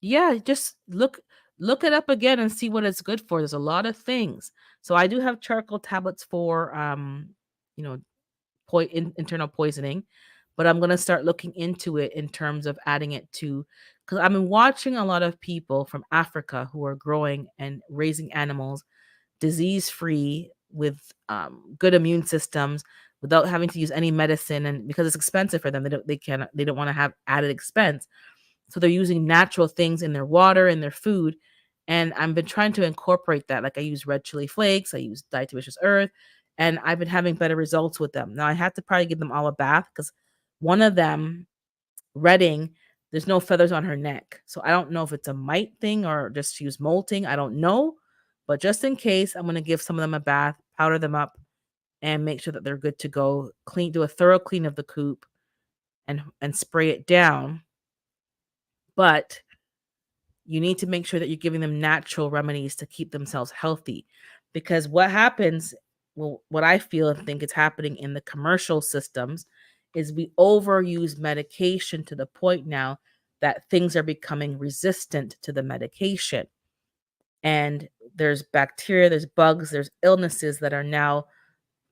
Yeah, just look it up again and see what it's good for. There's a lot of things. So I do have charcoal tablets for you know, internal poisoning, but I'm gonna start looking into it in terms of adding it to because I've been watching a lot of people from Africa who are growing and raising animals disease free with good immune systems without having to use any medicine and because it's expensive for them they don't want to have added expense so they're using natural things in their water and their food. And I've been trying to incorporate that. Like I use red chili flakes, I use diatomaceous earth, and I've been having better results with them. Now I have to probably give them all a bath because one of them, Redding, there's no feathers on her neck. So I don't know if it's a mite thing or just she was molting. I don't know. But just in case, I'm gonna give some of them a bath, powder them up, and make sure that they're good to go. Do a thorough clean of the coop and spray it down. But you need to make sure that you're giving them natural remedies to keep themselves healthy. Because what happens, well, what I feel and think is happening in the commercial systems is we overuse medication to the point now that things are becoming resistant to the medication. And there's bacteria, there's bugs, there's illnesses that are now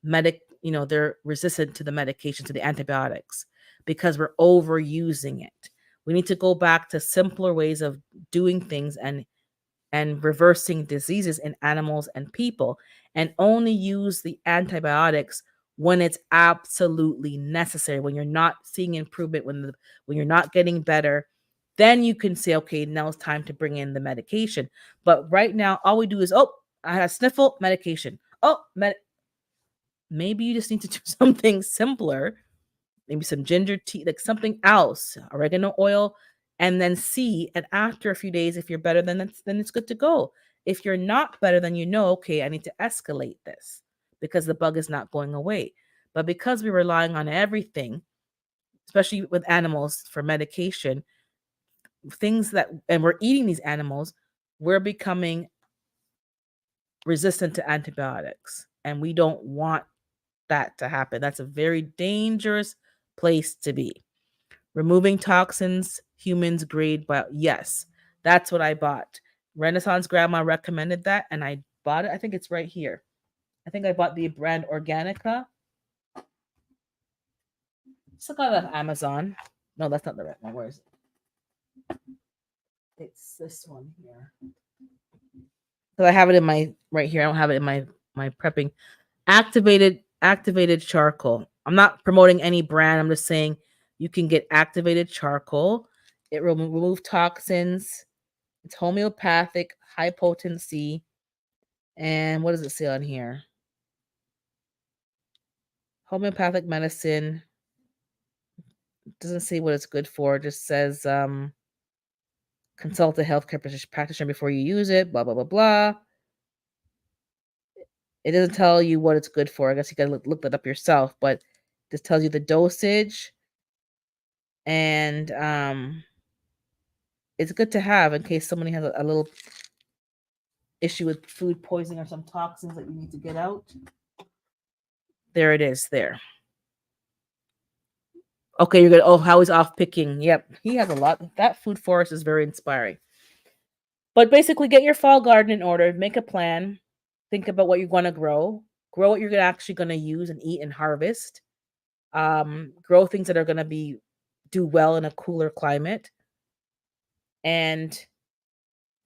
they're resistant to the medication, to the antibiotics, because we're overusing it. We need to go back to simpler ways of doing things and reversing diseases in animals and people, and only use the antibiotics when it's absolutely necessary. When you're not seeing improvement, when you're not getting better, then you can say, okay, now it's time to bring in the medication. But right now, all we do is, oh, I had a sniffle, medication. Oh, maybe you just need to do something simpler, maybe some ginger tea, like something else, oregano oil, and then see. And after a few days, if you're better, then it's good to go. If you're not better, then okay, I need to escalate this because the bug is not going away. But because we're relying on everything, especially with animals for medication, and we're eating these animals, we're becoming resistant to antibiotics. And we don't want that to happen. That's a very dangerous place to be. Removing toxins, humans grade, but yes, that's what I bought. Renaissance Grandma recommended that, and I bought it. I think it's right here. I think I bought the brand Organica. Still got it on Amazon. No, that's not the right one. Where is it? It's this one here. Because I have it in my right here. I don't have it in my prepping. Activated charcoal. I'm not promoting any brand. I'm just saying you can get activated charcoal. It will remove toxins. It's homeopathic, high potency. And what does it say on here? Homeopathic medicine. It doesn't say what it's good for. It just says consult a healthcare practitioner before you use it, blah, blah, blah, blah. It doesn't tell you what it's good for. I guess you gotta look that up yourself, but this tells you the dosage. And it's good to have in case somebody has a little issue with food poisoning or some toxins that you need to get out. There it is there. Okay, you're good. Oh, how he's off picking. Yep, he has a lot. That food forest is very inspiring. But basically, get your fall garden in order, make a plan, think about what you're going to grow what you're actually going to use and eat and harvest, grow things that are going to be do well in a cooler climate, and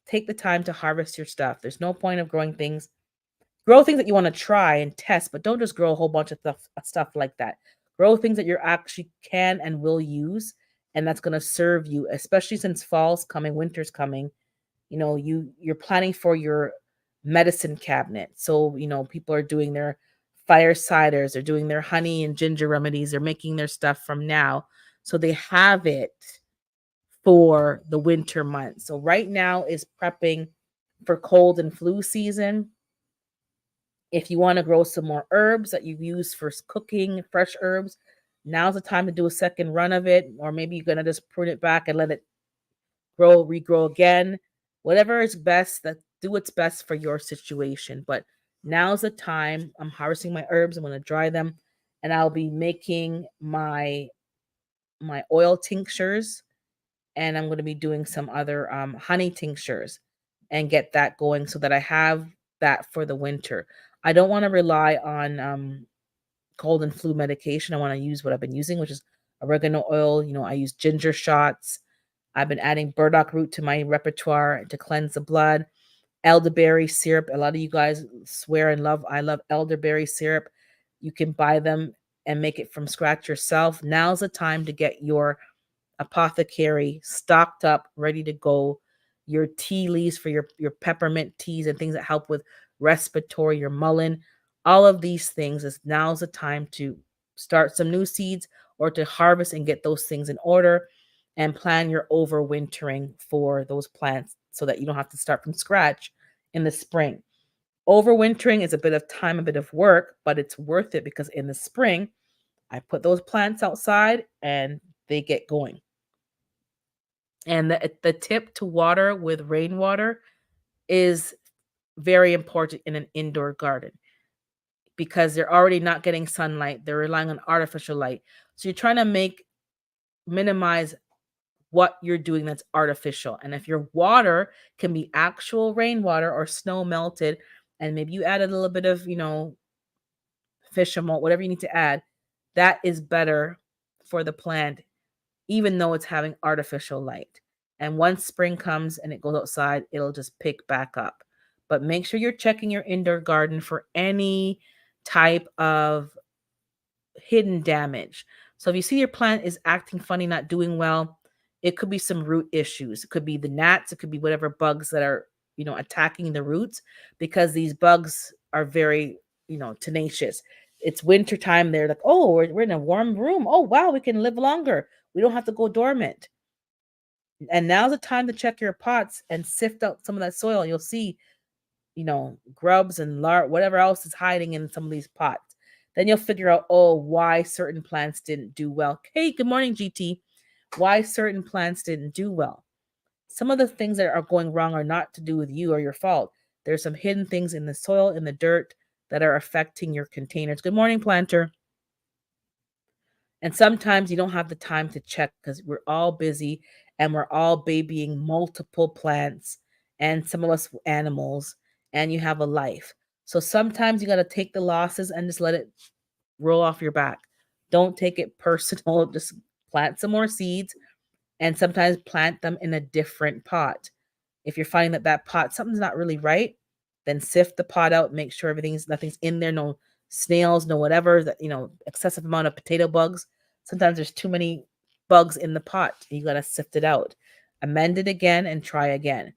take the time to harvest your stuff. There's no point of growing things. Grow things that you want to try and test, but don't just grow a whole bunch of stuff like that. Grow things that you actually can and will use, and that's going to serve you, especially since fall's coming, winter's coming. You're planning for your medicine cabinet. So, people are doing their fire ciders, they're doing their honey and ginger remedies, they're making their stuff from now. So they have it for the winter months. So right now is prepping for cold and flu season. If you want to grow some more herbs that you use for cooking, fresh herbs, now's the time to do a second run of it. Or maybe you're gonna just prune it back and let it regrow again. Whatever is best, that do what's best for your situation. But now's the time. I'm harvesting my herbs. I'm gonna dry them, and I'll be making my oil tinctures, and I'm gonna be doing some other honey tinctures, and get that going so that I have that for the winter. I don't want to rely on cold and flu medication. I want to use what I've been using, which is oregano oil. I use ginger shots. I've been adding burdock root to my repertoire to cleanse the blood. Elderberry syrup. A lot of you guys swear and love. I love elderberry syrup. You can buy them and make it from scratch yourself. Now's the time to get your apothecary stocked up, ready to go. Your tea leaves for your peppermint teas and things that help with respiratory, your mullein, all of these things is now's the time to start some new seeds or to harvest and get those things in order and plan your overwintering for those plants so that you don't have to start from scratch in the spring. Overwintering is a bit of time, a bit of work, but it's worth it because in the spring, I put those plants outside and they get going. And the tip to water with rainwater is very important in an indoor garden because they're already not getting sunlight. They're relying on artificial light. So you're trying to minimize what you're doing that's artificial. And if your water can be actual rainwater or snow melted, and maybe you add a little bit of, fish and malt, whatever you need to add, that is better for the plant, even though it's having artificial light. And once spring comes and it goes outside, it'll just pick back up. But make sure you're checking your indoor garden for any type of hidden damage. So if you see your plant is acting funny, not doing well, it could be some root issues. It could be the gnats, it could be whatever bugs that are, attacking the roots because these bugs are very, tenacious. It's winter time. They're like, oh, we're in a warm room. Oh, wow, we can live longer. We don't have to go dormant. And now's the time to check your pots and sift out some of that soil. You'll see, grubs and whatever else is hiding in some of these pots. Then you'll figure out, oh, why certain plants didn't do well. Hey, good morning, GT. Why certain plants didn't do well. Some of the things that are going wrong are not to do with you or your fault. There's some hidden things in the soil, in the dirt that are affecting your containers. Good morning, planter. And sometimes you don't have the time to check because we're all busy and we're all babying multiple plants and some of us animals, and you have a life. So sometimes you got to take the losses and just let it roll off your back. Don't take it personal. Just plant some more seeds and sometimes plant them in a different pot. If you're finding that pot, something's not really right, then sift the pot out, make sure nothing's in there, no snails, no whatever, excessive amount of potato bugs. Sometimes there's too many bugs in the pot. You got to sift it out. Amend it again and try again.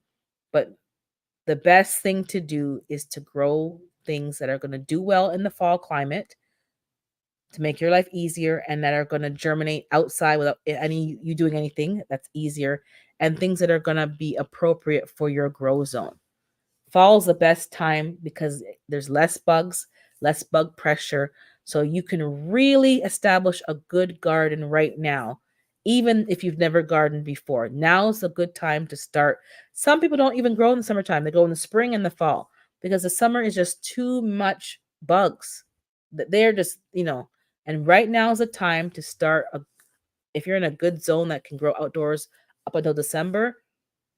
But the best thing to do is to grow things that are going to do well in the fall climate to make your life easier and that are going to germinate outside without you doing anything. That's easier, and things that are going to be appropriate for your grow zone. Fall is the best time because there's less bugs, less bug pressure, so you can really establish a good garden right now, even if you've never gardened before. Now's a good time to start. Some people don't even grow in the summertime. They go in the spring and the fall because the summer is just too much bugs. They're just, and right now is the time to start if you're in a good zone that can grow outdoors up until December,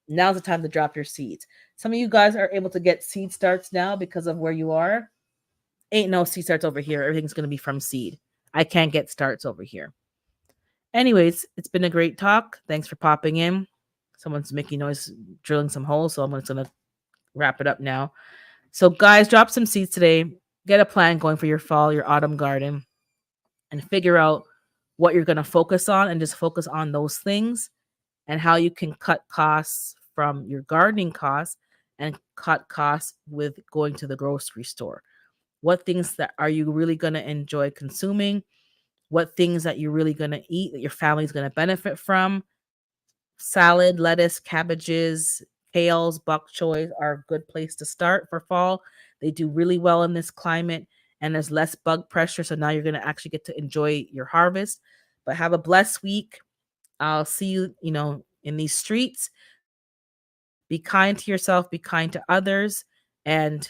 Now's the time to drop your seeds. Some of you guys are able to get seed starts now because of where you are. Ain't no seed starts over here. Everything's going to be from seed. I can't get starts over here. Anyways, it's been a great talk. Thanks for popping in. Someone's making noise, drilling some holes, so I'm just going to wrap it up now. So, guys, drop some seeds today. Get a plan going for your fall, your autumn garden, and figure out what you're going to focus on and just focus on those things and how you can cut costs from your gardening costs and cut costs with going to the grocery store. What things that are you really going to enjoy consuming? What things that you're really going to eat that your family's going to benefit from? Salad, lettuce, cabbages, kales, bok choy are a good place to start for fall. They do really well in this climate and there's less bug pressure. So now you're going to actually get to enjoy your harvest. But have a blessed week. I'll see you, in these streets. Be kind to yourself, be kind to others, and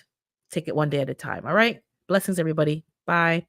take it one day at a time. All right. Blessings, everybody. Bye.